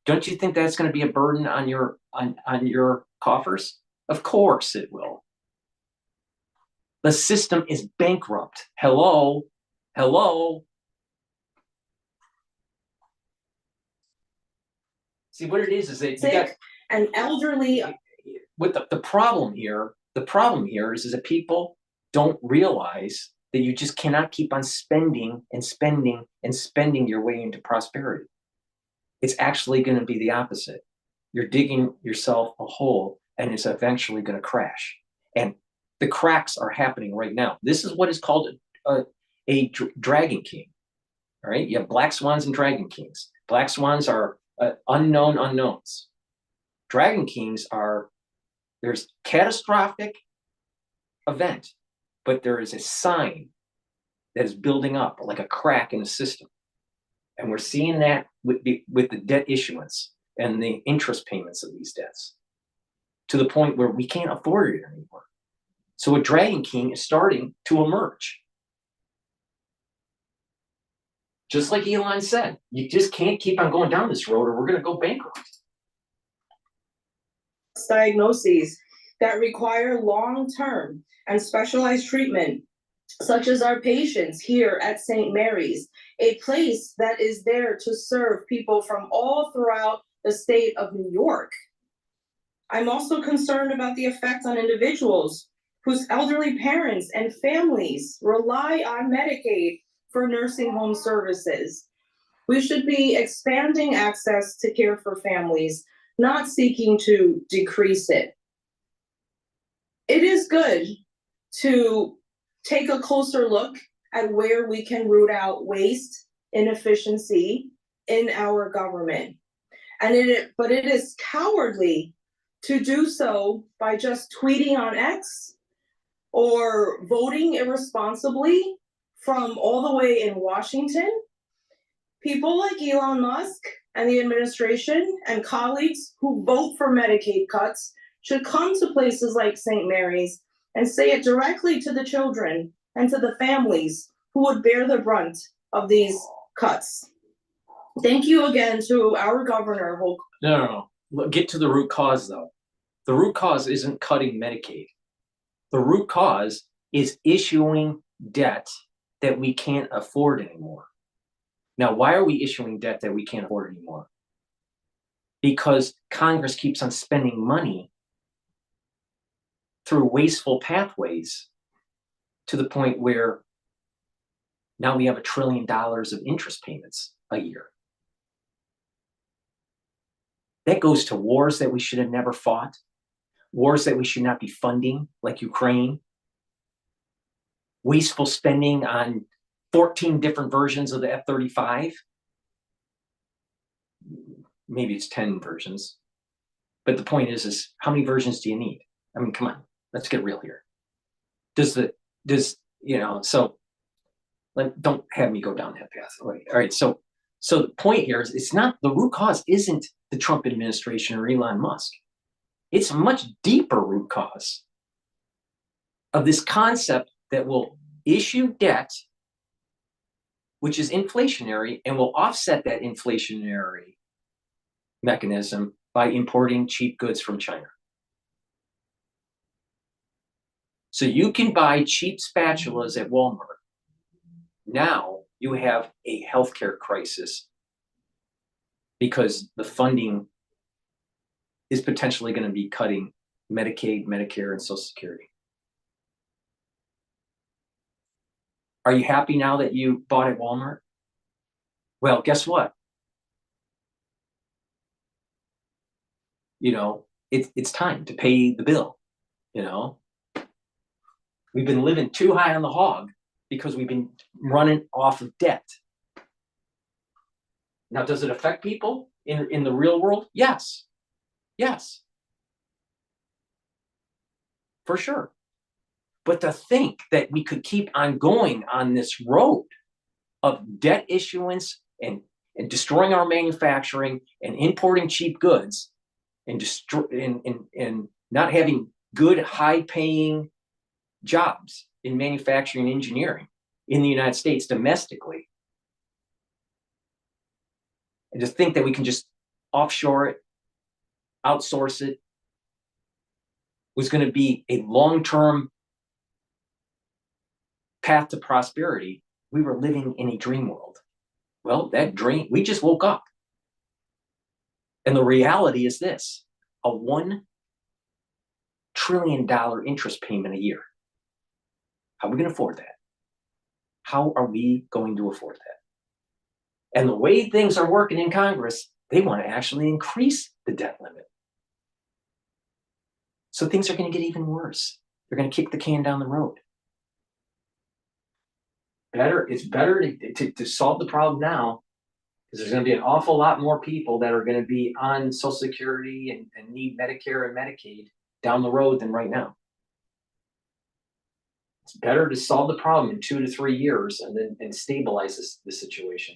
don't you think that's going to be a burden on your coffers? Of course it will. The system is bankrupt. Hello. See, what it is that you got an elderly. With the problem here is that people don't realize that you just cannot keep on spending and spending and spending your way into prosperity. It's actually going to be the opposite. You're digging yourself a hole, and it's eventually going to crash. And the cracks are happening right now. This is what is called a dragon king. All right, you have black swans and dragon kings. Black swans are unknown unknowns. Dragon kings are, there's catastrophic event, but there is a sign that is building up like a crack in the system. And we're seeing that with the debt issuance and the interest payments of these debts to the point where we can't afford it anymore. So a dragon king is starting to emerge. Just like Elon said, you just can't keep on going down this road or we're going to go bankrupt. Diagnoses that require long-term and specialized treatment, such as our patients here at St. Mary's, a place that is there to serve people from all throughout the state of New York. I'm also concerned about the effect on individuals whose elderly parents and families rely on Medicaid for nursing home services. We should be expanding access to care for families, not seeking to decrease it. It is good to take a closer look at where we can root out waste, inefficiency in our government. But it is cowardly to do so by just tweeting on X or voting irresponsibly from all the way in Washington. People like Elon Musk and the administration and colleagues who vote for Medicaid cuts should come to places like St. Mary's and say it directly to the children and to the families who would bear the brunt of these cuts. Thank you again to our governor. No. Get to the root cause, though. The root cause isn't cutting Medicaid. The root cause is issuing debt that we can't afford anymore. Now, why are we issuing debt that we can't afford anymore? Because Congress keeps on spending money through wasteful pathways to the point where now we have $1 trillion of interest payments a year. That goes to wars that we should have never fought, wars that we should not be funding, like Ukraine, wasteful spending on 14 different versions of the F-35. Maybe it's 10 versions. But the point is how many versions do you need? I mean, come on, let's get real here. Don't have me go down that path. All right, so the point here is it's not, the root cause isn't the Trump administration or Elon Musk. It's a much deeper root cause of this concept that will issue debt, which is inflationary, and will offset that inflationary mechanism by importing cheap goods from China. So you can buy cheap spatulas at Walmart. Now you have a healthcare crisis because the funding is potentially going to be cutting Medicaid, Medicare, and Social Security. Are you happy now that you bought at Walmart? Well, guess what? It's time to pay the bill. We've been living too high on the hog because we've been running off of debt. Now, does it affect people in the real world? Yes. Yes. For sure. But to think that we could keep on going on this road of debt issuance and destroying our manufacturing and importing cheap goods and not having good, high-paying jobs in manufacturing and engineering in the United States domestically, and to think that we can just offshore it, outsource it, was going to be a long-term path to prosperity. We were living in a dream world. Well, that dream, we just woke up. And the reality is this: a $1 trillion interest payment a year. How are we going to afford that? How are we going to afford that? And the way things are working in Congress, they want to actually increase the debt limit. So things are going to get even worse. They're going to kick the can down the road. It's better to solve the problem now, because there's going to be an awful lot more people that are going to be on Social Security and need Medicare and Medicaid down the road than right now. It's better to solve the problem in 2 to 3 years and stabilize the situation.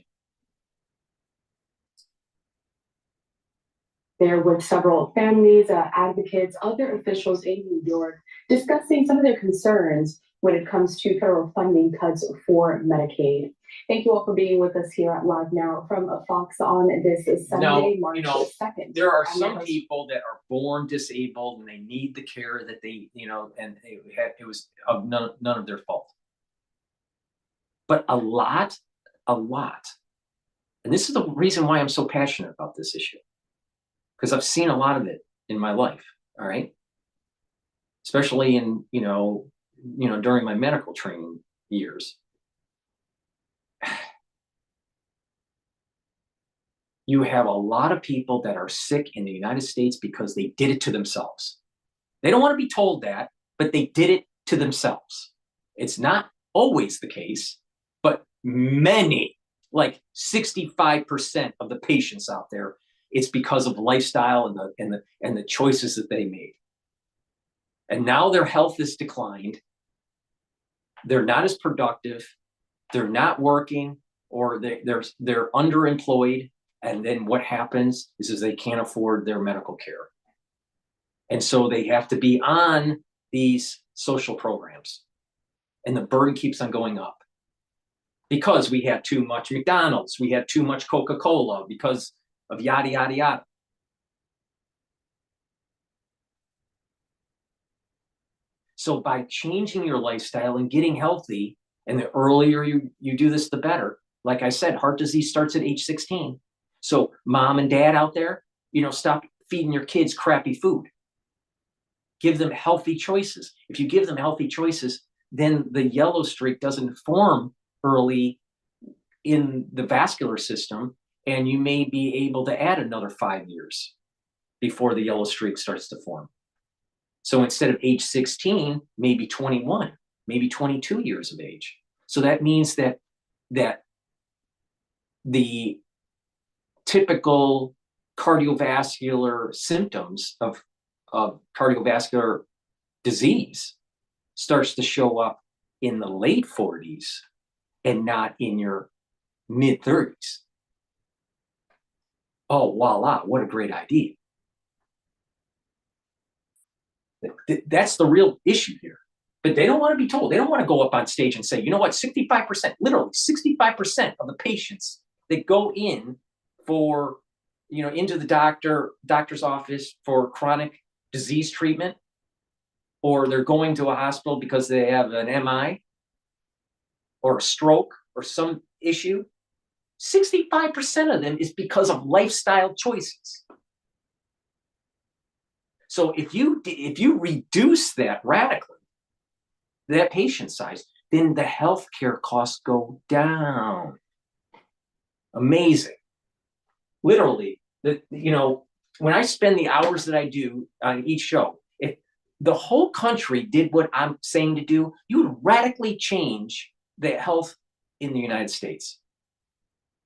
There with several families, advocates, other officials in New York discussing some of their concerns when it comes to federal funding cuts for Medicaid. Thank you all for being with us here at Live Now from Fox on this Sunday, March 2nd. There are some people that are born disabled and they need the care that they, and it was of none of their fault. But a lot, and this is the reason why I'm so passionate about this issue, because I've seen a lot of it in my life, all right? Especially in, during my medical training years. You have a lot of people that are sick in the United States because they did it to themselves. They don't want to be told that, but they did it to themselves. It's not always the case, but many, like 65% of the patients out there, it's because of lifestyle and the choices that they made. And now their health is declined. They're not as productive. They're not working, or they're underemployed. And then what happens is they can't afford their medical care. And so they have to be on these social programs. And the burden keeps on going up. Because we had too much McDonald's, we had too much Coca-Cola, because of yada, yada, yada. So by changing your lifestyle and getting healthy, and the earlier you do this, the better, like I said, heart disease starts at age 16. So mom and dad out there, stop feeding your kids crappy food. Give them healthy choices. If you give them healthy choices, then the yellow streak doesn't form early in the vascular system, and you may be able to add another 5 years before the yellow streak starts to form. So instead of age 16, maybe 21, maybe 22 years of age. So that means that the typical cardiovascular symptoms of cardiovascular disease starts to show up in the late 40s and not in your mid 30s. Oh, voila, what a great idea. That's the real issue here. But they don't want to be told. They don't want to go up on stage and say, you know what, 65%, literally 65% of the patients that go in for, into the doctor's office for chronic disease treatment, or they're going to a hospital because they have an MI or a stroke or some issue, 65% of them is because of lifestyle choices. So if you reduce that radically, that patient size, then the healthcare costs go down. Amazing. Literally, when I spend the hours that I do on each show, if the whole country did what I'm saying to do, you would radically change the health in the United States.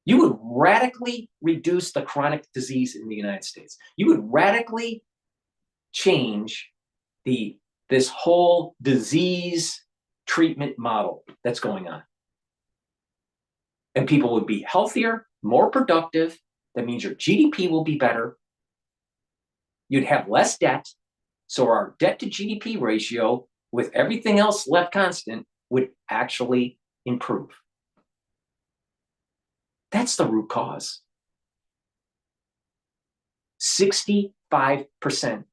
You would radically reduce the chronic disease in the United States. You would radically change this whole disease treatment model that's going on. And people would be healthier, more productive. That means your GDP will be better. You'd have less debt. So our debt to GDP ratio, with everything else left constant, would actually improve. That's the root cause. 65%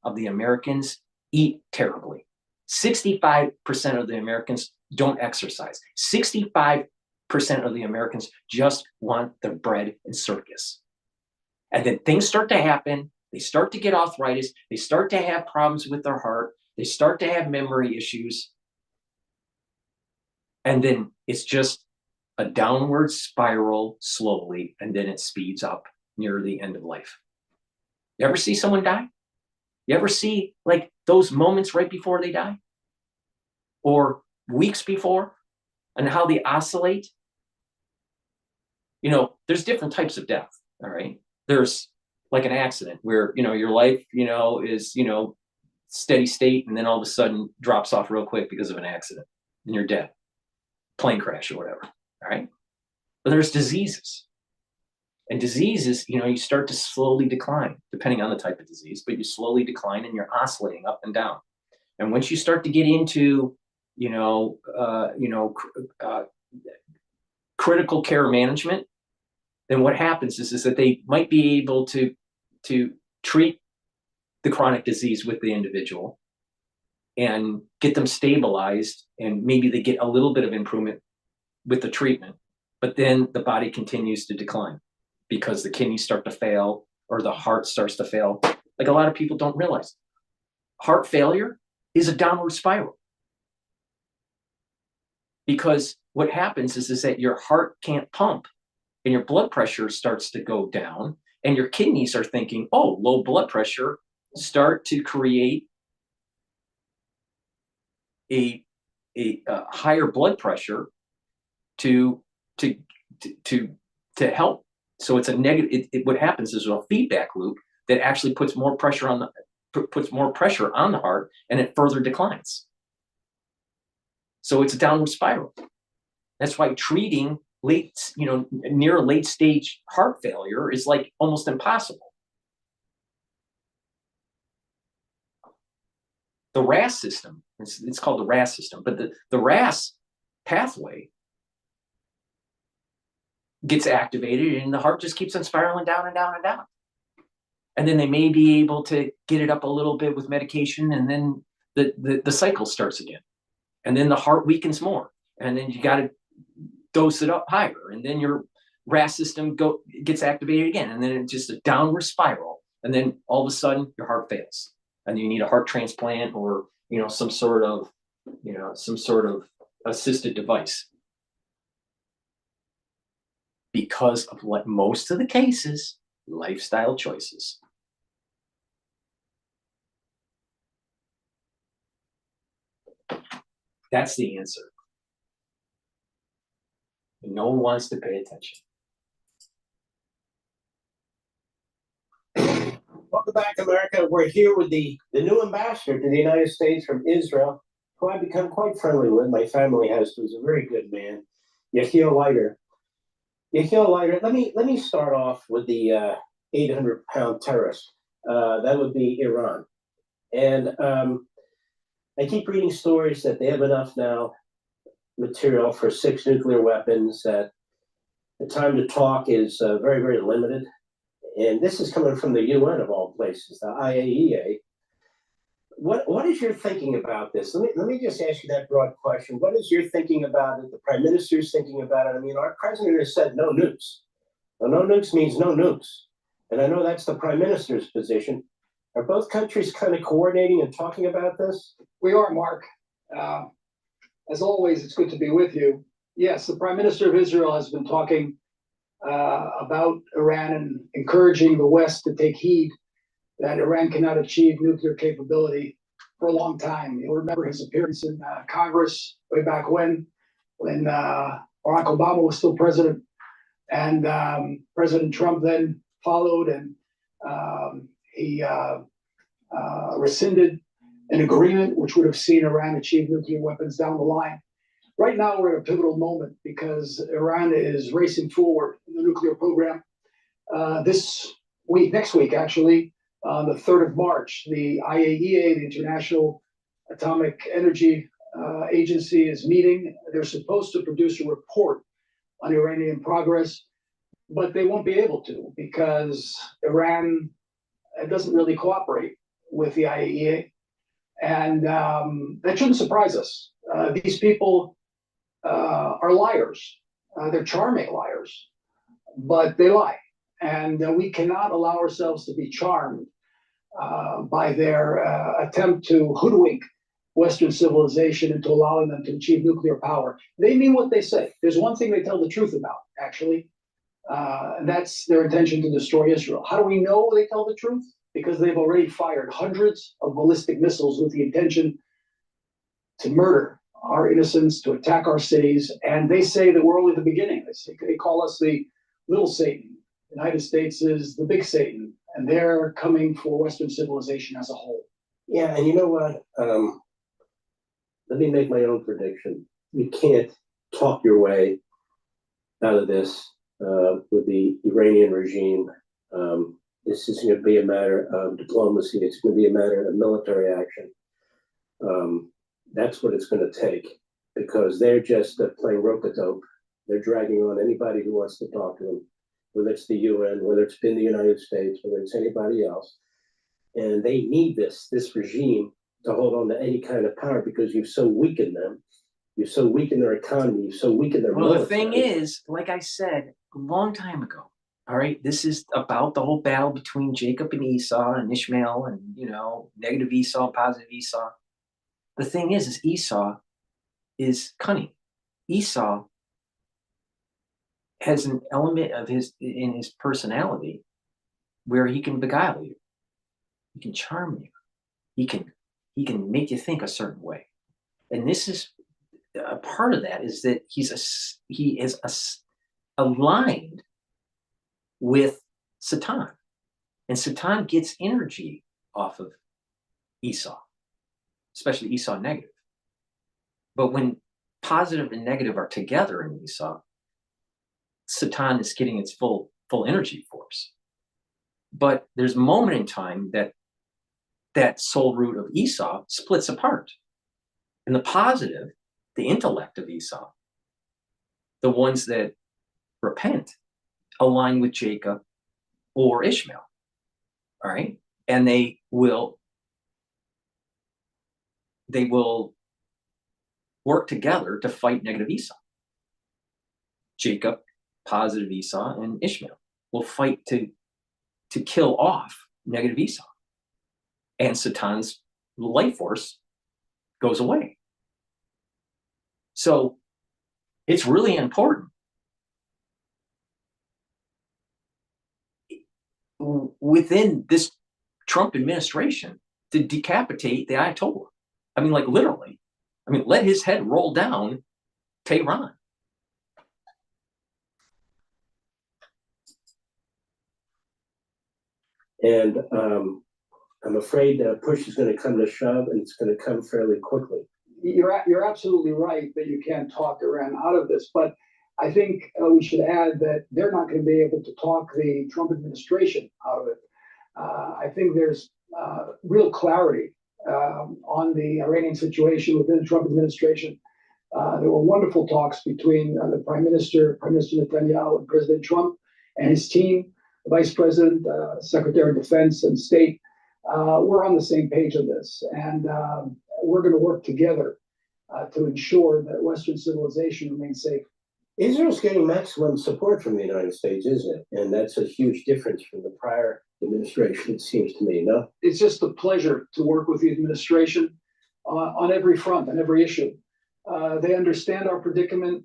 of the Americans eat terribly. 65% of the Americans don't exercise. 65% of the Americans just want their bread and circus. And then things start to happen. They start to get arthritis. They start to have problems with their heart. They start to have memory issues. And then it's just a downward spiral slowly, and then it speeds up near the end of life. You ever see someone die? You ever see like those moments right before they die? Or weeks before? And how they oscillate? There's different types of death, all right? There's like an accident where, your life, is, steady state, and then all of a sudden drops off real quick because of an accident and you're dead. Plane crash or whatever, all right? But there's diseases. And diseases, you start to slowly decline, depending on the type of disease, but you slowly decline and you're oscillating up and down. And once you start to get into, critical care management, then what happens is that they might be able to treat the chronic disease with the individual and get them stabilized, and maybe they get a little bit of improvement with the treatment, but then the body continues to decline because the kidneys start to fail or the heart starts to fail. Like a lot of people don't realize, heart failure is a downward spiral. Because what happens is that your heart can't pump and your blood pressure starts to go down, and your kidneys are thinking, oh, low blood pressure, start to create a higher blood pressure to help. So it's a negative. What happens is a feedback loop that actually puts more pressure on the heart, and it further declines. So it's a downward spiral. That's why treating near late stage heart failure is like almost impossible. The RAS system, it's called the RAS system, but the RAS pathway gets activated and the heart just keeps on spiraling down and down and down. And then they may be able to get it up a little bit with medication, and then the cycle starts again. And then the heart weakens more. And then you got to dose it up higher. And then your RAS system gets activated again, and then it's just a downward spiral, and then all of a sudden your heart fails, and you need a heart transplant or some sort of assisted device. Because of what most of the cases, lifestyle choices. That's the answer. And no one wants to pay attention. Welcome back, America. We're here with the new ambassador to the United States from Israel, who I've become quite friendly with. My family has, who's a very good man, Yechiel Leiter. Yechiel Leiter, let me start off with the 800-pound terrorist. That would be Iran. And I keep reading stories that they have enough now material for 6 nuclear weapons, that the time to talk is very, very limited. And this is coming from the UN of all places, the IAEA. What is your thinking about this? Let me just ask you that broad question. What is your thinking about it? The Prime Minister's thinking about it. I mean, our president has said no nukes. Well, no nukes means no nukes. And I know that's the Prime Minister's position. Are both countries kind of coordinating and talking about this? We are, Mark. As always, it's good to be with you. Yes, the Prime Minister of Israel has been talking about Iran and encouraging the West to take heed that Iran cannot achieve nuclear capability for a long time. You'll remember his appearance in Congress way back when Barack Obama was still president, and President Trump then followed, and he rescinded an agreement which would have seen Iran achieve nuclear weapons down the line. Right now, we're at a pivotal moment because Iran is racing forward in the nuclear program. Next week, actually, on the 3rd of March, the IAEA, the International Atomic Energy Agency, is meeting. They're supposed to produce a report on Iranian progress, but they won't be able to because Iran doesn't really cooperate with the IAEA. And that shouldn't surprise us. These people are liars. They're charming liars, but they lie. And we cannot allow ourselves to be charmed by their attempt to hoodwink Western civilization into allowing them to achieve nuclear power. They mean what they say. There's one thing they tell the truth about, actually, and that's their intention to destroy Israel. How do we know they tell the truth? Because they've already fired hundreds of ballistic missiles with the intention to murder our innocents, to attack our cities, and they say that we're only the beginning. They call us the little Satan. The United States is the big Satan, and they're coming for Western civilization as a whole. Yeah, and you know what? Let me make my own prediction. You can't talk your way out of this with the Iranian regime. This is going to be a matter of diplomacy. It's going to be a matter of military action. That's what it's going to take, because they're just playing rope-a-dope. They're dragging on anybody who wants to talk to them, whether it's the UN, whether it's been the United States, whether it's anybody else. And they need this regime to hold on to any kind of power, because you've so weakened them. You've so weakened their economy. You've so weakened their military. The thing is, like I said a long time ago, all right, this is about the whole battle between Jacob and Esau and Ishmael and, negative Esau, positive Esau. The thing is Esau is cunning. Esau has an element in his personality where he can beguile you. He can charm you. He can make you think a certain way. And this is a part of that, is that he is aligned with Satan. And Satan gets energy off of Esau, especially Esau negative. But when positive and negative are together in Esau, Satan is getting its full energy force. But there's a moment in time that soul root of Esau splits apart. And the positive, the intellect of Esau, the ones that repent, align with Jacob or Ishmael. All right. And they will work together to fight negative Esau. Jacob positive Esau and Ishmael will fight to kill off negative Esau. And Satan's life force goes away. So it's really important. Within this Trump administration to decapitate the Ayatollah. I mean, like literally. I mean, let his head roll down Tehran. And I'm afraid push is going to come to shove, and it's going to come fairly quickly. You're absolutely right that you can't talk Iran out of this, but I think we should add that they're not going to be able to talk the Trump administration out of it. I think there's real clarity on the Iranian situation within the Trump administration. There were wonderful talks between the Prime Minister Netanyahu, and President Trump and his team, the Vice President, Secretary of Defense, and State. We're on the same page on this, and we're going to work together to ensure that Western civilization remains safe. Israel's getting maximum support from the United States, isn't it? And that's a huge difference from the prior administration, it seems to me, no? It's just a pleasure to work with the administration on every front, on every issue. They understand our predicament.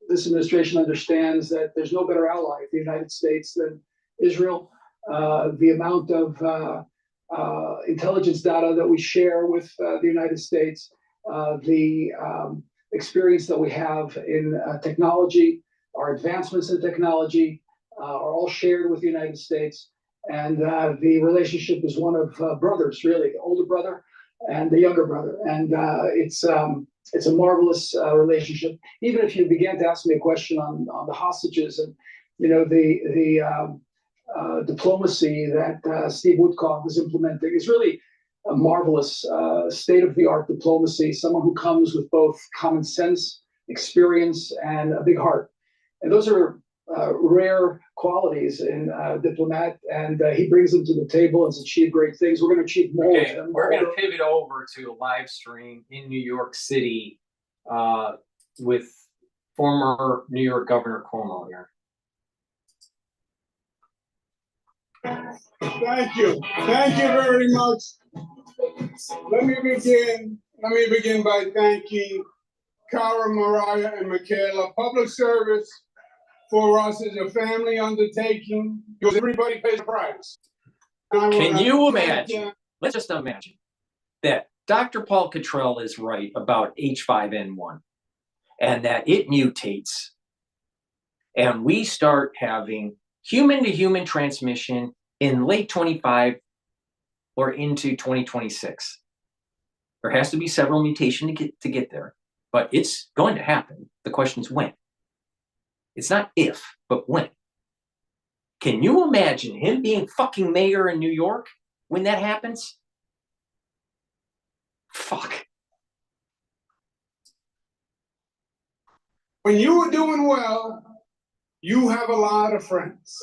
This administration understands that there's no better ally of the United States than Israel. The amount of intelligence data that we share with the United States, the experience that we have in technology, our advancements in technology are all shared with the United States. And the relationship is one of brothers, really, the older brother and the younger brother. And it's a marvelous relationship. Even if you began to ask me a question on the hostages and, you know, the diplomacy that Steve Woodcock was implementing is really a marvelous state-of-the-art diplomacy, someone who comes with both common sense, experience, and a big heart. And those are rare qualities in a diplomat, and he brings them to the table and has achieved great things. We're going to achieve more with them. We're going to pivot over to a live stream in New York City with former New York Governor Cuomo here. Thank you. Thank you very much. Let me begin by thanking Cara, Mariah, and Michaela. Public service for us is a family undertaking because everybody pays a price. Can you imagine? Let's just imagine that Dr. Paul Cottrell is right about H5N1 and that it mutates and we start having human-to-human transmission in late 25 or into 2026. There has to be several mutations to get there, but it's going to happen. The question is when. It's not if, but when. Can you imagine him being fucking mayor in New York when that happens? Fuck. When you are doing well, you have a lot of friends.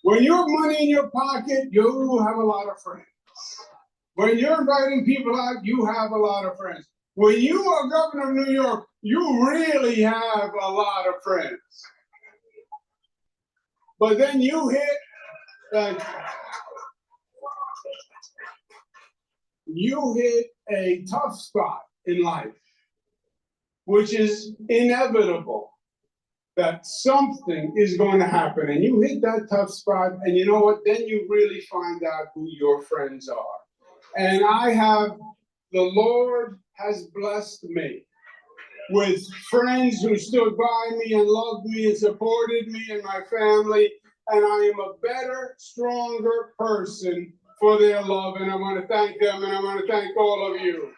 When you have money in your pocket, you have a lot of friends. When you're inviting people out, you have a lot of friends. When you are governor of New York, you really have a lot of friends. But then you hit a tough spot in life, which is inevitable that something is going to happen. And you hit that tough spot, and you know what? Then you really find out who your friends are. And the Lord has blessed me with friends who stood by me and loved me and supported me and my family. And I am a better, stronger person for their love. And I want to thank them, and I want to thank all of you.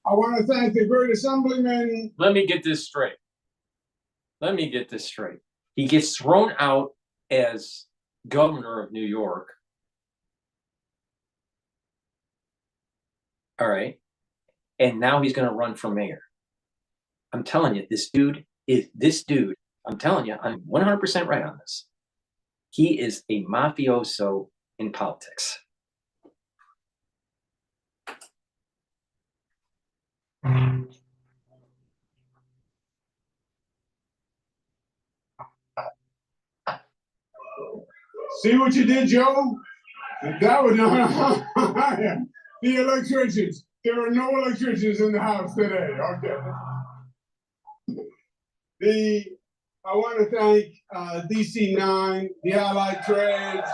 I want to thank the great assemblyman. Let me get this straight. He gets thrown out as governor of New York. All right. And now he's going to run for mayor. I'm telling you, I'm telling you, I'm 100% right on this. He is a mafioso in politics. See what you did, Joe? That was the electricians. There are no electricians in the house today. Okay. I want to thank DC9, the Allied Trades.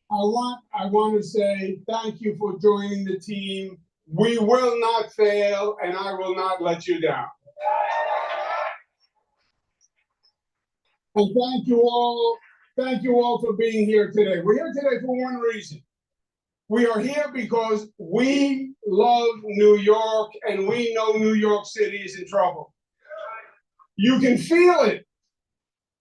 I want to say thank you for joining the team. We will not fail, and I will not let you down. And thank you all for being here today. We're here today for one reason. We are here because we love New York, and we know New York City is in trouble. You can feel it.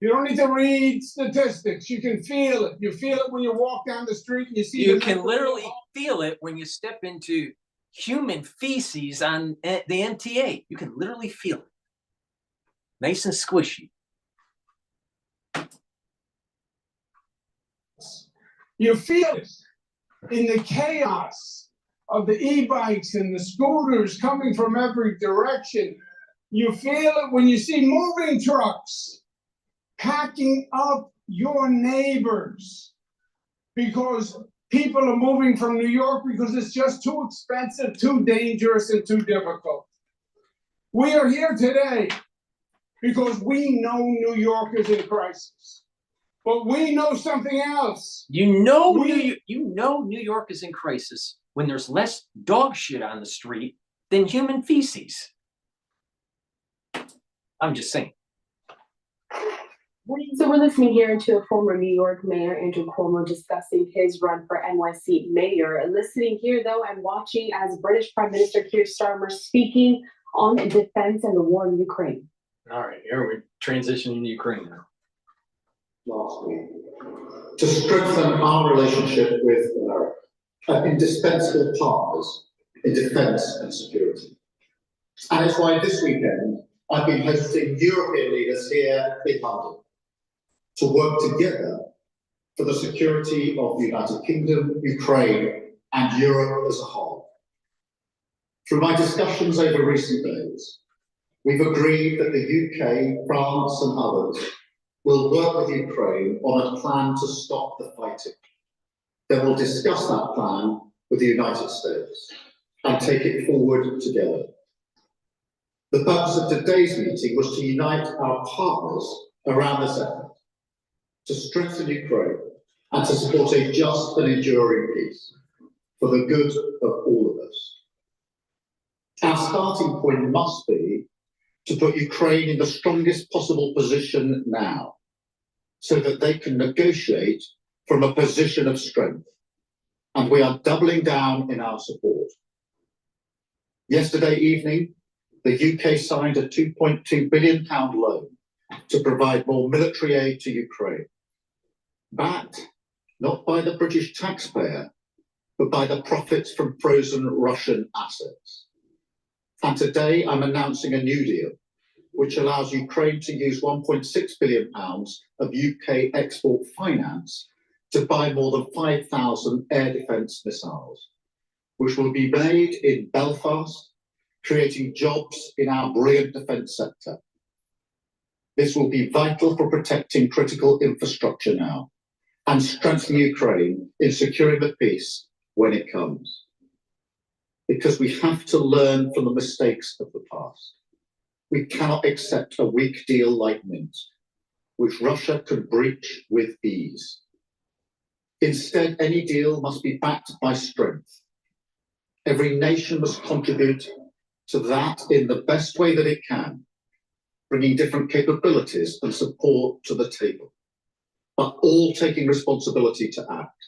You don't need to read statistics. You can feel it. You feel it when you walk down the street and you see. You can literally feel it when you step into human feces on the MTA. You can literally feel it. Nice and squishy. You feel it in the chaos of the e-bikes and the scooters coming from every direction. You feel it when you see moving trucks packing up your neighbors because people are moving from New York because it's just too expensive, too dangerous, and too difficult. We are here today because we know New York is in crisis. But we know something else. You know New York is in crisis when there's less dog shit on the street than human feces. I'm just saying. So we're listening here to a former New York Mayor, Andrew Cuomo, discussing his run for NYC mayor. Listening here, though, and watching as British Prime Minister Keir Starmer speaking on defense and the war in Ukraine. All right, here we're transitioning to Ukraine now. Last week, to strengthen our relationship with America, indispensable partners in defense and security. And it's why this weekend I've been hosting European leaders here in London to work together for the security of the United Kingdom, Ukraine, and Europe as a whole. Through my discussions over recent days, we've agreed that the UK, France, and others will work with Ukraine on a plan to stop the fighting. Then we'll discuss that plan with the United States and take it forward together. The purpose of today's meeting was to unite our partners around this effort, to strengthen Ukraine and to support a just and enduring peace for the good of all of us. Our starting point must be to put Ukraine in the strongest possible position now, so that they can negotiate from a position of strength. And we are doubling down in our support. Yesterday evening, the UK signed a £2.2 billion loan to provide more military aid to Ukraine, backed not by the British taxpayer, but by the profits from frozen Russian assets. And today I'm announcing a new deal, which allows Ukraine to use £1.6 billion of UK export finance to buy more than 5,000 air defence missiles, which will be made in Belfast, creating jobs in our brilliant defence sector. This will be vital for protecting critical infrastructure now and strengthening Ukraine in securing the peace when it comes. Because we have to learn from the mistakes of the past. We cannot accept a weak deal like Minsk, which Russia could breach with ease. Instead, any deal must be backed by strength. Every nation must contribute to that in the best way that it can, bringing different capabilities and support to the table, but all taking responsibility to act,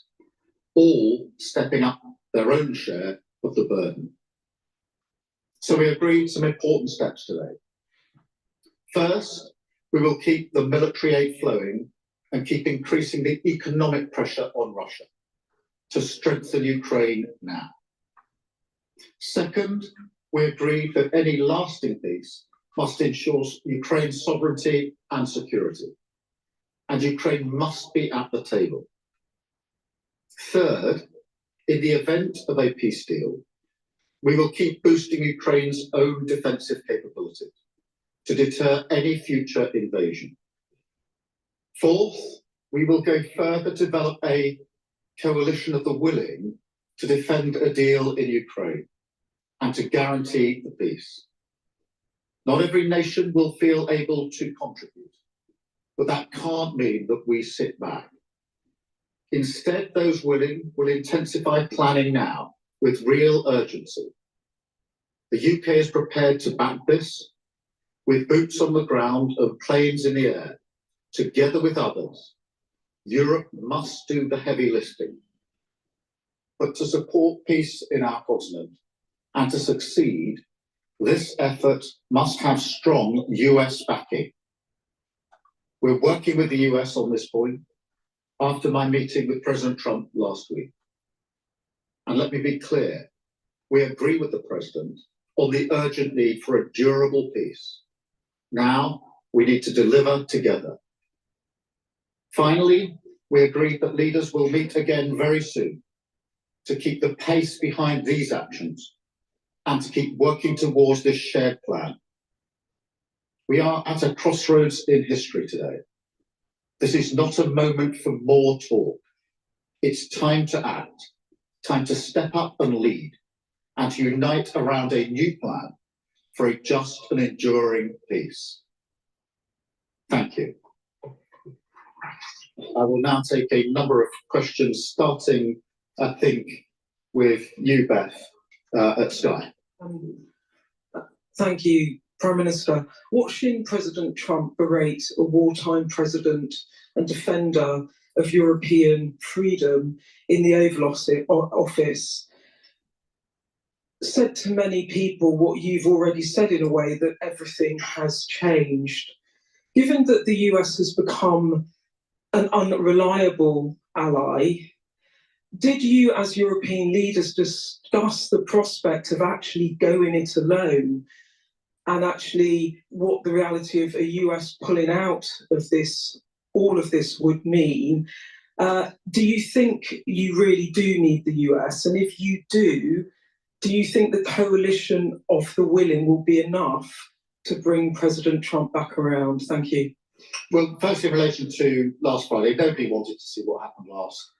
all stepping up their own share of the burden. So we agreed some important steps today. First, we will keep the military aid flowing and keep increasing the economic pressure on Russia to strengthen Ukraine now. Second, we agreed that any lasting peace must ensure Ukraine's sovereignty and security, and Ukraine must be at the table Third, in the event of a peace deal, we will keep boosting Ukraine's own defensive capabilities to deter any future invasion. Fourth, we will go further to develop a coalition of the willing to defend a deal in Ukraine and to guarantee the peace. Not every nation will feel able to contribute, but that can't mean that we sit back. Instead, those willing will intensify planning now with real urgency. The UK is prepared to back this with boots on the ground and planes in the air. Together with others, Europe must do the heavy lifting. But to support peace in our continent and to succeed, this effort must have strong US backing. We're working with the US on this point after my meeting with President Trump last week. And let me be clear, we agree with the President on the urgent need for a durable peace. Now we need to deliver together. Finally, we agreed that leaders will meet again very soon to keep the pace behind these actions and to keep working towards this shared plan. We are at a crossroads in history today. This is not a moment for more talk. It's time to act, time to step up and lead, and to unite around a new plan for a just and enduring peace. Thank you. I will now take a number of questions, starting, I think, with you, Beth, at Sky. Thank you, Prime Minister. Watching President Trump berate a wartime president and defender of European freedom in the Oval Office said to many people what you've already said in a way, that everything has changed. Given that the US has become an unreliable ally, did you as European leaders discuss the prospect of actually going it alone, and actually what the reality of a US pulling out of this, all of this would mean? Do you think you really do need the US? And if you do you think the coalition of the willing will be enough to bring President Trump back around? Thank you. Well, first, in relation to last Friday, nobody wanted to see what happened last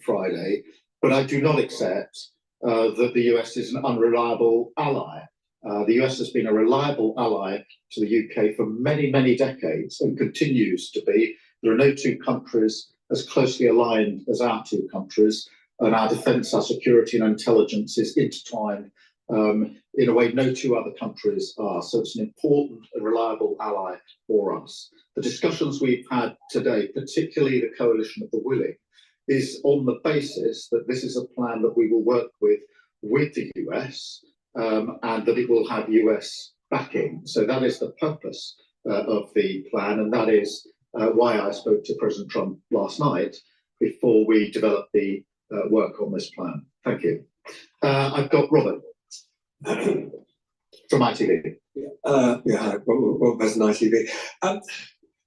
Friday, but I do not accept that the US is an unreliable ally. The US has been a reliable ally to the UK for many, many decades and continues to be. There are no two countries as closely aligned as our two countries, and our defence, our security and intelligence is intertwined in a way no two other countries are. So it's an important and reliable ally for us. The discussions we've had today, particularly the coalition of the willing, is on the basis that this is a plan that we will work with the US and that it will have US backing. So that is the purpose of the plan, and that is why I spoke to President Trump last night before we develop the work on this plan. Thank you. I've got Robert from ITV. Hi, Robert President ITV. I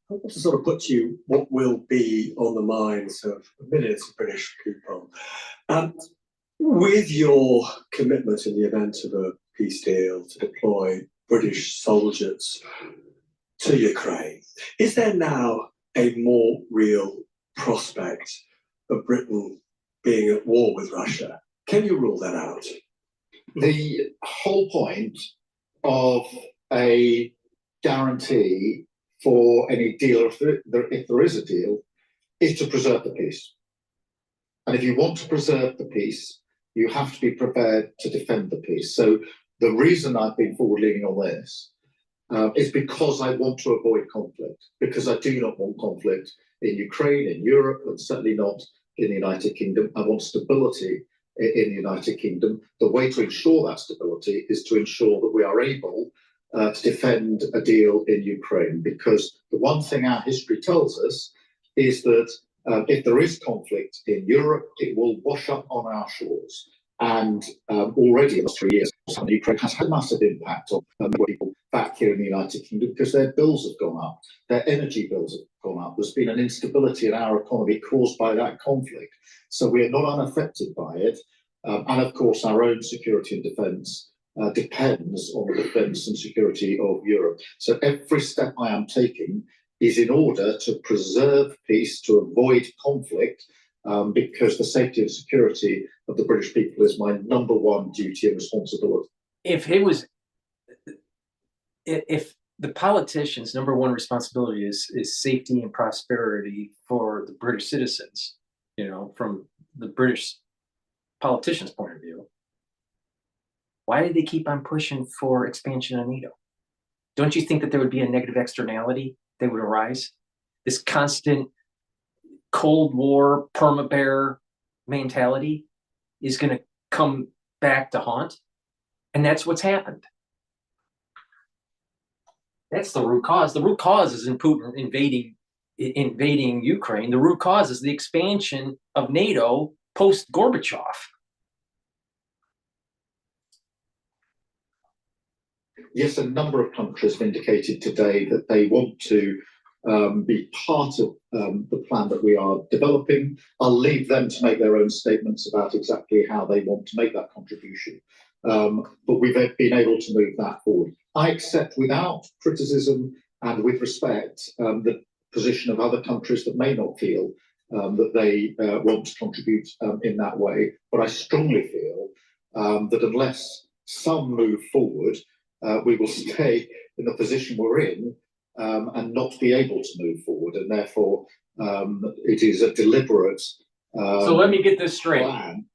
want to sort of put to you what will be on the minds of millions of British people. With your commitment in the event of a peace deal to deploy British soldiers to Ukraine, is there now a more real prospect of Britain being at war with Russia? Can you rule that out? The whole point of a guarantee for any deal, if there is a deal, is to preserve the peace. And if you want to preserve the peace, you have to be prepared to defend the peace. So the reason I've been forward-leaning on this is because I want to avoid conflict, because I do not want conflict in Ukraine, in Europe, and certainly not in the United Kingdom. I want stability in the United Kingdom. The way to ensure that stability is to ensure that we are able to defend a deal in Ukraine, because the one thing our history tells us is that if there is conflict in Europe, it will wash up on our shores. And already in the last 3 years, Ukraine has had a massive impact on people back here in the United Kingdom because their bills have gone up, their energy bills have gone up. There's been an instability in our economy caused by that conflict. So we are not unaffected by it. And of course, our own security and defence depends on the defence and security of Europe. So every step I am taking is in order to preserve peace, to avoid conflict, because the safety and security of the British people is my #1 duty and responsibility. If the politicians' #1 responsibility is safety and prosperity for the British citizens, you know, from the British politicians' point of view, why do they keep on pushing for expansion of NATO? Don't you think that there would be a negative externality that would arise? This constant Cold War perma-bear mentality is going to come back to haunt, and that's what's happened. That's the root cause. The root cause isn't Putin invading Ukraine. The root cause is the expansion of NATO post Gorbachev. Yes, a number of countries have indicated today that they want to be part of the plan that we are developing. I'll leave them to make their own statements about exactly how they want to make that contribution. But we've been able to move that forward. I accept without criticism and with respect the position of other countries that may not feel that they want to contribute in that way. But I strongly feel that unless some move forward, we will stay in the position we're in and not be able to move forward. And therefore, it is a deliberate So let me get this straight. plan.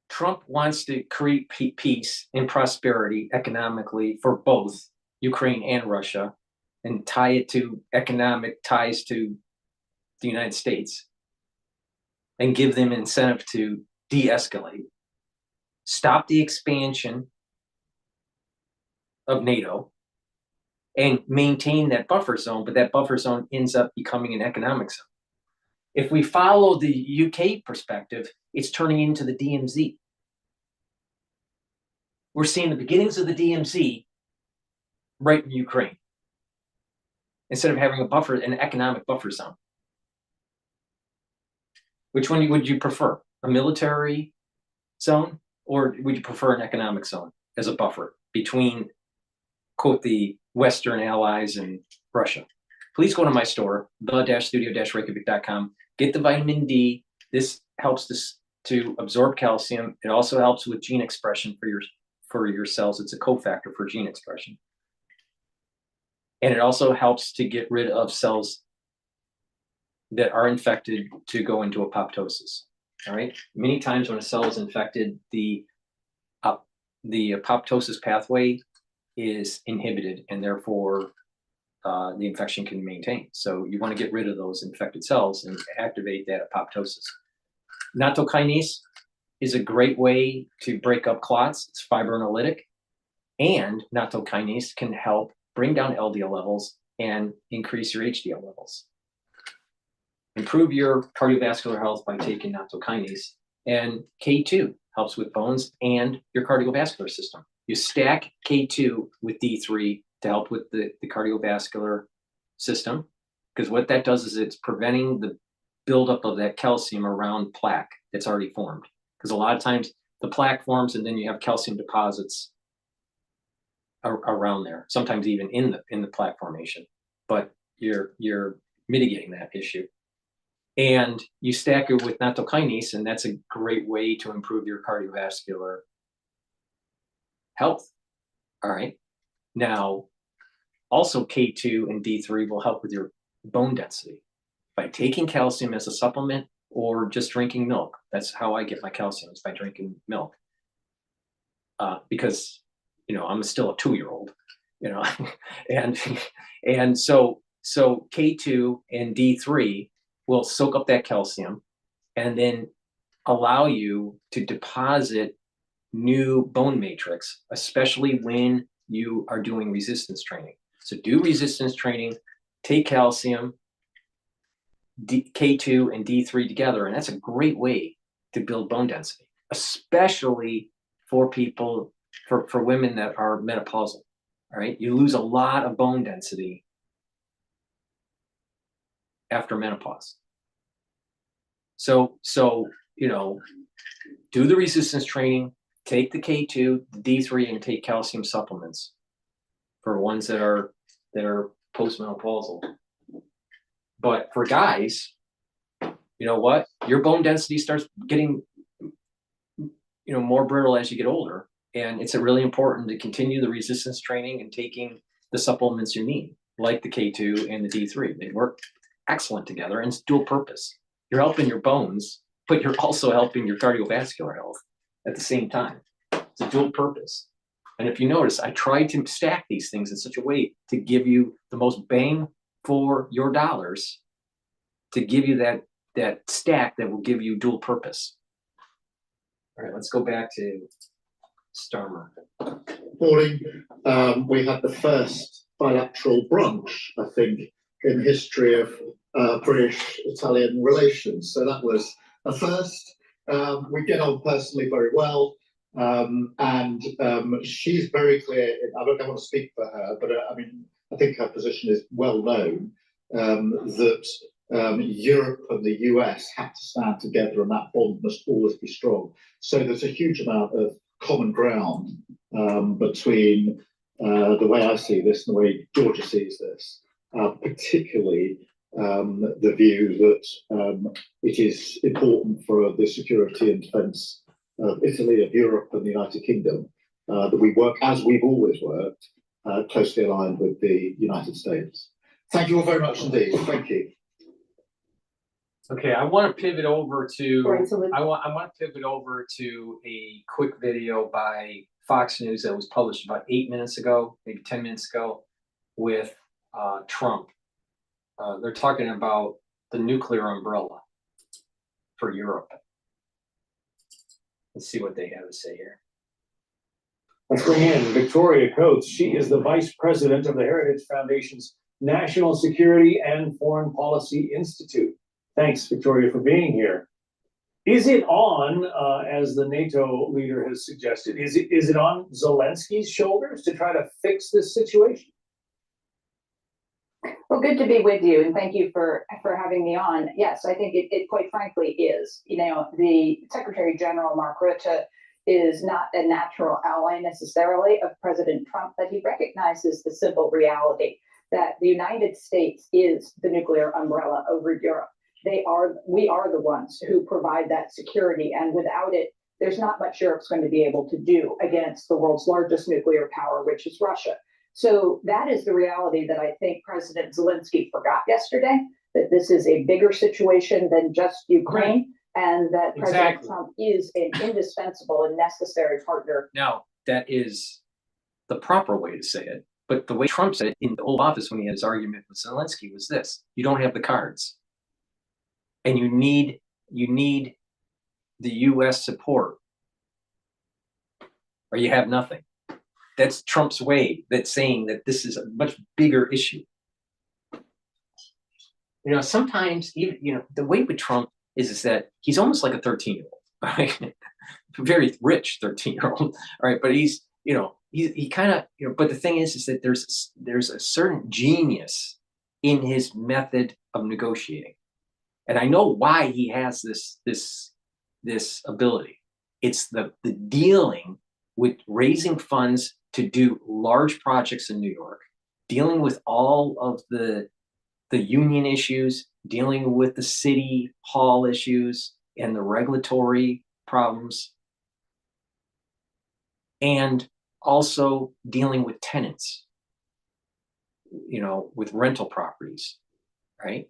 Trump wants to create peace and prosperity economically for both Ukraine and Russia and tie it to economic ties to the United States and give them incentive to de-escalate, stop the expansion of NATO, and maintain that buffer zone, but that buffer zone ends up becoming an economic zone. If we follow the UK perspective, it's turning into the DMZ. We're seeing the beginnings of the DMZ right in Ukraine, instead of having a buffer, an economic buffer zone. Which one would you prefer? A military zone, or would you prefer an economic zone as a buffer between, quote, the Western allies and Russia? Please go to my store, the-studio-reykjavik.com. Get the vitamin D. This helps to absorb calcium. It also helps with gene expression for your cells. It's a cofactor for gene expression. And it also helps to get rid of cells that are infected to go into apoptosis. All right. Many times when a cell is infected, the apoptosis pathway is inhibited, and therefore the infection can maintain. So you want to get rid of those infected cells and activate that apoptosis. Nattokinase is a great way to break up clots. It's fibrinolytic, and nattokinase can help bring down LDL levels and increase your HDL levels. Improve your cardiovascular health by taking nattokinase, and K2 helps with bones and your cardiovascular system. You stack K2 with D3 to help with the cardiovascular system, because what that does is it's preventing the buildup of that calcium around plaque that's already formed. Because a lot of times the plaque forms and then you have calcium deposits around there, sometimes even in the plaque formation, but you're mitigating that issue. And you stack it with nattokinase, and that's a great way to improve your cardiovascular health. All right. Now, also K2 and D3 will help with your bone density by taking calcium as a supplement or just drinking milk. That's how I get my calcium, is by drinking milk. Because, you know, I'm still a 2-year-old, you know, and so K2 and D3 will soak up that calcium and then allow you to deposit new bone matrix, especially when you are doing resistance training. So do resistance training, take calcium, K2 and D3 together, and that's a great way to build bone density, especially for people, for women that are menopausal. All right, you lose a lot of bone density after menopause. So, you know, do the resistance training, take the K2, the D3, and take calcium supplements for ones that are postmenopausal. But for guys, you know what? Your bone density starts getting, more brittle as you get older. And it's really important to continue the resistance training and taking the supplements you need, like the K2 and the D3. They work excellent together, and it's dual purpose. You're helping your bones, but you're also helping your cardiovascular health at the same time. It's a dual purpose. And if you notice, I try to stack these things in such a way to give you the most bang for your dollars, to give you that stack that will give you dual purpose. All right, let's go back to Starmer. Morning. We had the first bilateral brunch, I think, in the history of British-Italian relations. So that was a first. We get on personally very well. And she's very clear. I don't want to speak for her, but I think her position is well known, that Europe and the US have to stand together, and that bond must always be strong. So there's a huge amount of common ground between the way I see this and the way Georgia sees this, particularly the view that it is important for the security and defence of Italy, of Europe and the United Kingdom, that we work as we've always worked, closely aligned with the United States. Thank you all very much indeed. Thank you. Okay, I want to pivot over to I want to pivot over to a quick video by Fox News that was published about 8 minutes ago, maybe 10 minutes ago, with Trump. They're talking about the nuclear umbrella for Europe. Let's see what they have to say here. Let's bring in Victoria Coates. She is the Vice President of the Heritage Foundation's National Security and Foreign Policy Institute. Thanks, Victoria, for being here. Is it on, as the NATO leader has suggested, is it on Zelensky's shoulders to try to fix this situation? Well, good to be with you, and thank you for having me on. Yes, I think it quite frankly is. The Secretary General, Mark Rutte, is not a natural ally necessarily of President Trump, but he recognizes the simple reality that the United States is the nuclear umbrella over Europe. We are the ones who provide that security, and without it, there's not much Europe's going to be able to do against the world's largest nuclear power, which is Russia. So that is the reality that I think President Zelensky forgot yesterday, that this is a bigger situation than just Ukraine, and that President Trump is an indispensable and necessary partner. Now, that is the proper way to say it. But the way Trump said it in the Oval Office when he had his argument with Zelensky was this: you don't have the cards. And you need the US support, or you have nothing. That's Trump's way, that's saying that this is a much bigger issue. Sometimes even, the way with Trump is that he's almost like a 13-year-old, right? Very rich 13-year-old, all right? But he's, he kind of, but the thing is that there's a certain genius in his method of negotiating. And I know why he has this ability. It's the dealing with raising funds to do large projects in New York, dealing with all of the union issues, dealing with the city hall issues and the regulatory problems, and also dealing with tenants, with rental properties, right?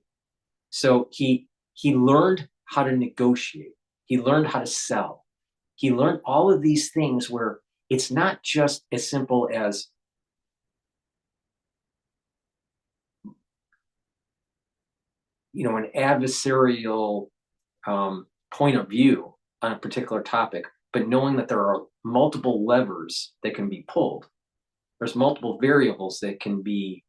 So he learned how to negotiate. He learned how to sell. He learned all of these things where it's not just as simple as an adversarial point of view on a particular topic, but knowing that there are multiple levers that can be pulled. There's multiple variables that can be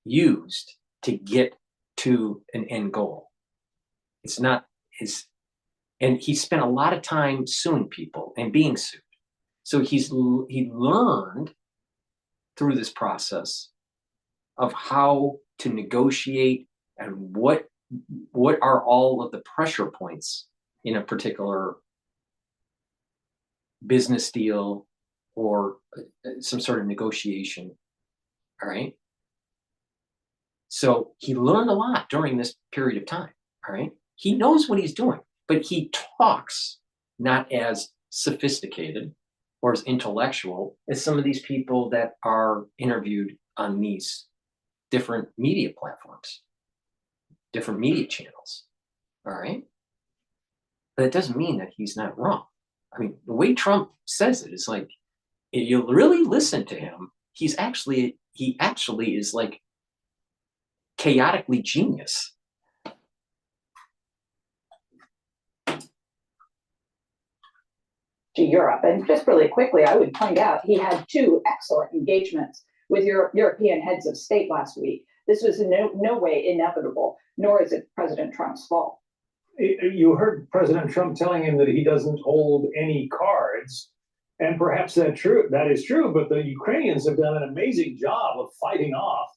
used to get to an end goal. It's not his, and he spent a lot of time suing people and being sued. So he learned through this process of how to negotiate and what what are all of the pressure points in a particular business deal or some sort of negotiation. All right. So he learned a lot during this period of time. All right. He knows what he's doing, but he talks not as sophisticated or as intellectual as some of these people that are interviewed on these different media platforms, different media channels. All right. But it doesn't mean that he's not wrong. I mean, the way Trump says it is like, if you really listen to him, he actually is like chaotically genius. To Europe. And just really quickly, I would point out he had 2 excellent engagements with European heads of state last week. This was in no way inevitable, nor is it President Trump's fault. You heard President Trump telling him that he doesn't hold any cards, and perhaps that is true, but the Ukrainians have done an amazing job of fighting off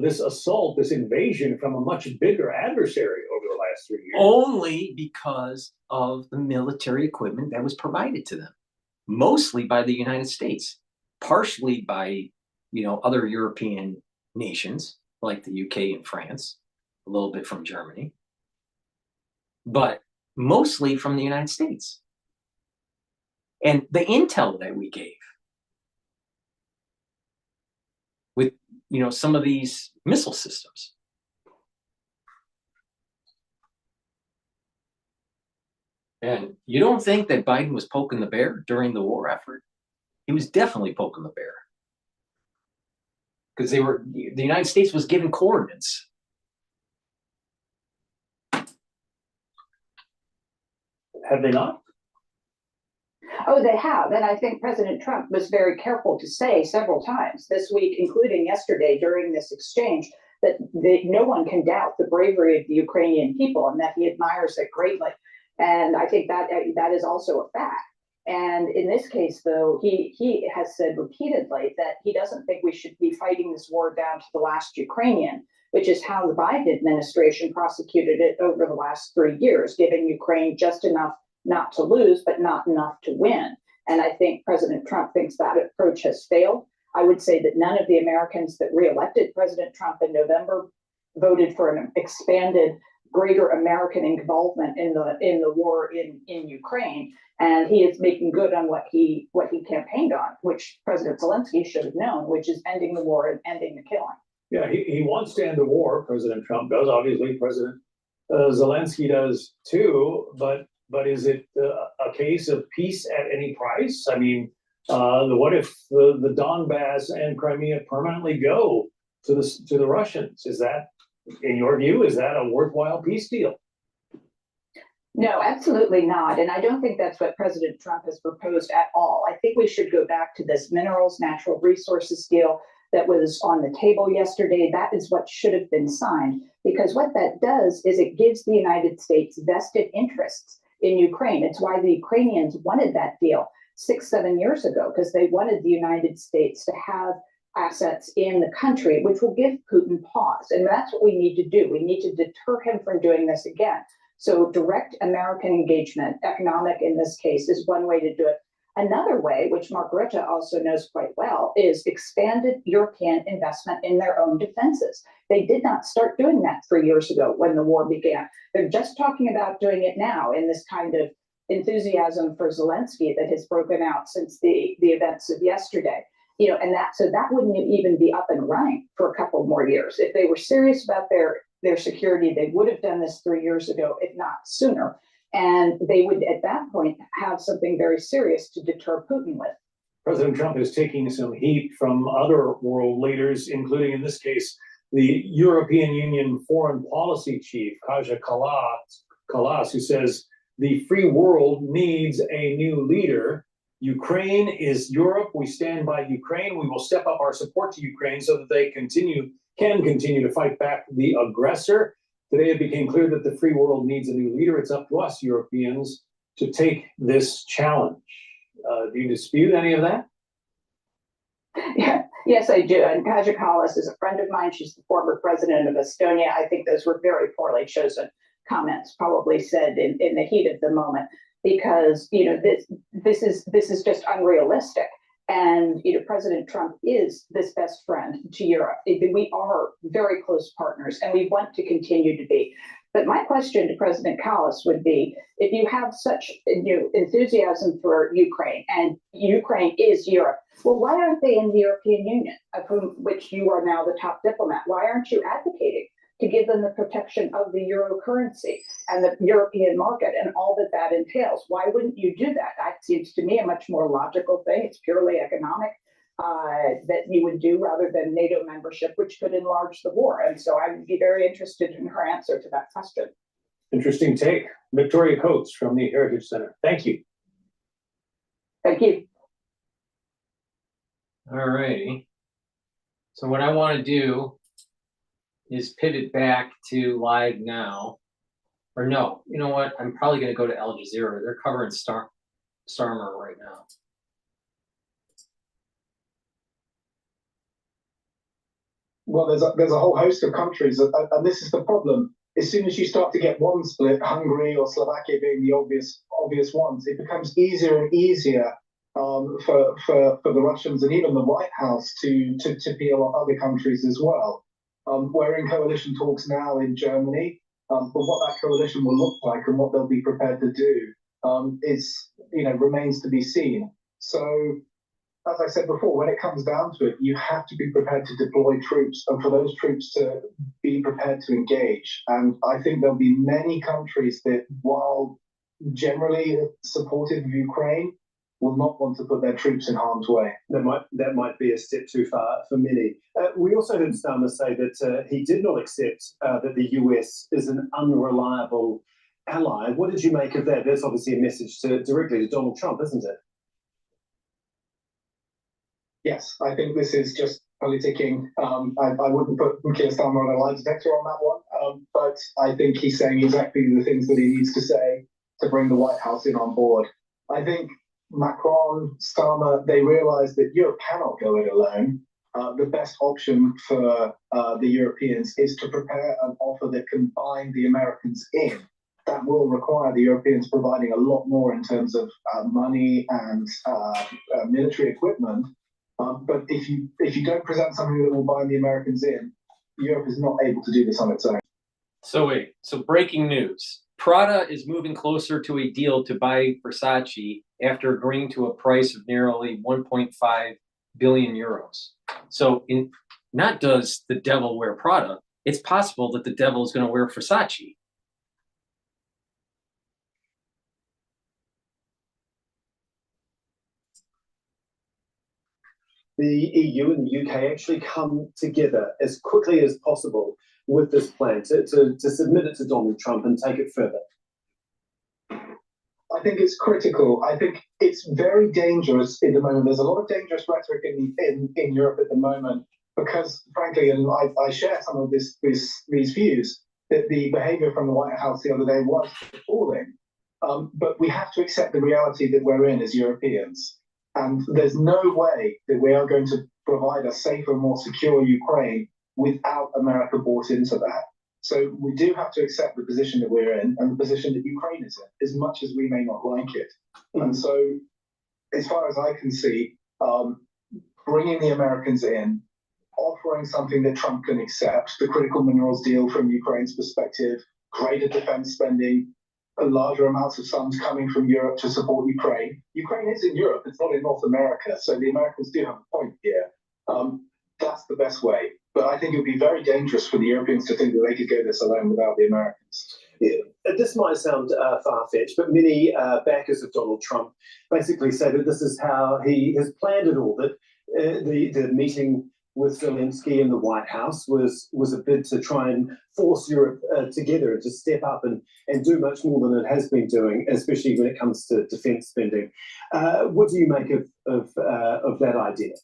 this assault, this invasion from a much bigger adversary over the last 3 years. Only because of the military equipment that was provided to them, mostly by the United States, partially by, other European nations like the UK and France, a little bit from Germany, but mostly from the United States. And the intel that we gave with, some of these missile systems. And you don't think that Biden was poking the bear during the war effort? He was definitely poking the bear. Because the United States was given coordinates. Have they not? Oh, they have. And I think President Trump was very careful to say several times this week, including yesterday during this exchange, that no one can doubt the bravery of the Ukrainian people and that he admires it greatly. And I think that is also a fact. And in this case, though, he has said repeatedly that he doesn't think we should be fighting this war down to the last Ukrainian, which is how the Biden administration prosecuted it over the last 3 years, giving Ukraine just enough not to lose, but not enough to win. And I think President Trump thinks that approach has failed. I would say that none of the Americans that reelected President Trump in November voted for an expanded, greater American involvement in the war in Ukraine. And he is making good on what he campaigned on, which President Zelensky should have known, which is ending the war and ending the killing. Yeah, he wants to end the war. President Trump does. Obviously, President Zelensky does too. But is it a case of peace at any price? I mean, what if the Donbass and Crimea permanently go to the Russians? Is that, in your view, is that a worthwhile peace deal? No, absolutely not. And I don't think that's what President Trump has proposed at all. I think we should go back to this minerals, natural resources deal that was on the table yesterday. That is what should have been signed, because what that does is it gives the United States vested interests in Ukraine. It's why the Ukrainians wanted that deal 6-7 years ago, because they wanted the United States to have assets in the country, which will give Putin pause. And that's what we need to do. We need to deter him from doing this again. So direct American engagement, economic in this case, is one way to do it. Another way, which Mark Rutte also knows quite well, is expanded European investment in their own defenses. They did not start doing that 3 years ago when the war began. They're just talking about doing it now in this kind of enthusiasm for Zelensky that has broken out since the events of yesterday. And that wouldn't even be up and running for a couple more years. If they were serious about their security, they would have done this 3 years ago, if not sooner. And they would, at that point, have something very serious to deter Putin with. President Trump is taking some heat from other world leaders, including, in this case, the European Union foreign policy chief, Kaja Kallas, who says the free world needs a new leader. Ukraine is Europe. We stand by Ukraine. We will step up our support to Ukraine so that they can continue to fight back the aggressor. Today, it became clear that the free world needs a new leader. It's up to us, Europeans, to take this challenge. Do you dispute any of that? Yes, I do. And Kaja Kallas is a friend of mine. She's the former president of Estonia. I think those were very poorly chosen comments, probably said in the heat of the moment, because this is just unrealistic. And President Trump is this best friend to Europe. We are very close partners, and we want to continue to be. But my question to President Kallas would be, if you have such enthusiasm for Ukraine, and Ukraine is Europe, well, why aren't they in the European Union, of which you are now the top diplomat? Why aren't you advocating to give them the protection of the euro currency and the European market and all that entails? Why wouldn't you do that? That seems to me a much more logical thing. It's purely economic that you would do rather than NATO membership, which could enlarge the war. And so I would be very interested in her answer to that question. Interesting take. Victoria Coates from the Heritage Center. Thank you. Thank you. All righty. So what I want to do is pivot back to live now. Or no, you know what? I'm probably going to go to Al Jazeera. They're covering Starmer right now. Well, there's a whole host of countries, and this is the problem. As soon as you start to get one split, Hungary or Slovakia being the obvious ones, it becomes easier and easier for the Russians and even the White House to peel off other countries as well. We're in coalition talks now in Germany, but what that coalition will look like and what they'll be prepared to do remains to be seen. So, as I said before, when it comes down to it, you have to be prepared to deploy troops and for those troops to be prepared to engage. And I think there'll be many countries that, while generally supportive of Ukraine, will not want to put their troops in harm's way. That might be a step too far for many. We also heard Starmer say that he did not accept that the US is an unreliable ally. What did you make of that? That's obviously a message directly to Donald Trump, isn't it? Yes, I think this is just politicking. I wouldn't put Keir Starmer on a lie detector on that one, but I think he's saying exactly the things that he needs to say to bring the White House in on board. I think Macron, Starmer, they realize that Europe cannot go it alone. The best option for the Europeans is to prepare an offer that can bind the Americans in. That will require the Europeans providing a lot more in terms of money and military equipment. But if you don't present something that will bind the Americans in, Europe is not able to do this on its own. So breaking news. Prada is moving closer to a deal to buy Versace after agreeing to a price of nearly 1.5 billion euros. So not does the devil wear Prada, it's possible that the devil is going to wear Versace. The EU and the UK actually come together as quickly as possible with this plan to submit it to Donald Trump and take it further? I think it's critical. I think it's very dangerous in the moment. There's a lot of dangerous rhetoric in Europe at the moment because, frankly, and I share some of these views, that the behavior from the White House the other day was appalling. But we have to accept the reality that we're in as Europeans. And there's no way that we are going to provide a safer, more secure Ukraine without America bought into that. So we do have to accept the position that we're in and the position that Ukraine is in, as much as we may not like it. And so, as far as I can see, bringing the Americans in, offering something that Trump can accept, the critical minerals deal from Ukraine's perspective, greater defense spending, larger amounts of sums coming from Europe to support Ukraine. Ukraine is in Europe, it's not in North America, so the Americans do have a point here. That's the best way. But I think it would be very dangerous for the Europeans to think that they could go this alone without the Americans. Yeah, this might sound far-fetched, but many backers of Donald Trump basically say that this is how he has planned it all, that the meeting with Zelensky in the White House was a bid to try and force Europe together to step up and do much more than it has been doing, especially when it comes to defense spending. What do you make of that idea?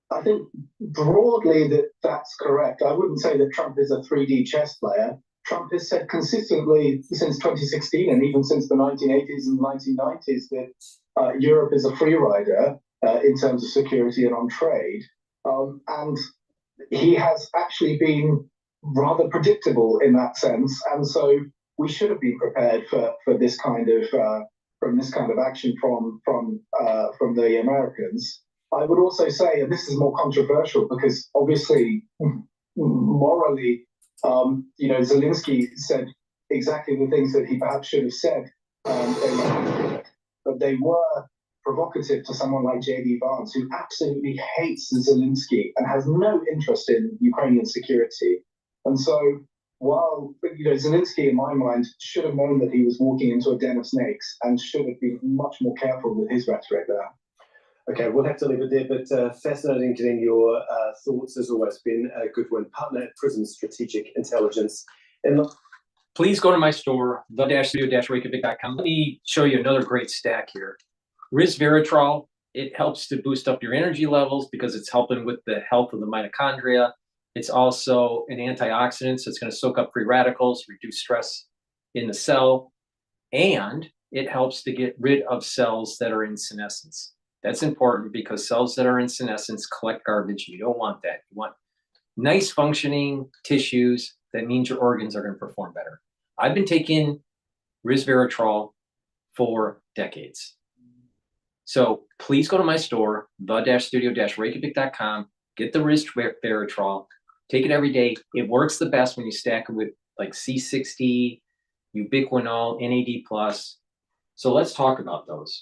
I think broadly that's correct. I wouldn't say that Trump is a 3D chess player. Trump has said consistently since 2016 and even since the 1980s and 1990s that Europe is a free rider. in terms of security and on trade. And he has actually been rather predictable in that sense. And so we should have been prepared for this kind of action from the Americans. I would also say, and this is more controversial because obviously morally, Zelensky said exactly the things that he perhaps should have said, but they were provocative to someone like J.D. Vance, who absolutely hates Zelensky and has no interest in Ukrainian security. And so, while Zelensky, in my mind, should have known that he was walking into a den of snakes and should have been much more careful with his rhetoric there. Okay, we'll have to leave it there, but fascinating getting your thoughts, as always, been a good one. Partner at Prism Strategic Intelligence. And please go to my store, the-studio-reykjavik.com. Let me show you another great stack here. Resveratrol, it helps to boost up your energy levels because it's helping with the health of the mitochondria. It's also an antioxidant, so it's going to soak up free radicals, reduce stress in the cell, and it helps to get rid of cells that are in senescence. That's important because cells that are in senescence collect garbage. You don't want that. You want nice functioning tissues. That means your organs are going to perform better. I've been taking resveratrol for decades. So please go to my store, the-studio-reykjavik.com, get the resveratrol, take it every day. It works the best when you stack it with like C60, ubiquinol, NAD+. So let's talk about those.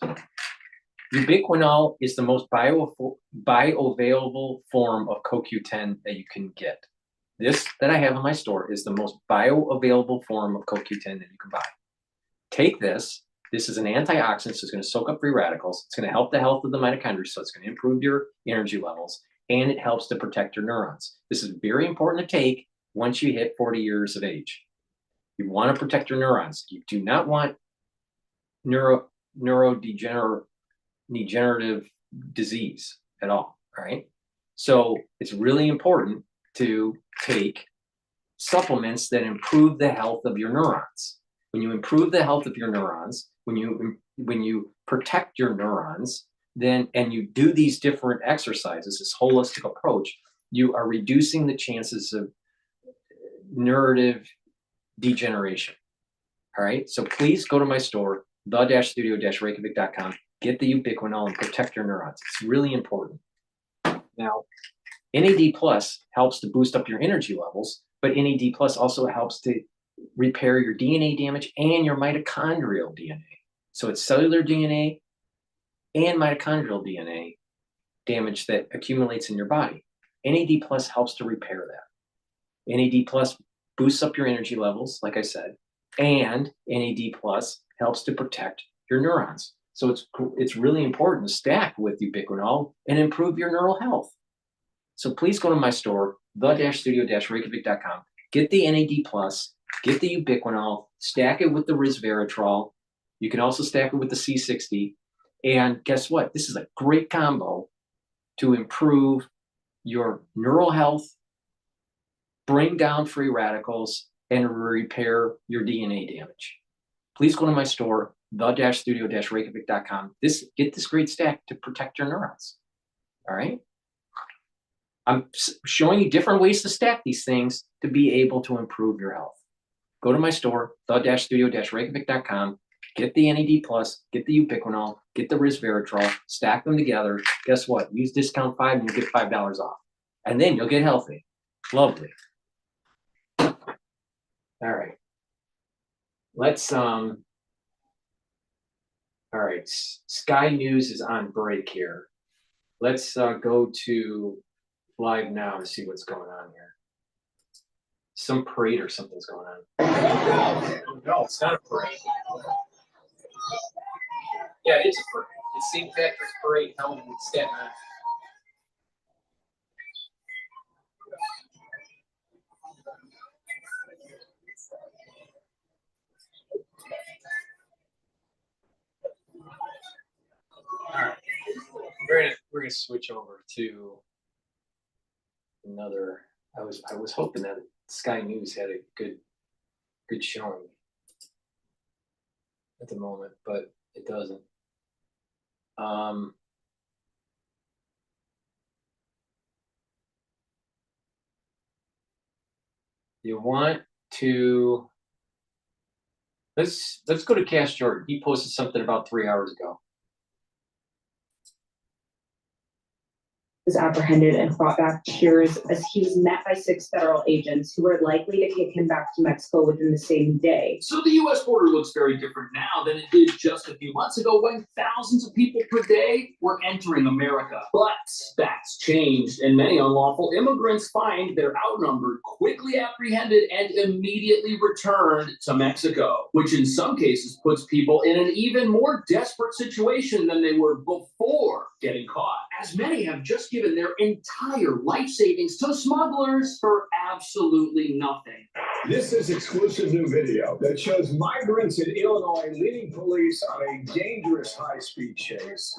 Ubiquinol is the most bioavailable form of CoQ10 that you can get. This that I have in my store is the most bioavailable form of CoQ10 that you can buy. Take this. This is an antioxidant, so it's going to soak up free radicals. It's going to help the health of the mitochondria, so it's going to improve your energy levels, and it helps to protect your neurons. This is very important to take once you hit 40 years of age. You want to protect your neurons. You do not want neurodegenerative disease at all right? So it's really important to take supplements that improve the health of your neurons. When you improve the health of your neurons, when you protect your neurons, then and you do these different exercises, this holistic approach, you are reducing the chances of neurodegenerative degeneration. All right, so please go to my store, the-studio-reykjavik.com, get the ubiquinol and protect your neurons. It's really important. Now, NAD+ helps to boost up your energy levels, but NAD+ also helps to repair your DNA damage and your mitochondrial DNA. So it's cellular DNA and mitochondrial DNA damage that accumulates in your body. NAD+ helps to repair that. NAD+ boosts up your energy levels, like I said, and NAD+ helps to protect your neurons. So it's really important to stack with ubiquinol and improve your neural health. So please go to my store, the-studio-reykjavik.com, get the NAD+, get the ubiquinol, stack it with the resveratrol. You can also stack it with the C60. And guess what? This is a great combo to improve your neural health, bring down free radicals, and repair your DNA damage. Please go to my store, the-studio-reykjavik.com. Get this great stack to protect your neurons. All right? I'm showing you different ways to stack these things to be able to improve your health. Go to my store, the-studio-reykjavik.com, get the NAD+, get the ubiquinol, get the resveratrol, stack them together. Guess what? Use discount 5 and you'll get $5 off. And then you'll get healthy. Lovely. All right. Let's, all right, Sky News is on break here. Let's go to live now to see what's going on here. Some parade or something's going on. No, it's not a parade. Yeah, it is a parade. It's St. Patrick's Parade held in Staten Island. All right, we're gonna switch over to another. I was hoping that Sky News had a good showing at the moment, but it doesn't. You want to let's go to Cash Jordan. He posted something about 3 hours ago. Was apprehended and brought back to Shears as he was met by 6 federal agents who were likely to kick him back to Mexico within the same day. So the U.S. border looks very different now than it did just a few months ago when thousands of people per day were entering America. But that's changed, and many unlawful immigrants find they're outnumbered, quickly apprehended, and immediately returned to Mexico, which in some cases puts people in an even more desperate situation than they were before getting caught, as many have just given their entire life savings to smugglers for absolutely nothing. This is exclusive new video that shows migrants in Illinois leading police on a dangerous high-speed chase.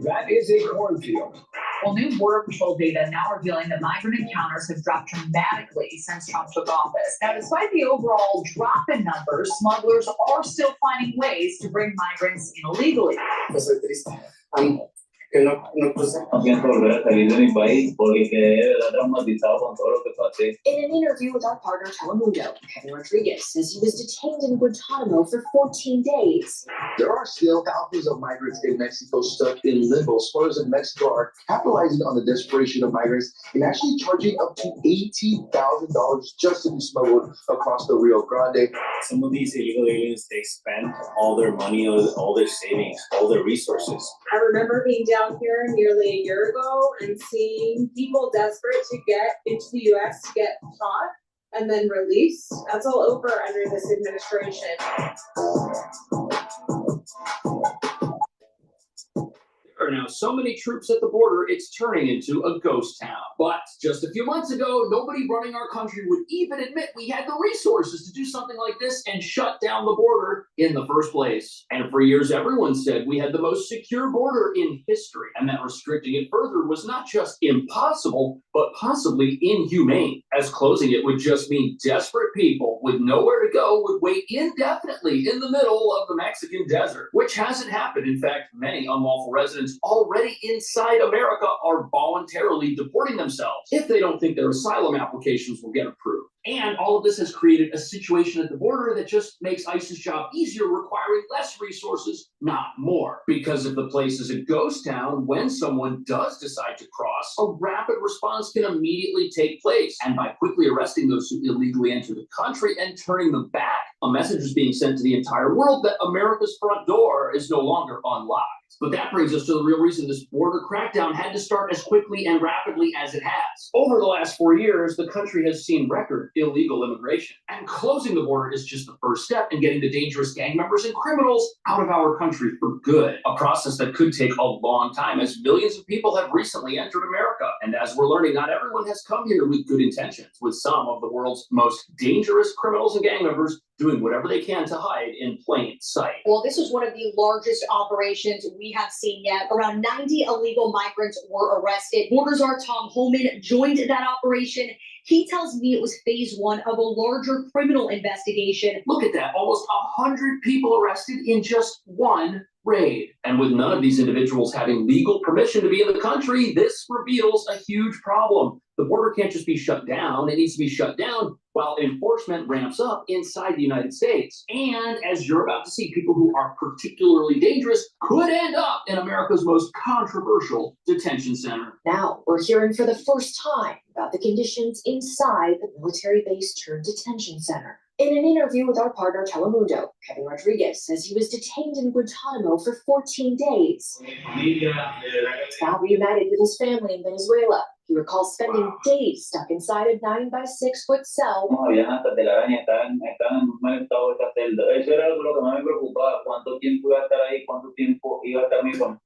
That is a cornfield. Well, new Border Patrol data now revealing that migrant encounters have dropped dramatically since Trump took office. Now, despite the overall drop in numbers, smugglers are still finding ways to bring migrants in illegally. Que no pienso volver a salir de mi país porque quedé de verdad traumatizado con todo lo que pasé. In an interview with our partner Telemundo, Kevin Rodriguez says he was detained in Guantanamo for 14 days. There are still thousands of migrants in Mexico stuck in limbo. Smugglers in Mexico are capitalizing on the desperation of migrants and actually charging up to $18,000 just to be smuggled across the Rio Grande. Some of these illegal aliens, they spend all their money, all their savings, all their resources. I remember being down here nearly a year ago and seeing people desperate to get into the U.S. to get caught and then released. That's all over under this administration. There are now so many troops at the border, it's turning into a ghost town. But just a few months ago, nobody running our country would even admit we had the resources to do something like this and shut down the border in the first place. And for years, everyone said we had the most secure border in history, and that restricting it further was not just impossible, but possibly inhumane, as closing it would just mean desperate people with nowhere to go would wait indefinitely in the middle of the Mexican desert, which hasn't happened. In fact, many unlawful residents already inside America are voluntarily deporting themselves if they don't think their asylum applications will get approved. And all of this has created a situation at the border that just makes ICE's job easier, requiring less resources, not more. Because if the place is a ghost town, when someone does decide to cross, a rapid response can immediately take place. And by quickly arresting those who illegally enter the country and turning them back, a message is being sent to the entire world that America's front door is no longer unlocked. But that brings us to the real reason this border crackdown had to start as quickly and rapidly as it has. Over the last 4 years, the country has seen record illegal immigration. And closing the border is just the first step in getting the dangerous gang members and criminals out of our country for good. A process that could take a long time, as millions of people have recently entered America. And as we're learning, not everyone has come here with good intentions, with some of the world's most dangerous criminals and gang members doing whatever they can to hide in plain sight. Well, this was one of the largest operations we have seen yet. Around 90 illegal migrants were arrested. Border Czar Tom Homan joined that operation. He tells me it was phase 1 of a larger criminal investigation. Look at that, almost 100 people arrested in just one raid. And with none of these individuals having legal permission to be in the country, this reveals a huge problem. The border can't just be shut down. It needs to be shut down while enforcement ramps up inside the United States. And as you're about to see, people who are particularly dangerous could end up in America's most controversial detention center. Now we're hearing for the first time about the conditions inside the military base turned detention center. In an interview with our partner Telemundo, Kevin Rodriguez says he was detained in Guantanamo for 14 days. Now reunited with his family in Venezuela, he recalls spending days stuck inside a 9-by-6-foot cell. No, habían hasta telaraña, estaban en mal estado esa celda. Eso era lo que más me preocupaba, cuánto tiempo iba a estar ahí, cuánto tiempo iba a estar mi familia.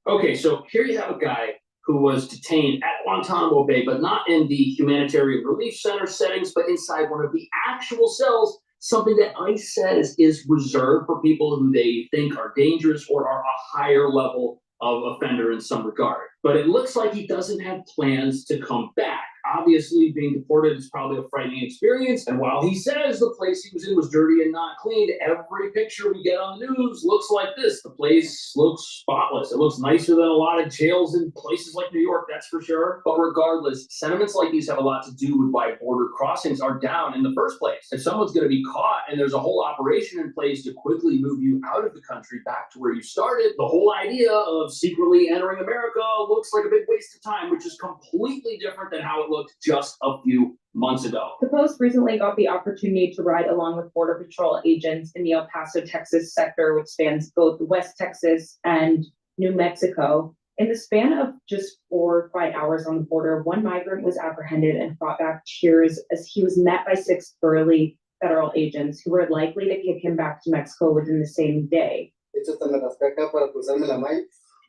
Okay, so here you have a guy who was detained at Guantanamo Bay, but not in the humanitarian relief center settings, but inside one of the actual cells, something that ICE says is reserved for people who they think are dangerous or are a higher level of offender in some regard. But it looks like he doesn't have plans to come back. Obviously, being deported is probably a frightening experience. And while he says the place he was in was dirty and not cleaned, every picture we get on the news looks like this. The place looks spotless. It looks nicer than a lot of jails in places like New York, that's for sure. But regardless, sentiments like these have a lot to do with why border crossings are down in the first place. If someone's going to be caught and there's a whole operation in place to quickly move you out of the country back to where you started, the whole idea of secretly entering America looks like a big waste of time, which is completely different than how it looked just a few months ago. The Post recently got the opportunity to ride along with Border Patrol agents in the El Paso, Texas sector, which spans both West Texas and New Mexico. In the span of just 4 or 5 hours on the border, one migrant was apprehended and brought back tears as he was met by 6 burly federal agents who were likely to kick him back to Mexico within the same day.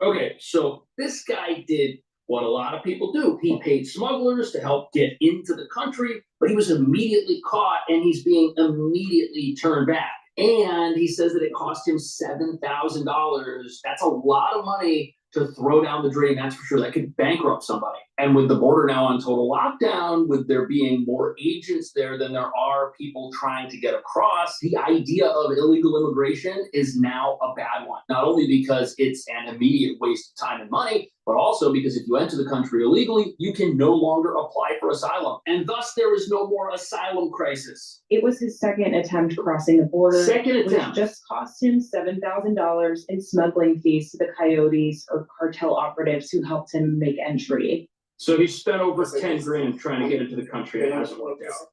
Okay, so this guy did what a lot of people do. He paid smugglers to help get into the country, but he was immediately caught and he's being immediately turned back. And he says that it cost him $7,000. That's a lot of money to throw down the drain, that's for sure. That could bankrupt somebody. And with the border now on total lockdown, with there being more agents there than there are people trying to get across, the idea of illegal immigration is now a bad one. Not only because it's an immediate waste of time and money, but also because if you enter the country illegally, you can no longer apply for asylum. And thus there is no more asylum crisis. It was his second attempt crossing the border, Second which attempt. just cost him $7,000 in smuggling fees to the coyotes or cartel operatives who helped him make entry. So he spent over 10 grand trying to get into the country and it hasn't worked out.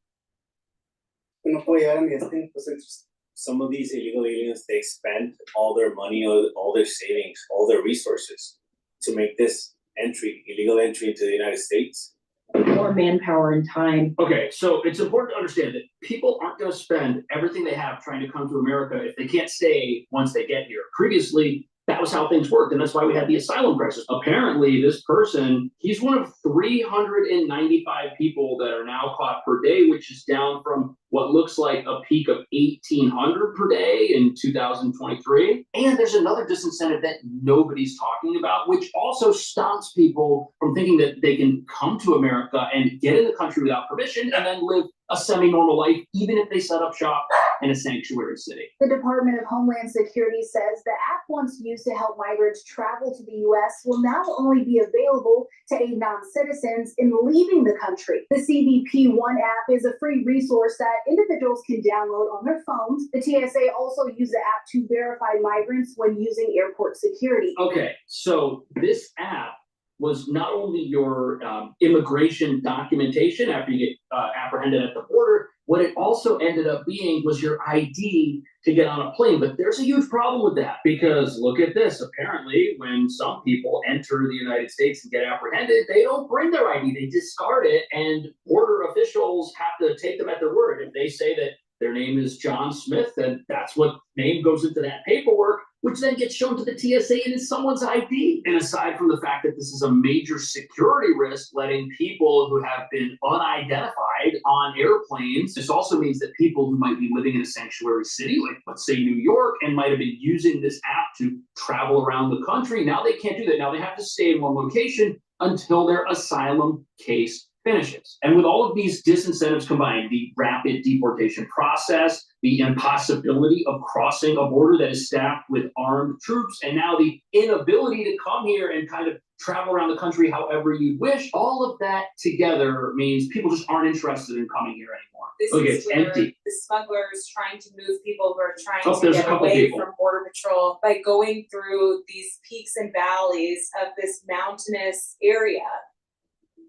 Some of these illegal aliens, they spend all their money, all their savings, all their resources to make this illegal entry into the United States. More manpower and time. Okay, so it's important to understand that people aren't going to spend everything they have trying to come to America if they can't stay once they get here. Previously, that was how things worked, and that's why we had the asylum crisis. Apparently, this person, he's one of 395 people that are now caught per day, which is down from what looks like a peak of 1,800 per day in 2023. And there's another disincentive that nobody's talking about, which also stops people from thinking that they can come to America and get in the country without permission and then live a semi-normal life, even if they set up shop in a sanctuary city. The Department of Homeland Security says the app once used to help migrants travel to the U.S. will now only be available to aid non-citizens in leaving the country. The CBP One app is a free resource that individuals can download on their phones. The TSA also used the app to verify migrants when using airport security. Okay, so this app was not only your immigration documentation after you get apprehended at the border, what it also ended up being was your ID to get on a plane. But there's a huge problem with that because look at this. Apparently, when some people enter the United States and get apprehended, they don't bring their ID. They discard it, and border officials have to take them at their word. If they say that their name is John Smith, then that's what name goes into that paperwork, which then gets shown to the TSA and is someone's ID. And aside from the fact that this is a major security risk, letting people who have been unidentified on airplanes, this also means that people who might be living in a sanctuary city, like let's say New York, and might have been using this app to travel around the country, now they can't do that. Now they have to stay in one location until their asylum case finishes. And with all of these disincentives combined, the rapid deportation process, the impossibility of crossing a border that is staffed with armed troops, and now the inability to come here and kind of travel around the country however you wish, all of that together means people just aren't interested in coming here anymore. This Look, is it's where empty. the smugglers trying to move people who are trying Oh, to there's a get couple away people. from Border Patrol by going through these peaks and valleys of this mountainous area.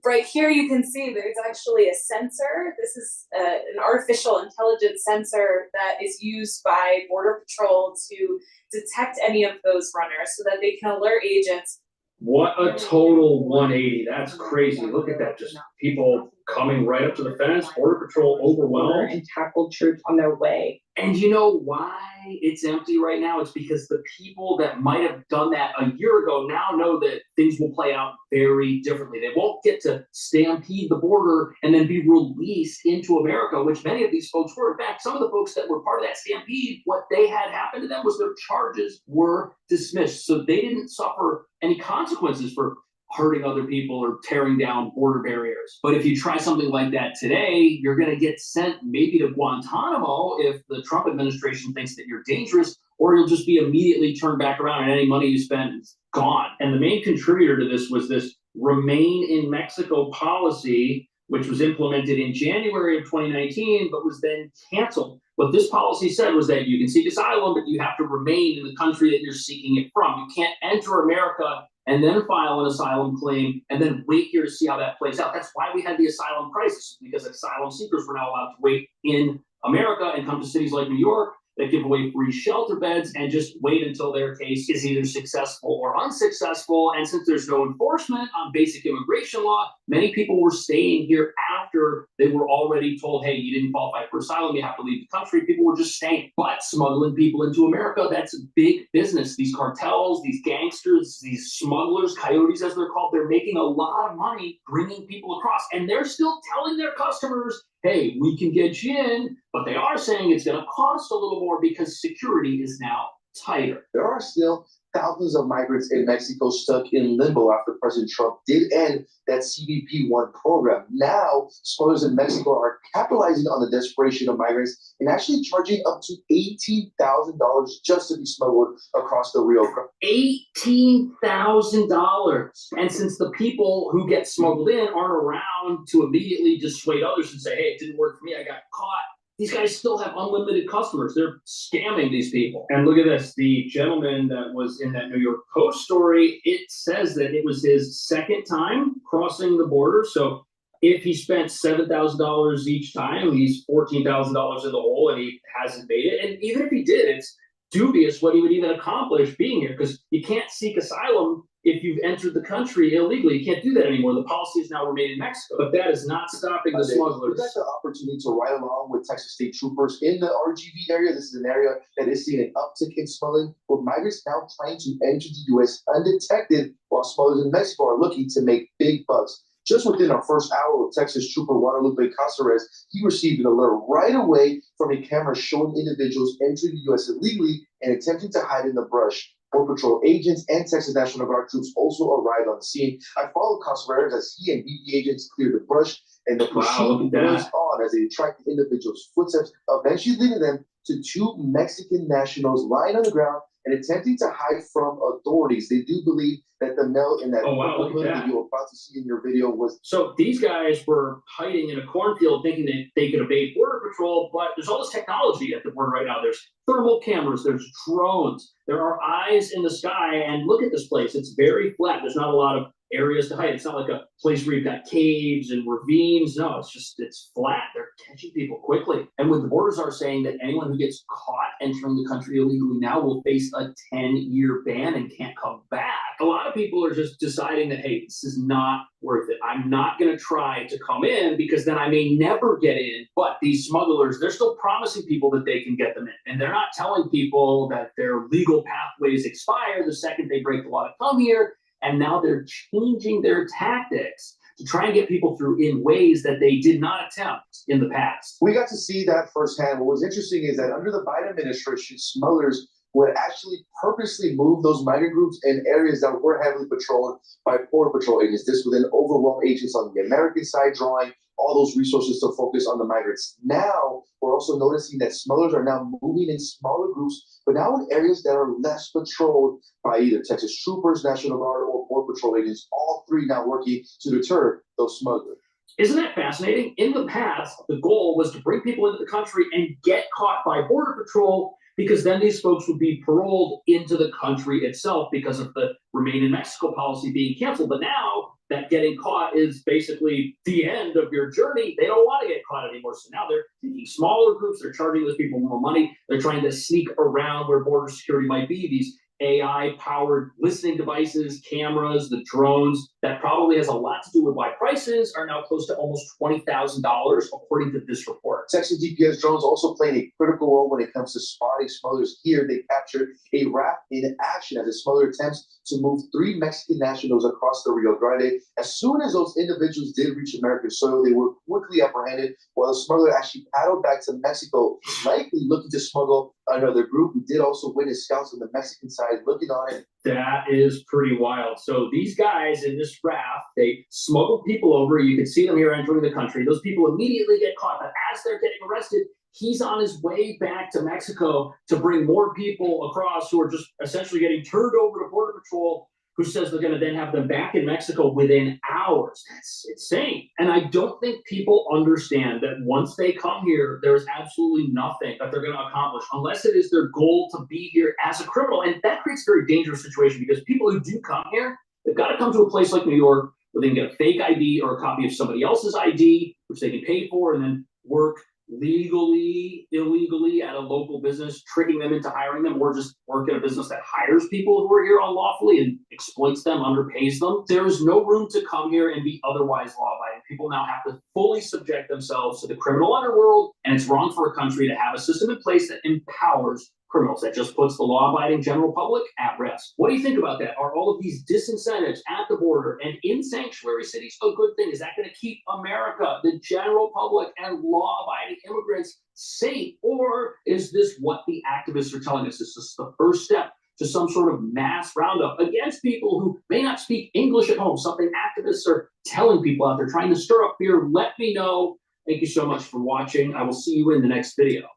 Right here, you can see there's actually a sensor. This is an artificial intelligence sensor that is used by Border Patrol to detect any of those runners so that they can alert agents. What a total 180. That's crazy. Look at that. Just people coming right up to the fence, Border Patrol overwhelmed. And tackled troops on their way. And you know why it's empty right now? It's because the people that might have done that a year ago now know that things will play out very differently. They won't get to stampede the border and then be released into America, which many of these folks were. In fact, some of the folks that were part of that stampede, what they had happen to them was their charges were dismissed. So they didn't suffer any consequences for hurting other people or tearing down border barriers. But if you try something like that today, you're going to get sent maybe to Guantanamo if the Trump administration thinks that you're dangerous, or you'll just be immediately turned back around and any money you spend is gone. And the main contributor to this was this Remain in Mexico policy, which was implemented in January of 2019, but was then canceled. What this policy said was that you can seek asylum, but you have to remain in the country that you're seeking it from. You can't enter America and then file an asylum claim and then wait here to see how that plays out. That's why we had the asylum crisis, because asylum seekers were now allowed to wait in America and come to cities like New York that give away free shelter beds and just wait until their case is either successful or unsuccessful. And since there's no enforcement on basic immigration law, many people were staying here after they were already told, hey, you didn't qualify for asylum, you have to leave the country. People were just staying. But smuggling people into America, that's a big business. These cartels, these gangsters, these smugglers, coyotes as they're called, they're making a lot of money bringing people across. And they're still telling their customers, hey, we can get you in, but they are saying it's going to cost a little more because security is now tighter. There are still thousands of migrants in Mexico stuck in limbo after President Trump did end that CBP-1 program. Now, smugglers in Mexico are capitalizing on the desperation of migrants and actually charging up to $18,000 just to be smuggled across the Rio Grande. $18,000. And since the people who get smuggled in aren't around to immediately dissuade others and say, hey, it didn't work for me, I got caught, these guys still have unlimited customers. They're scamming these people. And look at this. The gentleman that was in that New York Post story, it says that it was his second time crossing the border. So if he spent $7,000 each time, he's $14,000 in the hole and he hasn't made it. And even if he did, it's dubious what he would even accomplish being here, because you can't seek asylum if you've entered the country illegally. You can't do that anymore. The policy is now Remain in Mexico. But that is not stopping the smugglers. We got the opportunity to ride along with Texas state troopers in the RGV area. This is an area that is seeing an uptick in smuggling, with migrants now trying to enter the U.S. undetected, while smugglers in Mexico are looking to make big bucks. Just within our first hour with Texas Trooper Guadalupe Caceres, he received an alert right away from a camera showing individuals entering the U.S. illegally and attempting to hide in the brush. Border Patrol agents and Texas National Guard troops also arrived on the scene. I followed Caceres as he and BP agents cleared the brush, and the pursuit was on as they tracked the individuals' footsteps, eventually leading them to two Mexican nationals lying on the ground and attempting to hide from authorities. They do believe that the male in that that you're about to see in your video was. So these guys were hiding in a cornfield thinking that they could evade Border Patrol, but there's all this technology at the border right now. There's thermal cameras, there's drones, there are eyes in the sky, and look at this place. It's very flat. There's not a lot of areas to hide. It's not like a place where you've got caves and ravines. No, it's flat. They're catching people quickly. And what the borders are saying that anyone who gets caught entering the country illegally now will face a 10-year ban and can't come back. A lot of people are just deciding that, hey, this is not worth it. I'm not going to try to come in because then I may never get in. But these smugglers, they're still promising people that they can get them in. And they're not telling people that their legal pathways expire the second they break the law to come here. And now they're changing their tactics to try and get people through in ways that they did not attempt in the past. We got to see that firsthand. What was interesting is that under the Biden administration, smugglers would actually purposely move those migrant groups in areas that were heavily patrolled by Border Patrol agents. This would then overwhelm agents on the American side, drawing all those resources to focus on the migrants. Now, we're also noticing that smugglers are now moving in smaller groups, but now in areas that are less patrolled by either Texas troopers, National Guard, or Border Patrol agents, all three now working to deter those smugglers. Isn't that fascinating? In the past, the goal was to bring people into the country and get caught by Border Patrol, because then these folks would be paroled into the country itself because of the Remain in Mexico policy being canceled. But now that getting caught is basically the end of your journey. They don't want to get caught anymore. So now they're taking smaller groups. They're charging those people more money. They're trying to sneak around where border security might be. These AI-powered listening devices, cameras, the drones, that probably has a lot to do with why prices are now close to almost $20,000, according to this report. Texas DPS drones also played a critical role when it comes to spotting smugglers. Here, they captured a raft in action as a smuggler attempts to move 3 Mexican nationals across the Rio Grande. As soon as those individuals did reach American soil, they were quickly apprehended, while the smuggler actually paddled back to Mexico, likely looking to smuggle another group. We did also witness scouts on the Mexican side looking on it. That is pretty wild. So these guys in this raft, they smuggled people over. You can see them here entering the country. Those people immediately get caught. But as they're getting arrested, he's on his way back to Mexico to bring more people across who are just essentially getting turned over to Border Patrol, who says they're going to then have them back in Mexico within hours. That's insane. And I don't think people understand that once they come here, there's absolutely nothing that they're going to accomplish unless it is their goal to be here as a criminal. And that creates a very dangerous situation because people who do come here, they've got to come to a place like New York where they can get a fake ID or a copy of somebody else's ID, which they can pay for, and then work legally, illegally at a local business, tricking them into hiring them, or just work at a business that hires people who are here unlawfully and exploits them, underpays them. There is no room to come here and be otherwise law-abiding. People now have to fully subject themselves to the criminal underworld, and it's wrong for a country to have a system in place that empowers criminals. That just puts the law-abiding general public at rest. What do you think about that? Are all of these disincentives at the border and in sanctuary cities a good thing? Is that going to keep America, the general public, and law-abiding immigrants safe? Or is this what the activists are telling us? Is this the first step to some sort of mass roundup against people who may not speak English at home? Something activists are telling people out there, trying to stir up fear. Let me know. Thank you so much for watching. I will see you in the next video.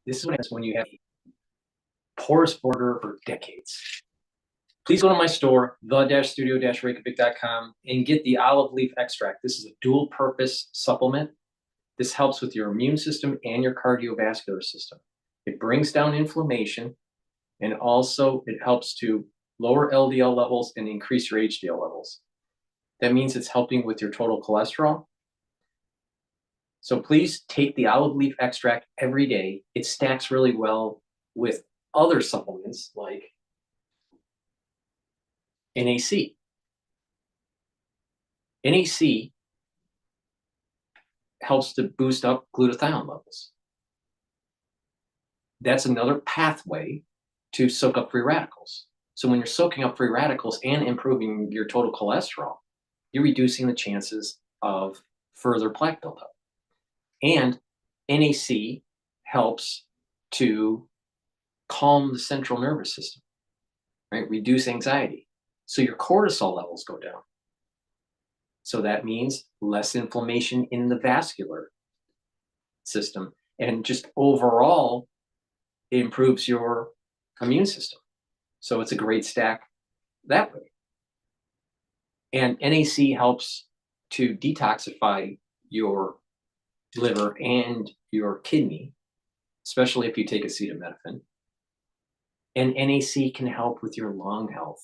This is what happens when you have a porous border for decades. Please go to my store, the-studio-reykjavik.com, and get the olive leaf extract. This is a dual purpose supplement. This helps with your immune system and your cardiovascular system. It brings down inflammation, and also it helps to lower LDL levels and increase your HDL levels. That means it's helping with your total cholesterol. So please take the olive leaf extract every day. It stacks really well with other supplements like NAC. NAC helps to boost up glutathione levels. That's another pathway to soak up free radicals. So when you're soaking up free radicals and improving your total cholesterol, you're reducing the chances of further plaque buildup. And NAC helps to calm the central nervous system, right? Reduce anxiety. So your cortisol levels go down. So that means less inflammation in the vascular system. And just overall, it improves your immune system. So it's a great stack that way. And NAC helps to detoxify your liver and your kidney, especially if you take acetaminophen. And NAC can help with your lung health.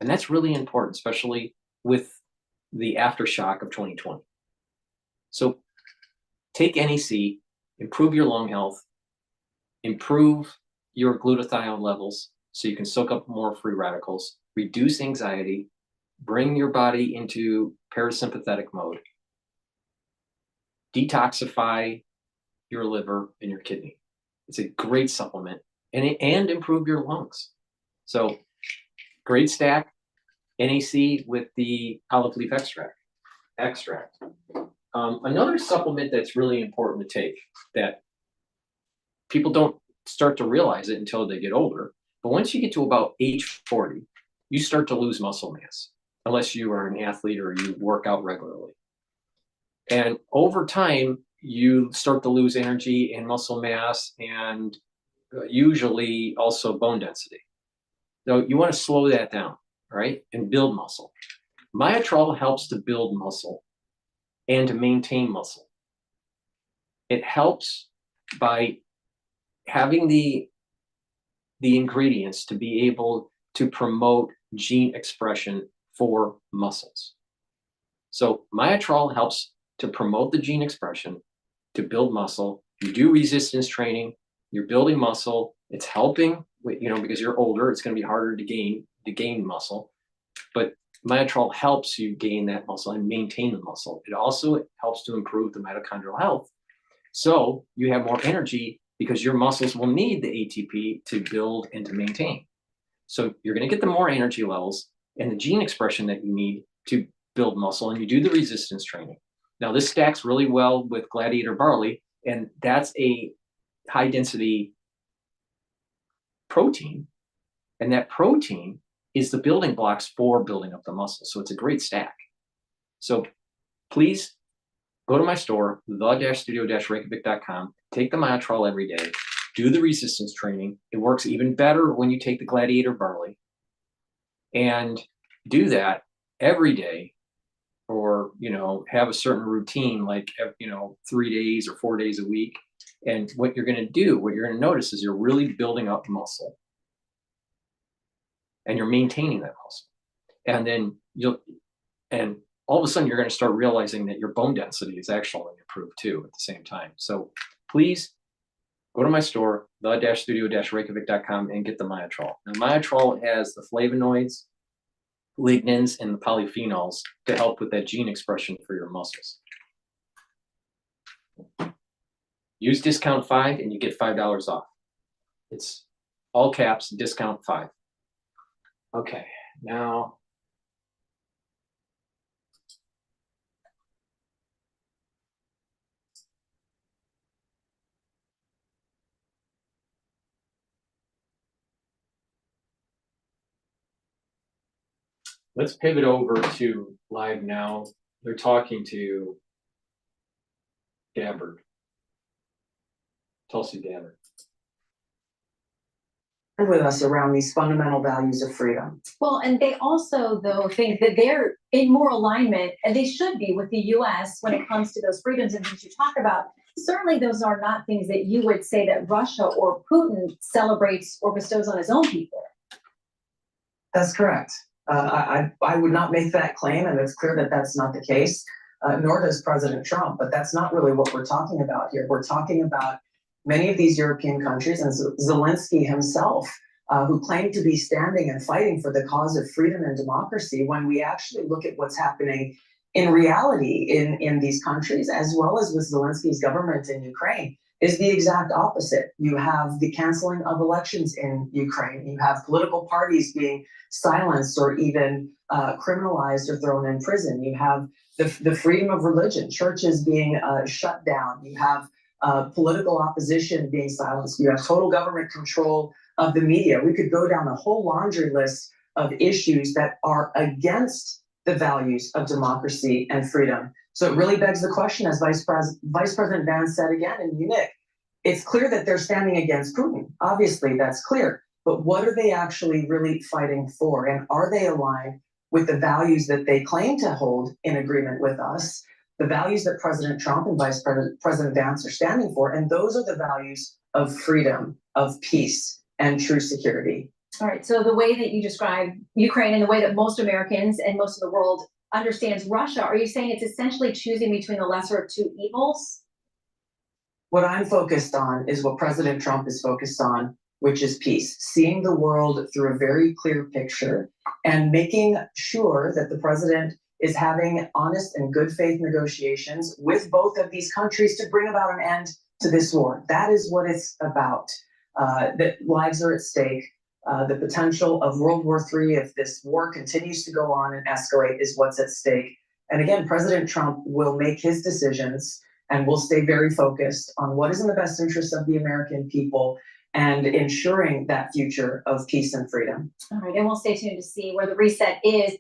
And that's really important, especially with the aftershock of 2020. So take NAC, improve your lung health, improve your glutathione levels so you can soak up more free radicals, reduce anxiety, bring your body into parasympathetic mode, detoxify your liver and your kidney. It's a great supplement and improve your lungs. So great stack, NAC with the olive leaf extract. Another supplement that's really important to take that people don't start to realize it until they get older, but once you get to about age 40, you start to lose muscle mass, unless you are an athlete or you work out regularly. And over time, you start to lose energy and muscle mass and usually also bone density. So you want to slow that down, right? And build muscle. Myotrol helps to build muscle and to maintain muscle. It helps by having the ingredients to be able to promote gene expression for muscles. So Myotrol helps to promote the gene expression, to build muscle. You do resistance training, you're building muscle. It's helping, because you're older, it's going to be harder to gain muscle. But Myotrol helps you gain that muscle and maintain the muscle. It also helps to improve the mitochondrial health. So you have more energy because your muscles will need the ATP to build and to maintain. So you're going to get the more energy levels and the gene expression that you need to build muscle, and you do the resistance training. Now this stacks really well with Gladiator barley, and that's a high density protein. And that protein is the building blocks for building up the muscle. So it's a great stack. So please go to my store, the-studio-reykjavik.com, take the Myotrol every day, do the resistance training. It works even better when you take the Gladiator barley, and do that every day, or, you know, have a certain routine, like, you know, 3 days or 4 days a week. And what you're going to do, what you're going to notice is you're really building up muscle, and you're maintaining that muscle. And then and all of a sudden you're going to start realizing that your bone density is actually improved too at the same time. So please go to my store, the-studio-reykjavik.com, and get the Myotrol. Now, Myotrol has the flavonoids, lignins, and the polyphenols to help with that gene expression for your muscles. Use discount 5 and you get $5 off. It's all caps, discount 5. Okay, now let's pivot over to live now. They're talking to Gabbard, Tulsi Gabbard. With us around these fundamental values of freedom. Well, and they also, though, think that they're in more alignment, and they should be, with the U.S. when it comes to those freedoms and things you talk about. Certainly, those are not things that you would say that Russia or Putin celebrates or bestows on his own people. That's correct. I would not make that claim, and it's clear that that's not the case, nor does President Trump, but that's not really what we're talking about here. We're talking about many of these European countries, and Zelensky himself, who claimed to be standing and fighting for the cause of freedom and democracy, when we actually look at what's happening in reality in these countries, as well as with Zelensky's government in Ukraine, is the exact opposite. You have the canceling of elections in Ukraine. You have political parties being silenced or even criminalized or thrown in prison. You have the freedom of religion, churches being shut down. You have political opposition being silenced. You have total government control of the media. We could go down a whole laundry list of issues that are against the values of democracy and freedom. So it really begs the question, as Vice President Vance said again in Munich, it's clear that they're standing against Putin. Obviously, that's clear. But what are they actually really fighting for? And are they aligned with the values that they claim to hold in agreement with us? The values that President Trump and Vice President Vance are standing for, and those are the values of freedom, of peace, and true security. All right, so the way that you describe Ukraine and the way that most Americans and most of the world understands Russia, are you saying it's essentially choosing between the lesser of two evils? What I'm focused on is what President Trump is focused on, which is peace, seeing the world through a very clear picture and making sure that the president is having honest and good faith negotiations with both of these countries to bring about an end to this war. That is what it's about. That lives are at stake. The potential of World War III, if this war continues to go on and escalate, is what's at stake. And again, President Trump will make his decisions and will stay very focused on what is in the best interest of the American people and ensuring that future of peace and freedom. All right, and we'll stay tuned to see where the reset is.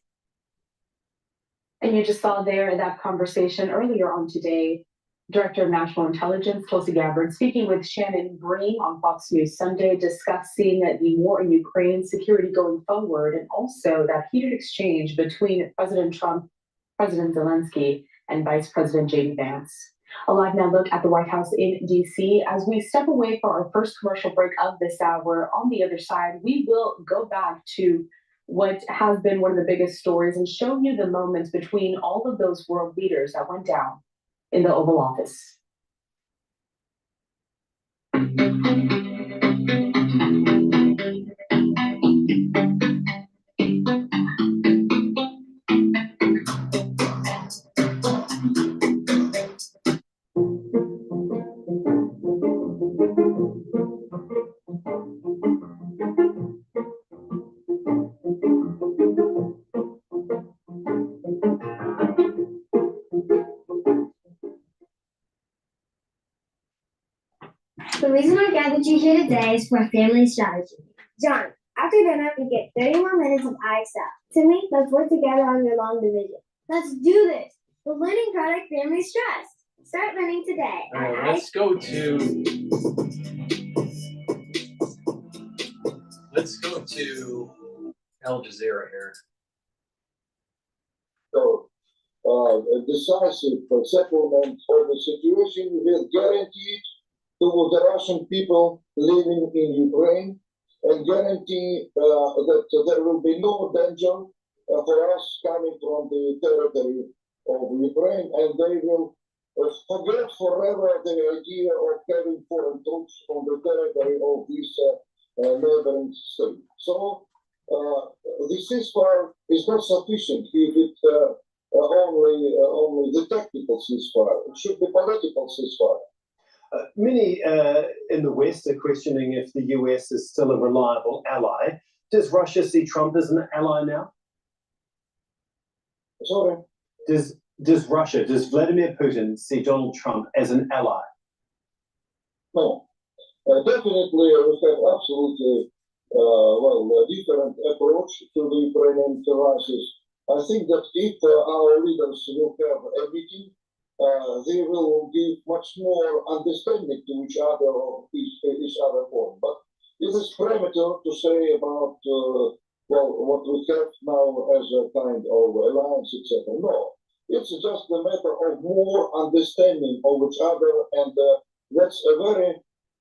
And you just saw there in that conversation earlier on today, Director of National Intelligence, Tulsi Gabbard, speaking with Shannon Bream on Fox News Sunday, discussing the war in Ukraine, security going forward, and also that heated exchange between President Trump, President Zelensky, and Vice President J.D. Vance. A live now look at the White House in D.C. As we step away for our first commercial break of this hour, on the other side, we will go back to what has been one of the biggest stories and show you the moments between all of those world leaders that went down in the Oval Office. The reason I gathered you here today is for a family strategy. John, after dinner, we get 30 more minutes of IXL. Timmy, let's work together on your long division. Let's do this. The learning product Family Stress. Start learning today. All right, let's go to Al Jazeera here. So, a decisive settlement of the situation will guarantee to the Russian people living in Ukraine and guarantee that there will be no danger for us coming from the territory of Ukraine, and they will forget forever the idea of having foreign troops on the territory of this neighboring state. So the ceasefire is not sufficient if it only the tactical ceasefire. It should be political ceasefire. Many in the West are questioning if the US is still a reliable ally. Does Russia see Trump as an ally now? Sorry? Does Vladimir Putin see Donald Trump as an ally? No. Definitely, we have absolutely different approach to the Ukrainian crisis. I think that if our leaders will have a meeting, they will give much more understanding to each other of each other form. But it is premature to say about what we have now as a kind of alliance, etc. No, it's just a matter of more understanding of each other, and that's a very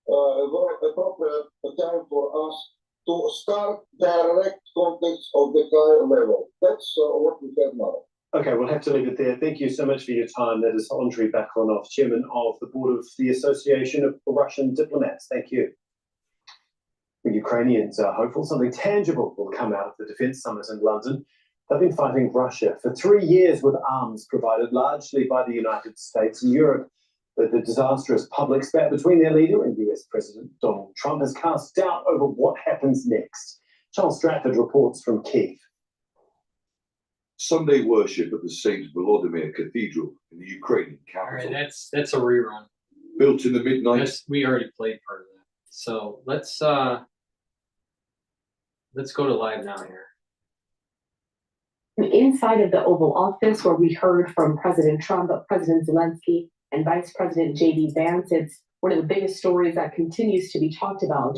appropriate time for us to start direct contacts of the higher level. That's what we have now. Okay, we'll have to leave it there. Thank you so much for your time. That is Andrei Baklanov, Chairman of the Board of the Association of Russian Diplomats. Thank you. The Ukrainians are hopeful something tangible will come out of the defence summit in London. They've been fighting Russia for 3 years with arms provided largely by the United States and Europe. But the disastrous public spat between their leader and US President Donald Trump has cast doubt over what happens next. Charles Stratford reports from Kyiv. Sunday worship at the St. Volodymyr Cathedral in the Ukrainian capital. All right, that's a rerun. Built in the mid-90s. We already played part of that. So let's go to live now here. Inside of the Oval Office, where we heard from President Trump, President Zelensky, and Vice President J.D. Vance, it's one of the biggest stories that continues to be talked about.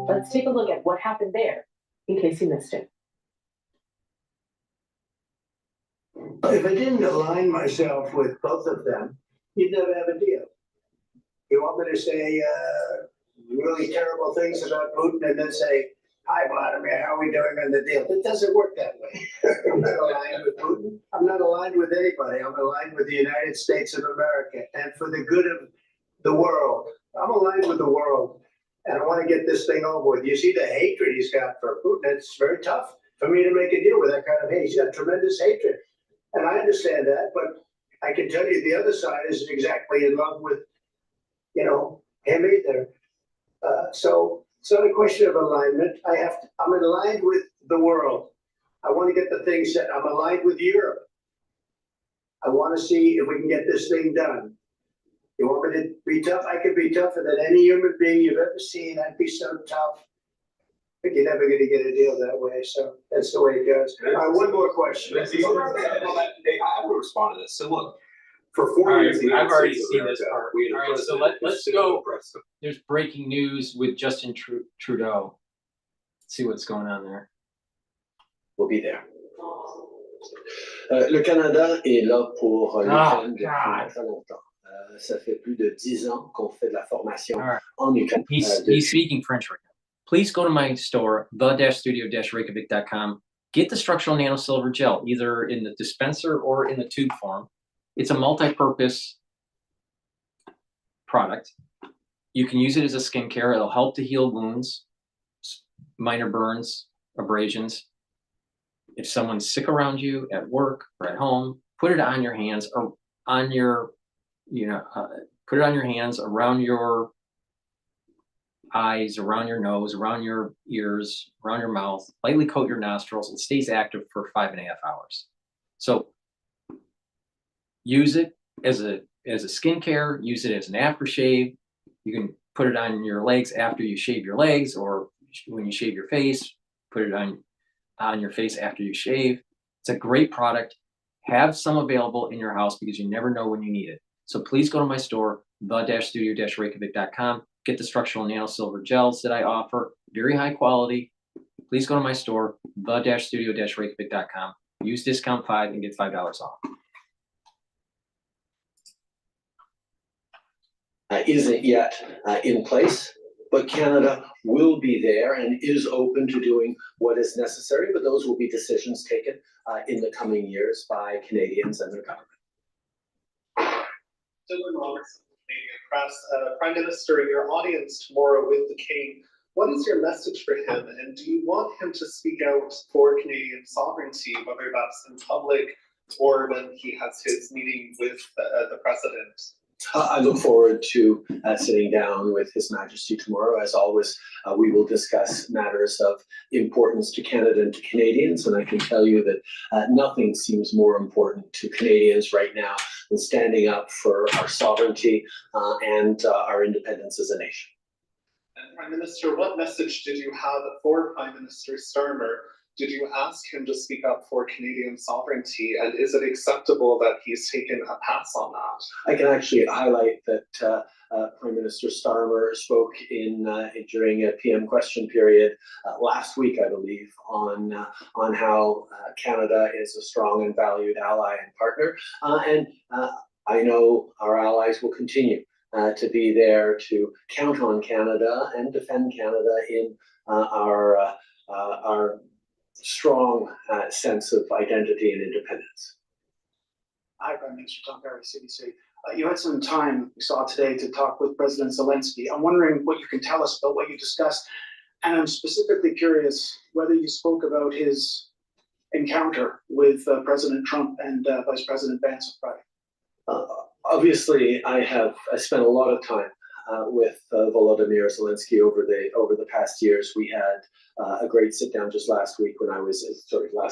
Let's take a look at what happened there, in case you missed it. If I didn't align myself with both of them, you'd never have a deal. You want me to say really terrible things about Putin and then say, "Hi, Vladimir, how are we doing on the deal?" It doesn't work that way. I'm not aligned with Putin. I'm not aligned with anybody. I'm aligned with the United States of America and for the good of the world. I'm aligned with the world, and I want to get this thing over with. You see the hatred he's got for Putin. It's very tough for me to make a deal with that kind of hate. He's got tremendous hatred. And I understand that, but I can tell you the other side isn't exactly in love with, him either. So it's not a question of alignment. I'm aligned with the world. I want to get the things that I'm aligned with Europe. I want to see if we can get this thing done. You want me to be tough? I could be tougher than any human being you've ever seen. I'd be so tough. But you're never going to get a deal that way. So that's the way it goes. One more question. I will respond to this. So look, for 4 years, I've already seen this part. All right, so let's go. There's breaking news with Justin Trudeau. Let's see what's going on there. We'll be there. Le Canada est là pour l'Ukraine depuis très longtemps. Ça fait plus de 10 ans qu'on fait de la formation en Ukraine. He's speaking French right now. Please go to my store, the-studio-reykjavik.com. Get the structural nano silver gel, either in the dispenser or in the tube form. It's a multi-purpose product. You can use it as a skincare. It'll help to heal wounds, minor burns, abrasions. If someone's sick around you at work or at home, put it on your hands or on your, put it on your hands, around your eyes, around your nose, around your ears, around your mouth. Lightly coat your nostrils. It stays active for 5.5 hours. So use it as a skincare. Use it as an aftershave. You can put it on your legs after you shave your legs, or when you shave your face, put it on your face after you shave. It's a great product. Have some available in your house because you never know when you need it. So please go to my store, the-studio-reykjavik.com. Get the structural nano silver gels that I offer, very high quality. Please go to my store, the-studio-reykjavik.com. Use discount 5 and get $5 off. Isn't yet in place, but Canada will be there and is open to doing what is necessary, but those will be decisions taken in the coming years by Canadians and their government. Dylan Robertson, Canadian Press. Prime Minister, in your audience tomorrow with the King, what is your message for him, and do you want him to speak out for Canadian sovereignty, whether that's in public or when he has his meeting with the President? I look forward to sitting down with His Majesty tomorrow. As always, we will discuss matters of importance to Canada and to Canadians, and I can tell you that nothing seems more important to Canadians right now than standing up for our sovereignty and our independence as a nation. And Prime Minister, what message did you have for Prime Minister Starmer? Did you ask him to speak up for Canadian sovereignty, and is it acceptable that he's taken a pass on that? I can actually highlight that Prime Minister Starmer spoke during a PM question period last week, I believe, on how Canada is a strong and valued ally and partner, and I know our allies will continue to be there to count on Canada and defend Canada in our strong sense of identity and independence. Hi, Prime Minister Tom Perry, CBC. You had some time, we saw today, to talk with President Zelensky. I'm wondering what you can tell us about what you discussed, and I'm specifically curious whether you spoke about his encounter with President Trump and Vice President Vance on Friday. Obviously, I spent a lot of time with Volodymyr Zelensky over the past years. We had a great sit down just last week when I was, a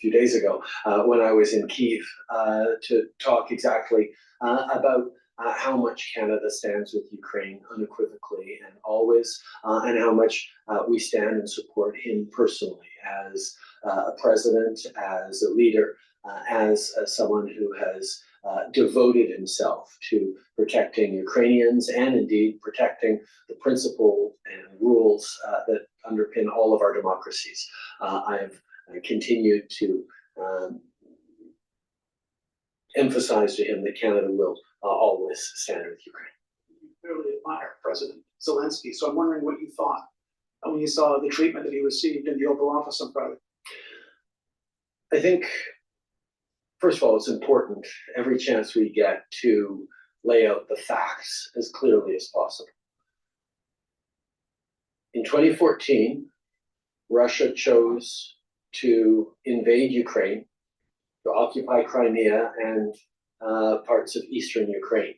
few days ago, when I was in Kyiv to talk exactly about how much Canada stands with Ukraine unequivocally and always, and how much we stand and support him personally as a president, as a leader, as someone who has devoted himself to protecting Ukrainians and indeed protecting the principles and rules that underpin all of our democracies. I've continued to emphasize to him that Canada will always stand with Ukraine. You clearly admire President Zelensky, so I'm wondering what you thought when you saw the treatment that he received in the Oval Office on Friday. I think, first of all, it's important every chance we get to lay out the facts as clearly as possible. In 2014, Russia chose to invade Ukraine, to occupy Crimea and parts of eastern Ukraine.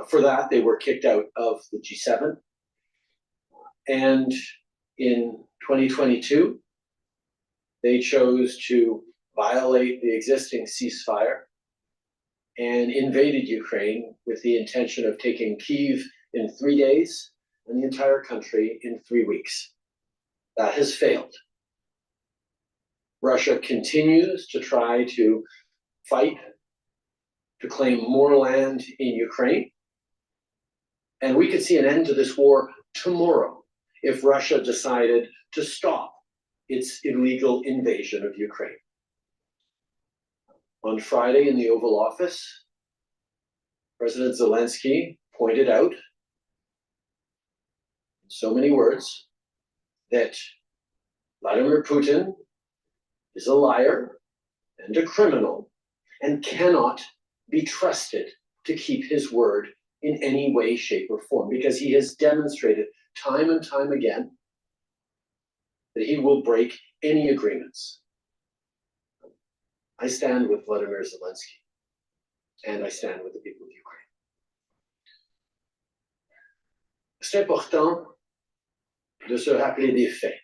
For that, they were kicked out of the G7. And in 2022, they chose to violate the existing ceasefire and invaded Ukraine with the intention of taking Kyiv in 3 days and the entire country in 3 weeks. That has failed. Russia continues to try to fight to claim more land in Ukraine. And we could see an end to this war tomorrow if Russia decided to stop its illegal invasion of Ukraine. On Friday in the Oval Office, President Zelensky pointed out, in so many words, that Vladimir Putin is a liar and a criminal and cannot be trusted to keep his word in any way, shape, or form, because he has demonstrated time and time again that he will break any agreements. I stand with Vladimir Zelensky, and I stand with the people of Ukraine. C'est important de se rappeler des faits.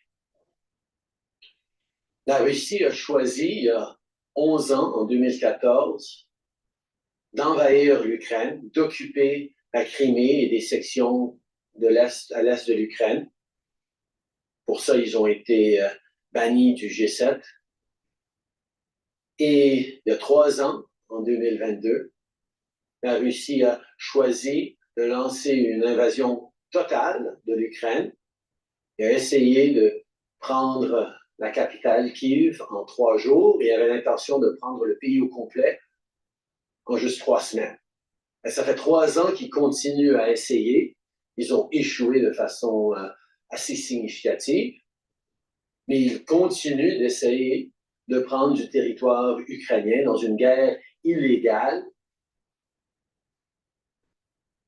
La Russie a choisi, il y a 11 ans, en 2014, d'envahir l'Ukraine, d'occuper la Crimée et des sections de l'Est à l'Est de l'Ukraine. Pour ça, ils ont été bannis du G7. Et il y a 3 ans, en 2022, la Russie a choisi de lancer une invasion totale de l'Ukraine et a essayé de prendre la capitale Kiev en 3 jours et avait l'intention de prendre le pays au complet en juste 3 semaines. Et ça fait 3 ans qu'ils continuent à essayer. Ils ont échoué de façon assez significative, mais ils continuent d'essayer de prendre du territoire ukrainien dans une guerre illégale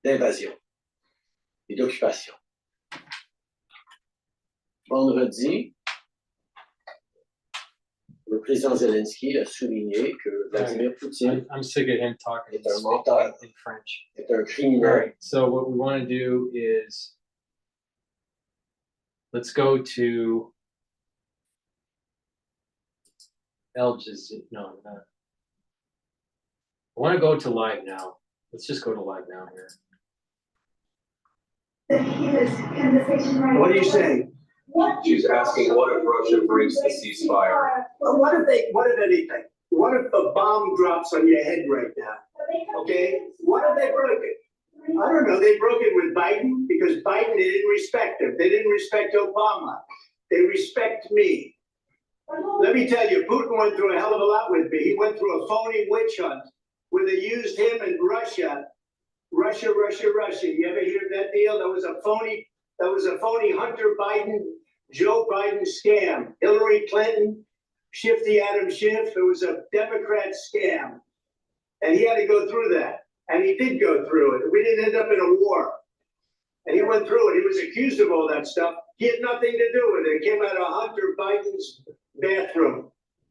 d'invasion et d'occupation. Vendredi, le président Zelensky a souligné que Vladimir Poutine I'm sick of him talking est un menteur, in French. est un All criminel. right, so what we want to do is let's go to Al Jazeera. No, not. I want to go to live now. Let's just go to live now here. What are you saying? She's asking what if Russia breaks the ceasefire? Well, what if anything? What if a bomb drops on your head right now? Okay? What if they broke it? I don't know. They broke it with Biden because Biden, they didn't respect him. They didn't respect Obama. They respect me. Let me tell you, Putin went through a hell of a lot with me. He went through a phony witch hunt where they used him and Russia. Russia. You ever hear that deal? That was a phony Hunter Biden, Joe Biden scam. Hillary Clinton, Shifty Adam Schiff. It was a Democrat scam. And he had to go through that. And he did go through it. We didn't end up in a war. And he went through it. He was accused of all that stuff. He had nothing to do with it. It came out of Hunter Biden's bathroom.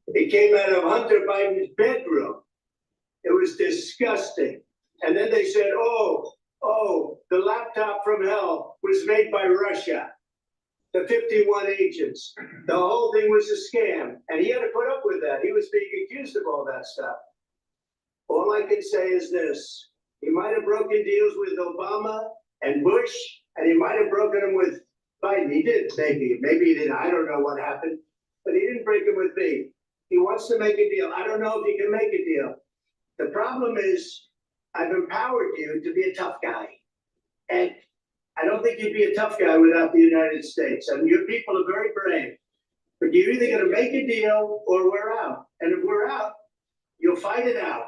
It came out of Hunter Biden's bedroom. It was disgusting. And then they said, oh, the laptop from hell was made by Russia. The 51 agents. The whole thing was a scam. And he had to put up with that. He was being accused of all that stuff. All I can say is this. He might have broken deals with Obama and Bush, and he might have broken them with Biden. He did, maybe. Maybe he didn't. I don't know what happened. But he didn't break them with me. He wants to make a deal. I don't know if he can make a deal. The problem is, I've empowered you to be a tough guy. And I don't think you'd be a tough guy without the United States. And your people are very brave. But you're either going to make a deal or we're out. And if we're out, you'll fight it out.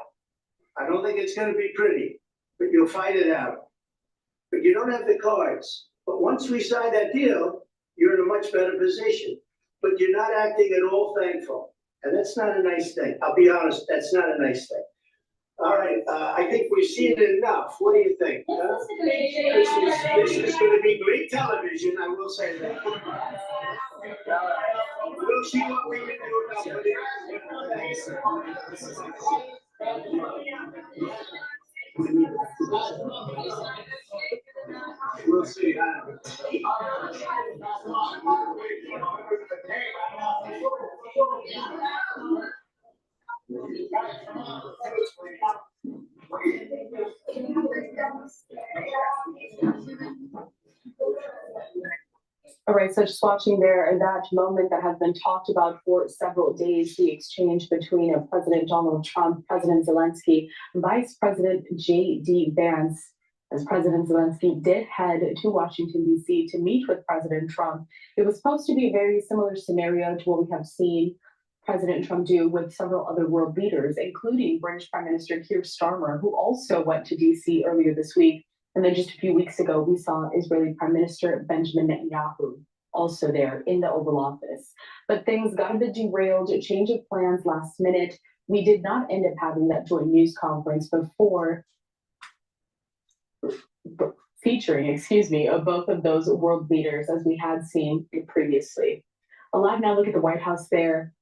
I don't think it's going to be pretty, but you'll fight it out. But you don't have the cards. But once we sign that deal, you're in a much better position. But you're not acting at all thankful. And that's not a nice thing. I'll be honest, that's not a nice thing. All right, I think we've seen it enough. What do you think? This is going to be great television, I will say that. We'll see what we can do about it. We'll see. All right, so just watching there, that moment that has been talked about for several days, the exchange between President Donald Trump, President Zelensky, Vice President J.D. Vance, as President Zelensky did head to Washington, D.C. to meet with President Trump. It was supposed to be a very similar scenario to what we have seen President Trump do with several other world leaders, including British Prime Minister Keir Starmer, who also went to D.C. earlier this week. And then just a few weeks ago, we saw Israeli Prime Minister Benjamin Netanyahu also there in the Oval Office. But things got a bit derailed, a change of plans last minute. We did not end up having that joint news conference before featuring, of both of those world leaders as we had seen previously. A live now look at the White House there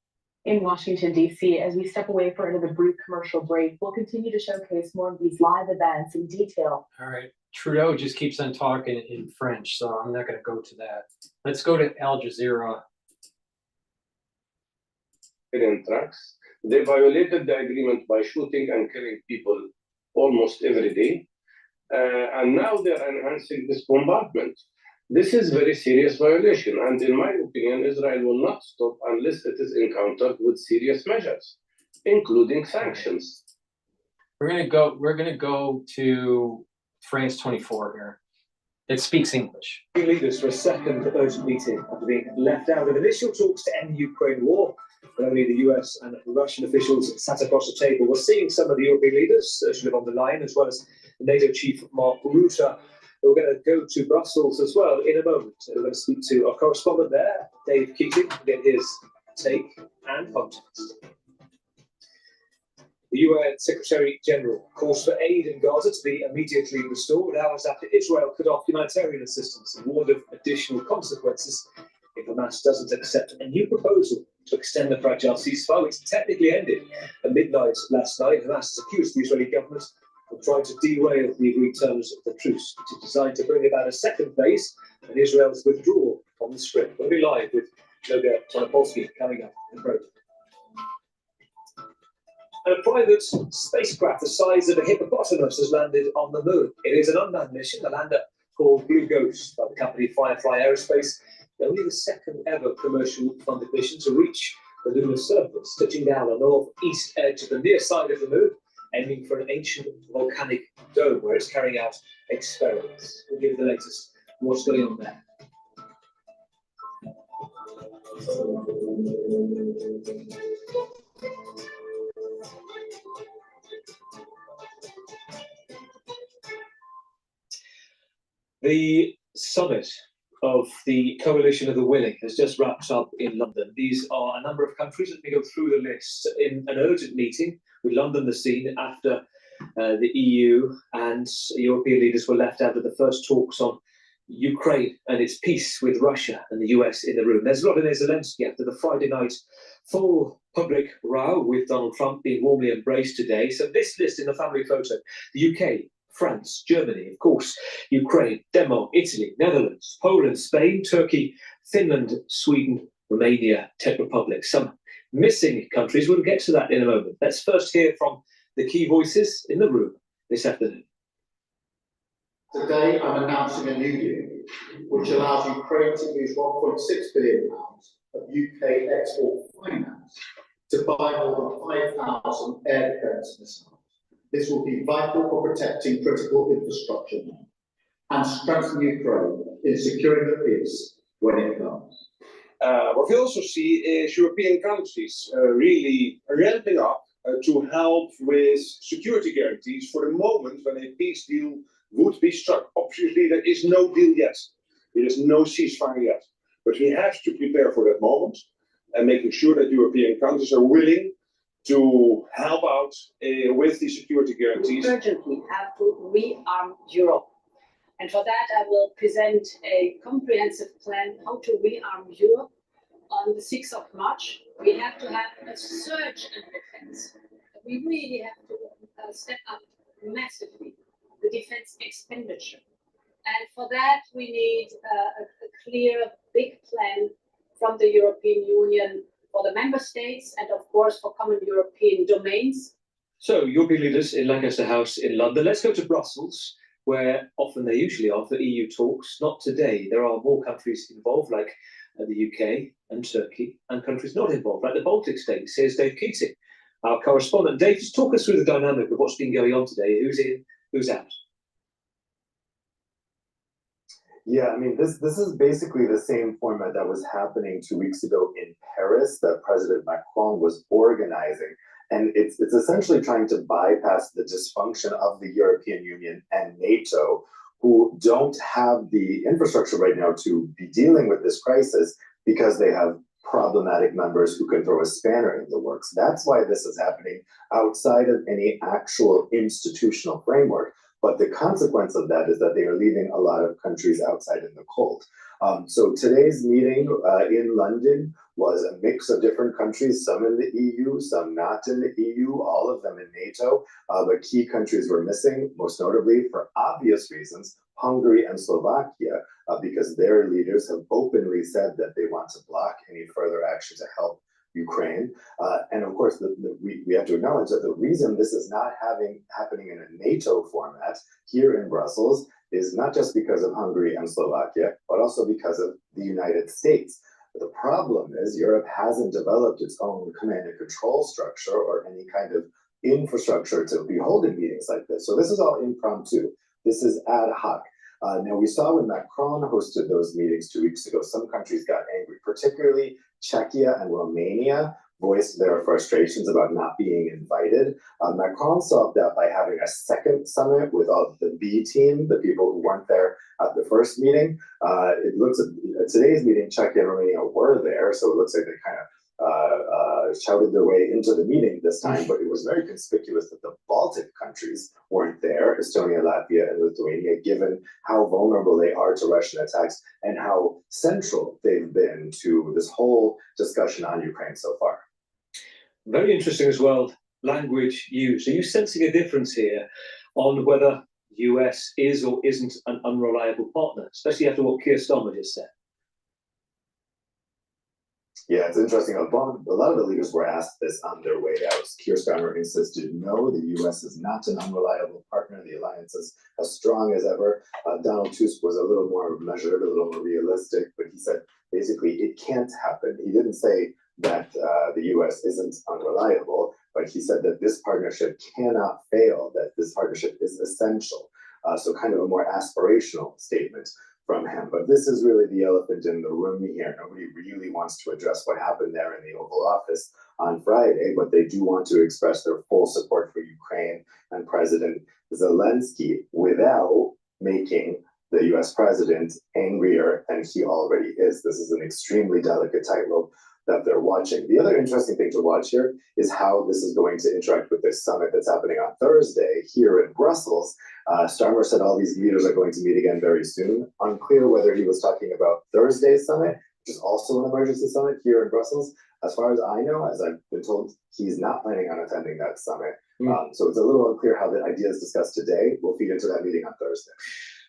in Washington, D.C. As we step away for another brief commercial break, we'll continue to showcase more of these live events in detail. All right. Trudeau just keeps on talking in French, so I'm not going to go to that. Let's go to Al Jazeera. Tracks. They violated the agreement by shooting and killing people almost every day. and now they're enhancing this bombardment. This is very serious violation, and in my opinion, Israel will not stop unless it is encountered with serious measures, including sanctions. We're gonna go to France 24 here. It speaks English. Leaders for a second urgent meeting after being left out of initial talks to end the Ukraine war. But only the US and Russian officials sat across the table. We're seeing some of the European leaders, Ursula von der Leyen, as well as NATO chief Mark Rutte. We're going to go to Brussels as well in a moment. We're going to speak to our correspondent there, Dave Keating, to get his take and context. The UN Secretary General calls for aid in Gaza to be immediately restored hours after Israel cut off humanitarian assistance and warned of additional consequences if Hamas doesn't accept a new proposal to extend the fragile ceasefire, which technically ended at midnight last night. Hamas has accused the Israeli government of trying to derail the agreed terms of the truce, which is designed to bring about a second phase and Israel's withdrawal from the Strip. We'll be live with DrPaulCottrell coming up in the program. And a private spacecraft the size of a hippopotamus has landed on the moon. It is an unmanned mission, a lander called Blue Ghost by the company Firefly Aerospace. Only the second ever commercial funded mission to reach the lunar surface, touching down on the northeast edge of the near side of the moon, aiming for an ancient volcanic dome where it's carrying out experiments. We'll give you the latest what's going on there. The summit of the Coalition of the Willing has just wrapped up in London. These are a number of countries. Let me go through the list. In an urgent meeting with London the scene after the EU and European leaders were left out of the first talks on Ukraine and its peace with Russia and the US in the room. There's Volodymyr Zelensky after the Friday night full public row with Donald Trump being warmly embraced today. So this list in the family photo, the UK, France, Germany, of course, Ukraine, Denmark, Italy, Netherlands, Poland, Spain, Turkey, Finland, Sweden, Romania, Czech Republic. Some missing countries. We'll get to that in a moment. Let's first hear from the key voices in the room this afternoon. Today, I'm announcing a new deal which allows Ukraine to use £1.6 billion of UK export finance to buy more than 5,000 air defence missiles. This will be vital for protecting critical infrastructure and strengthen Ukraine in securing the peace when it comes. What we also see is European countries really ramping up to help with security guarantees for the moment when a peace deal would be struck. Obviously, there is no deal yet. There is no ceasefire yet. But we have to prepare for that moment and making sure that European countries are willing to help out with the security guarantees. We urgently have to rearm Europe. And for that, I will present a comprehensive plan how to rearm Europe on the 6th of March. We have to have a surge in defense. We really have to step up massively the defense expenditure. And for that, we need a clear, big plan from the European Union for the member states and, of course, for common European domains. So, European leaders in Lancaster House in London. Let's go to Brussels, where often they usually are for EU talks. Not today. There are more countries involved, like the UK and Turkey, and countries not involved, like the Baltic states. Here's Dave Keating, our correspondent. Dave, just talk us through the dynamic of what's been going on today. Who's in, who's out? Yeah, I mean, this is basically the same format that was happening 2 weeks ago in Paris that President Macron was organizing. And it's essentially trying to bypass the dysfunction of the European Union and NATO, who don't have the infrastructure right now to be dealing with this crisis because they have problematic members who can throw a spanner in the works. That's why this is happening outside of any actual institutional framework. But the consequence of that is that they are leaving a lot of countries outside in the cold. So today's meeting in London was a mix of different countries, some in the EU, some not in the EU, all of them in NATO. But key countries were missing, most notably, for obvious reasons, Hungary and Slovakia, because their leaders have openly said that they want to block any further action to help Ukraine. And of course, we have to acknowledge that the reason this is not happening in a NATO format here in Brussels is not just because of Hungary and Slovakia, but also because of the United States. The problem is Europe hasn't developed its own command and control structure or any kind of infrastructure to be holding meetings like this. So this is all impromptu. This is ad hoc. Now, we saw when Macron hosted those meetings 2 weeks ago, some countries got angry, particularly Czechia and Romania voiced their frustrations about not being invited. Macron solved that by having a second summit with all the B team, the people who weren't there at the first meeting. It looks at today's meeting, Czechia and Romania were there, so it looks like they kind of shouted their way into the meeting this time, but it was very conspicuous that the Baltic countries weren't there, Estonia, Latvia, and Lithuania, given how vulnerable they are to Russian attacks and how central they've been to this whole discussion on Ukraine so far. Very interesting as well, language used. Are you sensing a difference here on whether US is or isn't an unreliable partner, especially after what Keir Starmer just said? Yeah, it's interesting. A lot of the leaders were asked this on their way out. Keir Starmer insisted, no, the U.S. is not an unreliable partner. The alliance is as strong as ever. Donald Tusk was a little more measured, a little more realistic, but he said, basically, it can't happen. He didn't say that the U.S. isn't unreliable, but he said that this partnership cannot fail, that this partnership is essential. So kind of a more aspirational statement from him. But this is really the elephant in the room here. Nobody really wants to address what happened there in the Oval Office on Friday, but they do want to express their full support for Ukraine and President Zelensky without making the US president angrier than he already is. This is an extremely delicate tightrope that they're watching. The other interesting thing to watch here is how this is going to interact with this summit that's happening on Thursday here in Brussels. Starmer said all these leaders are going to meet again very soon. Unclear whether he was talking about Thursday's summit, which is also an emergency summit here in Brussels. As far as I know, as I've been told, he's not planning on attending that summit. So it's a little unclear how the ideas discussed today will feed into that meeting on Thursday.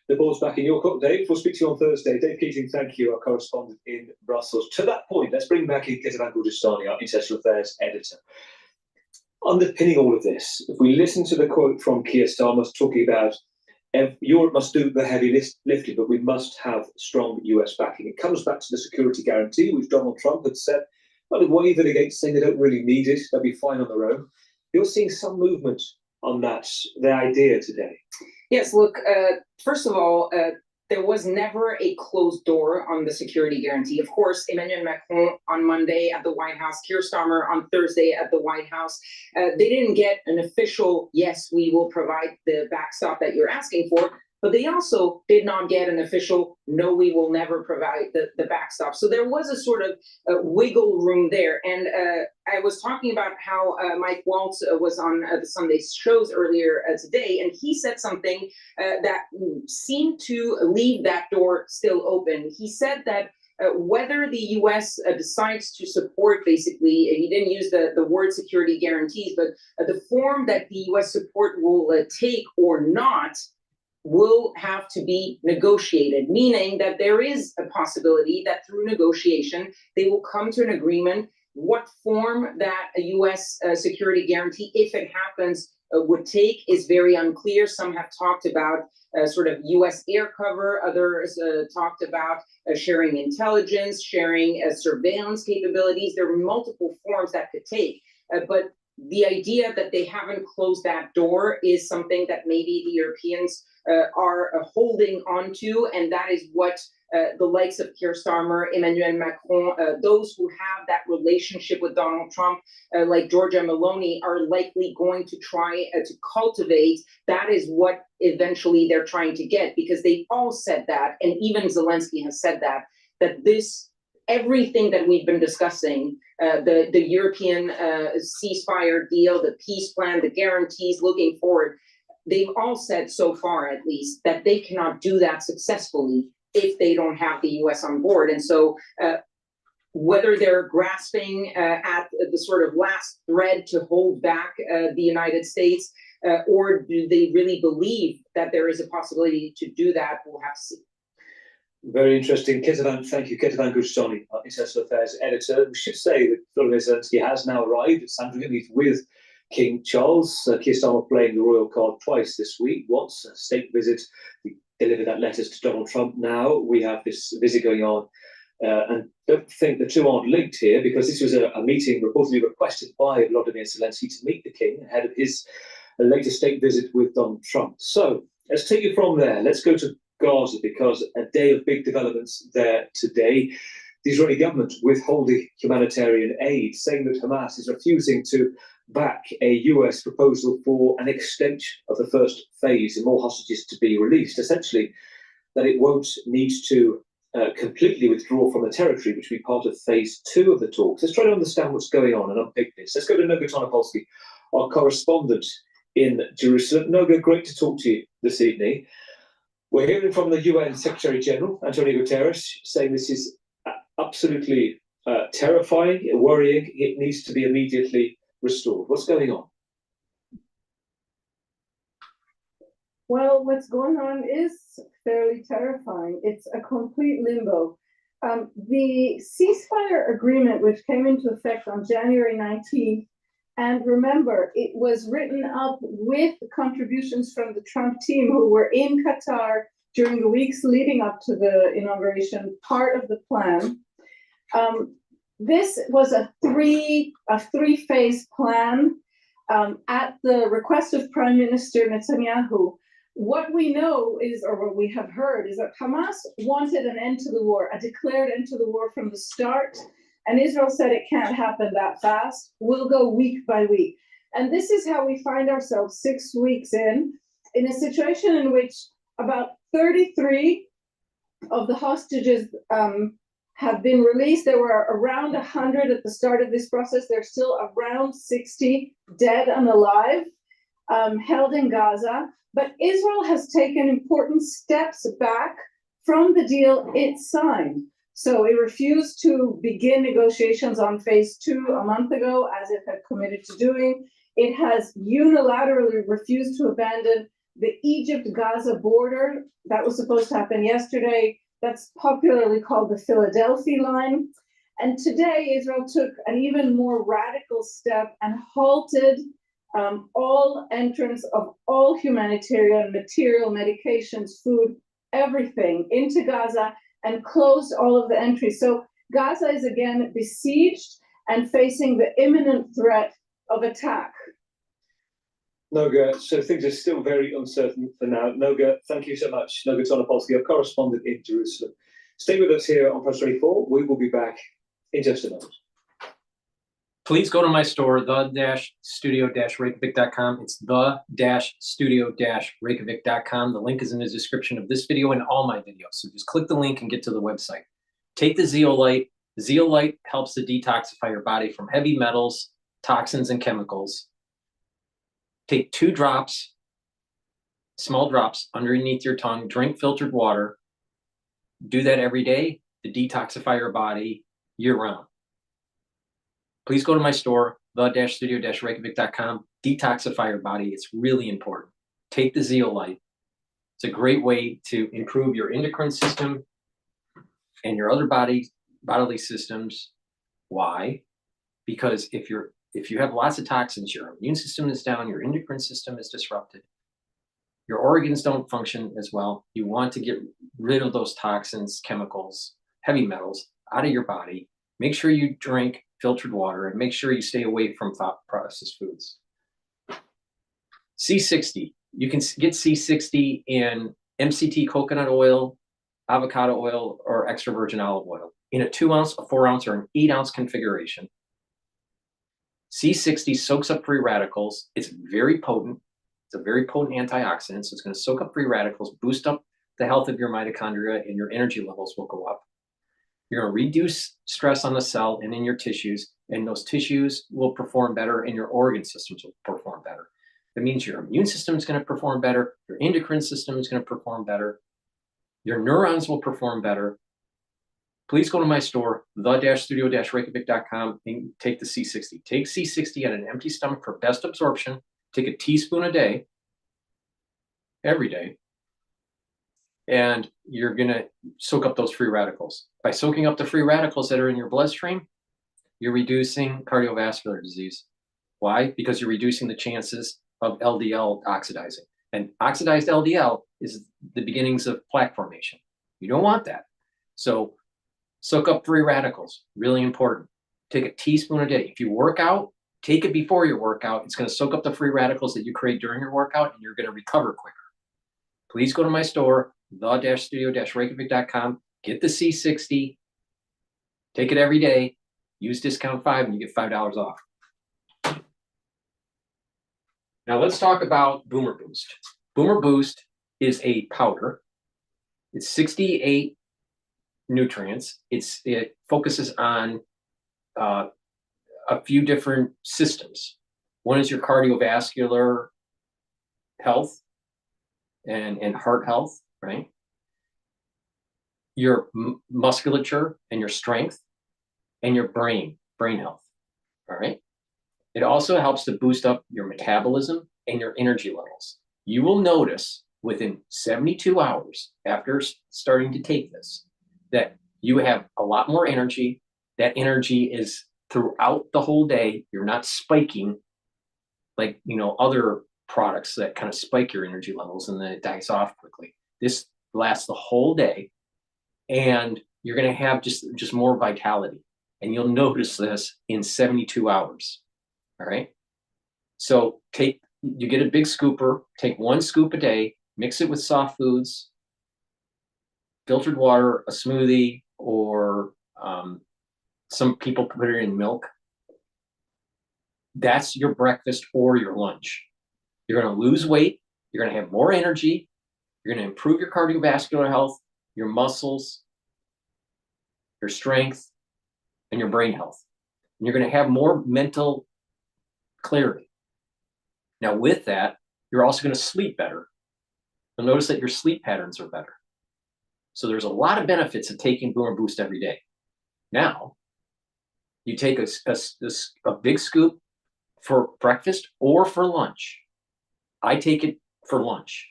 The ball's back in your court, Dave. We'll speak to you on Thursday. Dave Keating, thank you, our correspondent in Brussels. To that point, let's bring back in GETTR Kurdistani, our international affairs editor. Underpinning all of this, if we listen to the quote from Keir Starmer talking about Europe must do the heavy lifting, but we must have strong US backing. It comes back to the security guarantee, which Donald Trump had said, well, they've wavered against, saying they don't really need it, they'll be fine on their own. You're seeing some movement on that, the idea today. Yes, look, first of all, there was never a closed door on the security guarantee. Of course, Emmanuel Macron on Monday at the White House, Keir Starmer on Thursday at the White House, they didn't get an official, yes, we will provide the backstop that you're asking for, but they also did not get an official, no, we will never provide the backstop. So there was a sort of wiggle room there. And I was talking about how Mike Waltz was on the Sunday shows earlier today, and he said something that seemed to leave that door still open. He said that whether the U.S. decides to support, basically, he didn't use the word security guarantees, but the form that the U.S. support will take or not will have to be negotiated, meaning that there is a possibility that through negotiation, they will come to an agreement. What form that a U.S. security guarantee, if it happens, would take is very unclear. Some have talked about sort of U.S. air cover. Others talked about sharing intelligence, sharing surveillance capabilities. There are multiple forms that could take, but the idea that they haven't closed that door is something that maybe the Europeans are holding on to, and that is what the likes of Keir Starmer, Emmanuel Macron, those who have that relationship with Donald Trump, like Giorgia Meloni, are likely going to try to cultivate. That is what eventually they're trying to get, because they've all said that, and even Zelensky has said that this, everything that we've been discussing, the European ceasefire deal, the peace plan, the guarantees looking forward, they've all said so far, at least, that they cannot do that successfully if they don't have the U.S. on board. And so whether they're grasping at the sort of last thread to hold back the United States, or do they really believe that there is a possibility to do that, we'll have to see. Very interesting. Ketevan, thank you. Ketevan Gustoni, our International Affairs editor. We should say that Volodymyr Zelensky has now arrived at Sandringham with King Charles. Keir Starmer playing the royal card twice this week. Once a state visit, we delivered that letters to Donald Trump. Now we have this visit going on. And don't think the two aren't linked here, because this was a meeting reportedly requested by Volodymyr Zelensky to meet the king ahead of his latest state visit with Donald Trump. So let's take it from there. Let's go to Gaza, because a day of big developments there today. The Israeli government withholding humanitarian aid, saying that Hamas is refusing to back a US proposal for an extension of the first phase and more hostages to be released. Essentially, that it won't need to completely withdraw from the territory, which will be part of phase 2 of the talks. Let's try to understand what's going on and unpick this. Let's go to Noga Tonopolsky, our correspondent in Jerusalem. Noga, great to talk to you this evening. We're hearing from the UN Secretary General, Antonio Guterres, saying this is absolutely terrifying, worrying. It needs to be immediately restored. What's going on? Well, what's going on is fairly terrifying. It's a complete limbo. The ceasefire agreement, which came into effect on January 19th, and remember, it was written up with contributions from the Trump team who were in Qatar during the weeks leading up to the inauguration, part of the plan. This was a three-phase plan at the request of Prime Minister Netanyahu. What we know is, or what we have heard, is that Hamas wanted an end to the war, a declared end to the war from the start. And Israel said it can't happen that fast. We'll go week by week. And this is how we find ourselves 6 weeks in a situation in which about 33 of the hostages have been released. There were around 100 at the start of this process. There's still around 60 dead and alive, held in Gaza. But Israel has taken important steps back from the deal it signed. So it refused to begin negotiations on phase 2 a month ago, as it had committed to doing. It has unilaterally refused to abandon the Egypt-Gaza border. That was supposed to happen yesterday. That's popularly called the Philadelphia line. And today, Israel took an even more radical step and halted all entrance of all humanitarian material, medications, food, everything into Gaza, and closed all of the entries. So Gaza is again besieged and facing the imminent threat of attack. Noga, so things are still very uncertain for now. Noga, thank you so much. Noga Tonopolsky, our correspondent in Jerusalem. Stay with us here on Press 24. We will be back in just a moment. Please go to my store, the-studio-reykjavik.com. It's the-studio-reykjavik.com. The link is in the description of this video and all my videos. So just click the link and get to the website. Take the zeolite. Zeolite helps to detoxify your body from heavy metals, toxins, and chemicals. Take 2 drops, small drops, underneath your tongue. Drink filtered water. Do that every day to detoxify your body year-round. Please go to my store, the-studio-reykjavik.com. Detoxify your body. It's really important. Take the zeolite. It's a great way to improve your endocrine system and your other bodily systems. Why? Because if you have lots of toxins, your immune system is down, your endocrine system is disrupted, your organs don't function as well. You want to get rid of those toxins, chemicals, heavy metals out of your body. Make sure you drink filtered water and make sure you stay away from processed foods. C60. You can get C60 in MCT coconut oil, avocado oil, or extra virgin olive oil in a 2 ounce, a 4 ounce, or an 8 ounce configuration. C60 soaks up free radicals. It's very potent. It's a very potent antioxidant. So it's going to soak up free radicals, boost up the health of your mitochondria, and your energy levels will go up. You're going to reduce stress on the cell and in your tissues, and those tissues will perform better and your organ systems will perform better. That means your immune system is going to perform better, your endocrine system is going to perform better, your neurons will perform better. Please go to my store, the-studio-reykjavik.com, and take the C60. Take C60 on an empty stomach for best absorption. Take a teaspoon a day, every day. And you're gonna soak up those free radicals. By soaking up the free radicals that are in your bloodstream, you're reducing cardiovascular disease. Why? Because you're reducing the chances of LDL oxidizing. And oxidized LDL is the beginnings of plaque formation. You don't want that. So soak up free radicals, really important. Take a teaspoon a day. If you work out, take it before your workout. It's going to soak up the free radicals that you create during your workout, and you're going to recover quicker. Please go to my store, the-studio-reykjavik.com, get the C60, take it every day, use discount 5, and you get $5 off. Now let's talk about Boomer Boost. Boomer Boost is a powder. It's 68 nutrients. It focuses on a few different systems. One is your cardiovascular health and heart health, right? Your musculature and your strength, and your brain health, all right? It also helps to boost up your metabolism and your energy levels. You will notice within 72 hours after starting to take this, that you have a lot more energy. That energy is throughout the whole day. You're not spiking like, other products that kind of spike your energy levels and then it dies off quickly. This lasts the whole day, and you're going to have just more vitality. And you'll notice this in 72 hours. All right. So you get a big scooper, take 1 scoop a day, mix it with soft foods, filtered water, a smoothie, or some people put it in milk. That's your breakfast or your lunch. You're going to lose weight. You're going to have more energy. You're going to improve your cardiovascular health, your muscles, your strength, and your brain health. And you're going to have more mental clarity. Now, with that, you're also going to sleep better. You'll notice that your sleep patterns are better. So there's a lot of benefits of taking Boomer Boost every day. Now, you take a big scoop for breakfast or for lunch. I take it for lunch,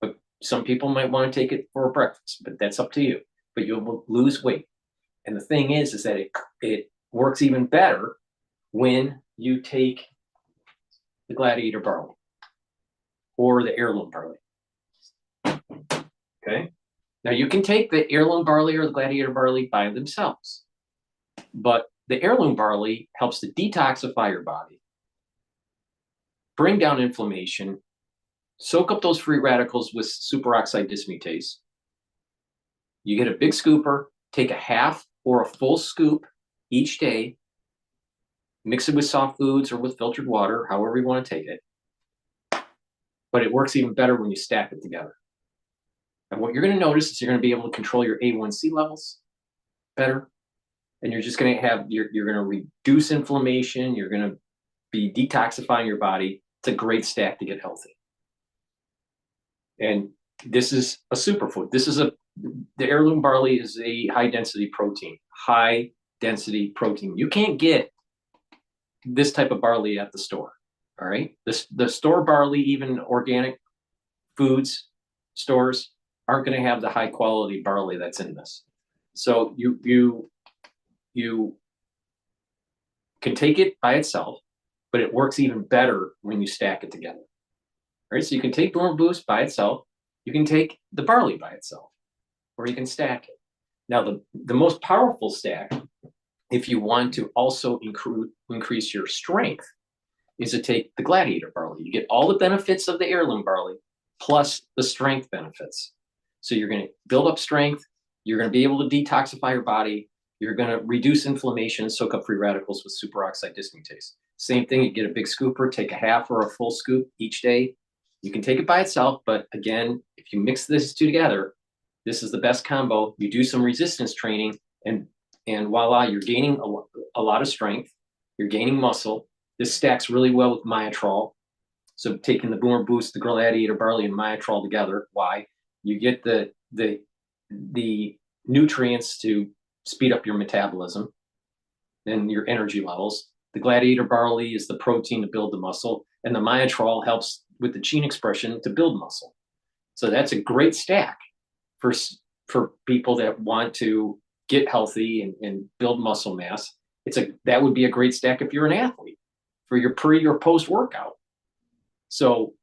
but some people might want to take it for breakfast, but that's up to you. But you'll lose weight. And the thing is that it works even better when you take the Gladiator barley or the heirloom barley. Okay. Now you can take the heirloom barley or the Gladiator barley by themselves, but the heirloom barley helps to detoxify your body, bring down inflammation, soak up those free radicals with superoxide dismutase. You get a big scooper, take a half or a full scoop each day, mix it with soft foods or with filtered water, however you want to take it. But it works even better when you stack it together. And what you're going to notice is you're going to be able to control your A1C levels better. And you're just going to have, you're going to reduce inflammation. You're going to be detoxifying your body. It's a great stack to get healthy. And this is a superfood. The heirloom barley is a high density protein. High density protein. You can't get this type of barley at the store. All right. The store barley, even organic foods stores, aren't going to have the high quality barley that's in this. So you can take it by itself, but it works even better when you stack it together. All right. So you can take Boomer Boost by itself. You can take the barley by itself, or you can stack it. Now, the most powerful stack, if you want to also increase your strength, is to take the Gladiator barley. You get all the benefits of the heirloom barley plus the strength benefits. So you're going to build up strength. You're going to be able to detoxify your body. You're going to reduce inflammation and soak up free radicals with superoxide dismutase. Same thing, you get a big scooper, take a half or a full scoop each day. You can take it by itself, but again, if you mix this two together, this is the best combo. You do some resistance training, and voila, you're gaining a lot of strength. You're gaining muscle. This stacks really well with Myotrol. So taking the Boomer Boost, the Gladiator barley, and Myotrol together, why? You get the nutrients to speed up your metabolism and your energy levels. The Gladiator barley is the protein to build the muscle, and the Myotrol helps with the gene expression to build muscle. So that's a great stack. for people that want to get healthy and build muscle mass. That would be a great stack if you're an athlete for your pre or post workout. So,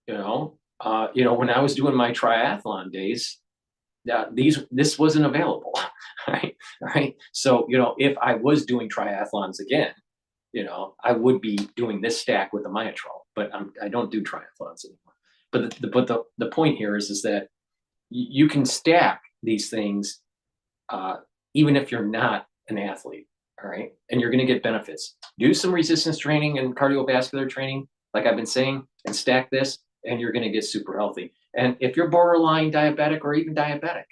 when I was doing my triathlon days, this wasn't available, right? So, if I was doing triathlons again, I would be doing this stack with the Myotrol, but I don't do triathlons anymore. But the point here is that you can stack these things even if you're not an athlete, all right? And you're going to get benefits. Do some resistance training and cardiovascular training, like I've been saying, and stack this, and you're going to get super healthy. And if you're borderline diabetic or even diabetic,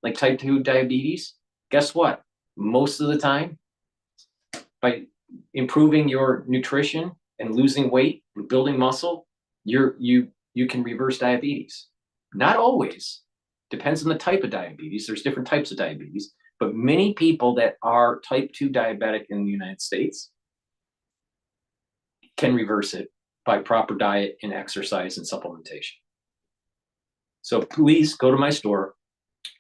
like type 2 diabetes, guess what? Most of the time, by improving your nutrition and losing weight and building muscle, you can reverse diabetes. Not always. Depends on the type of diabetes. There's different types of diabetes, but many people that are type 2 diabetic in the United States can reverse it by proper diet and exercise and supplementation. So please go to my store,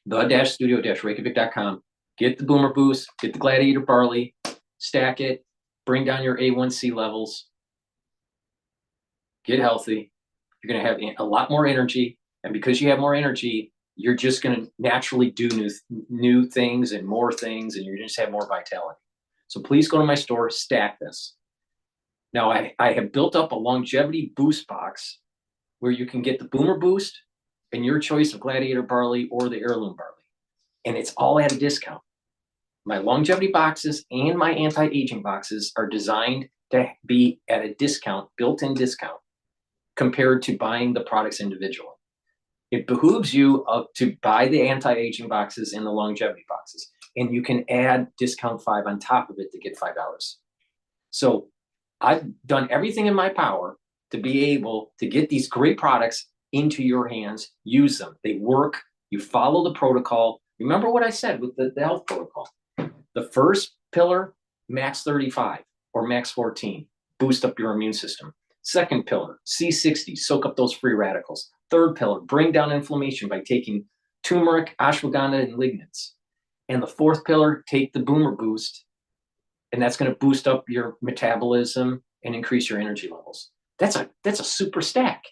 the-studio-reykjavik.com, get the Boomer Boost, get the Gladiator Barley, stack it, bring down your A1C levels, get healthy. You're going to have a lot more energy. And because you have more energy, you're just going to naturally do new things and more things, and you're going to just have more vitality. So please go to my store, stack this. Now, I have built up a longevity boost box where you can get the Boomer Boost and your choice of Gladiator Barley or the Heirloom Barley. And it's all at a discount. My longevity boxes and my anti-aging boxes are designed to be at a discount, built-in discount, compared to buying the products individually. It behooves you to buy the anti-aging boxes and the longevity boxes, and you can add discount 5 on top of it to get $5. So I've done everything in my power to be able to get these great products into your hands. Use them. They work. You follow the protocol. Remember what I said with the health protocol. The first pillar, max 35 or max 14, boost up your immune system. Second pillar, C60, soak up those free radicals. Third pillar, bring down inflammation by taking turmeric, ashwagandha, and lignans. And the fourth pillar, take the Boomer Boost, and that's going to boost up your metabolism and increase your energy levels. That's a super stack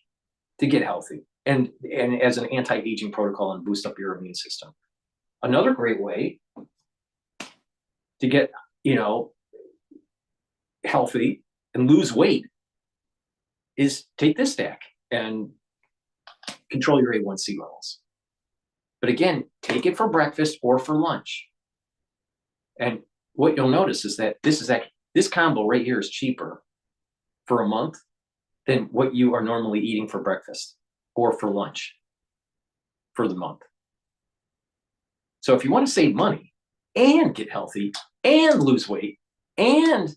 to get healthy and as an anti-aging protocol and boost up your immune system. Another great way to get, healthy and lose weight is take this stack and control your A1C levels. But again, take it for breakfast or for lunch. And what you'll notice is that this combo right here is cheaper for a month than what you are normally eating for breakfast or for lunch for the month. So if you want to save money and get healthy and lose weight and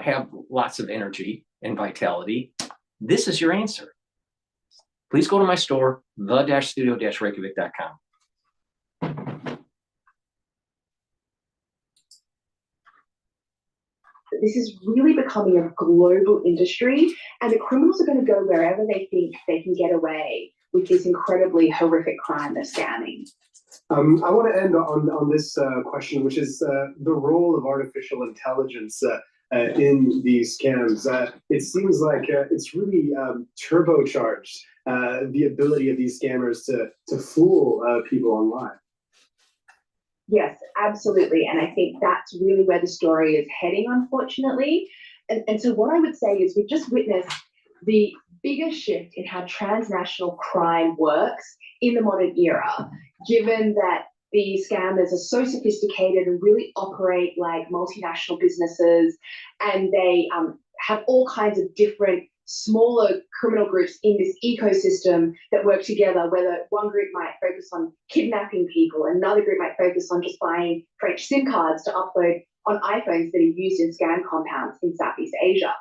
have lots of energy and vitality, this is your answer. Please go to my store, the-studio-reykjavik.com. This is really becoming a global industry, and the criminals are going to go wherever they think they can get away with this incredibly horrific crime they're scamming. I want to end on this question, which is the role of artificial intelligence in these scams. It seems like it's really turbocharged the ability of these scammers to fool people online. Yes, absolutely. And I think that's really where the story is heading, unfortunately. And so what I would say is we've just witnessed the biggest shift in how transnational crime works in the modern era, given that these scammers are so sophisticated and really operate like multinational businesses, and they have all kinds of different smaller criminal groups in this ecosystem that work together, whether one group might focus on kidnapping people, another group might focus on just buying French SIM cards to upload on iPhones that are used in scam compounds in Southeast Asia.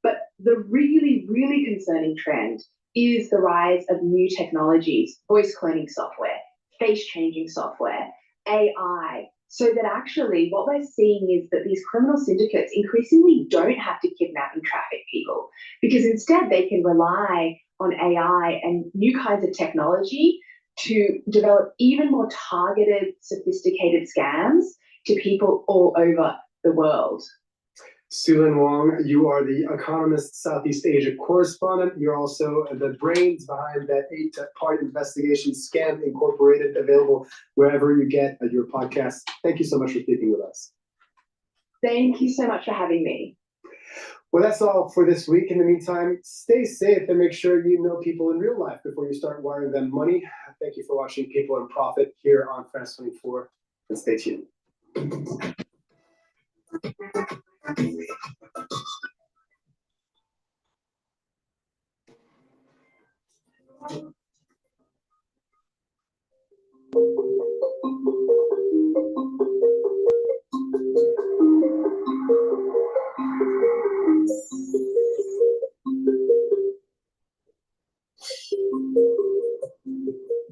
But the really, really concerning trend is the rise of new technologies, voice cloning software, face changing software, AI, so that actually what we're seeing is that these criminal syndicates increasingly don't have to kidnap and traffic people, because instead they can rely on AI and new kinds of technology to develop even more targeted, sophisticated scams to people all over the world. Sulin Wong, you are the Economist Southeast Asia correspondent. You're also the brains behind that 8-part investigation, Scam Incorporated, available wherever you get your podcast. Thank you so much for speaking with us. Thank you so much for having me. Well, that's all for this week. In the meantime, stay safe and make sure you know people in real life before you start wiring them money. Thank you for watching People in Profit here on France 24, and stay tuned.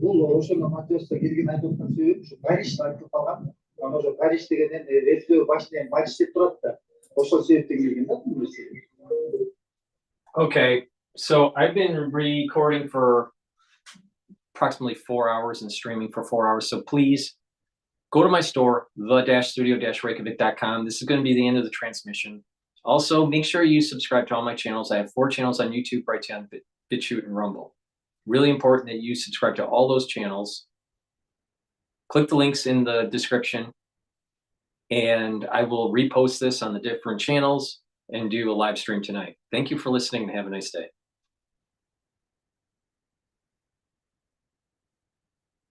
Może Mateusz'a girgin tutması şu Paris tarafı falan ama o Paris'te gelen reflü başlayan Paris'te turda o sosyete girgin mi? Okay, so I've been recording for approximately 4 hours and streaming for 4 hours. So please go to my store, the-studio-reykjavik.com. This is going to be the end of the transmission. Also, make sure you subscribe to all my channels. I have 4 channels on YouTube, Brighteon, Bitchute, and Rumble. Really important that you subscribe to all those channels. Click the links in the description, and I will repost this on the different channels and do a live stream tonight. Thank you for listening and have a nice day.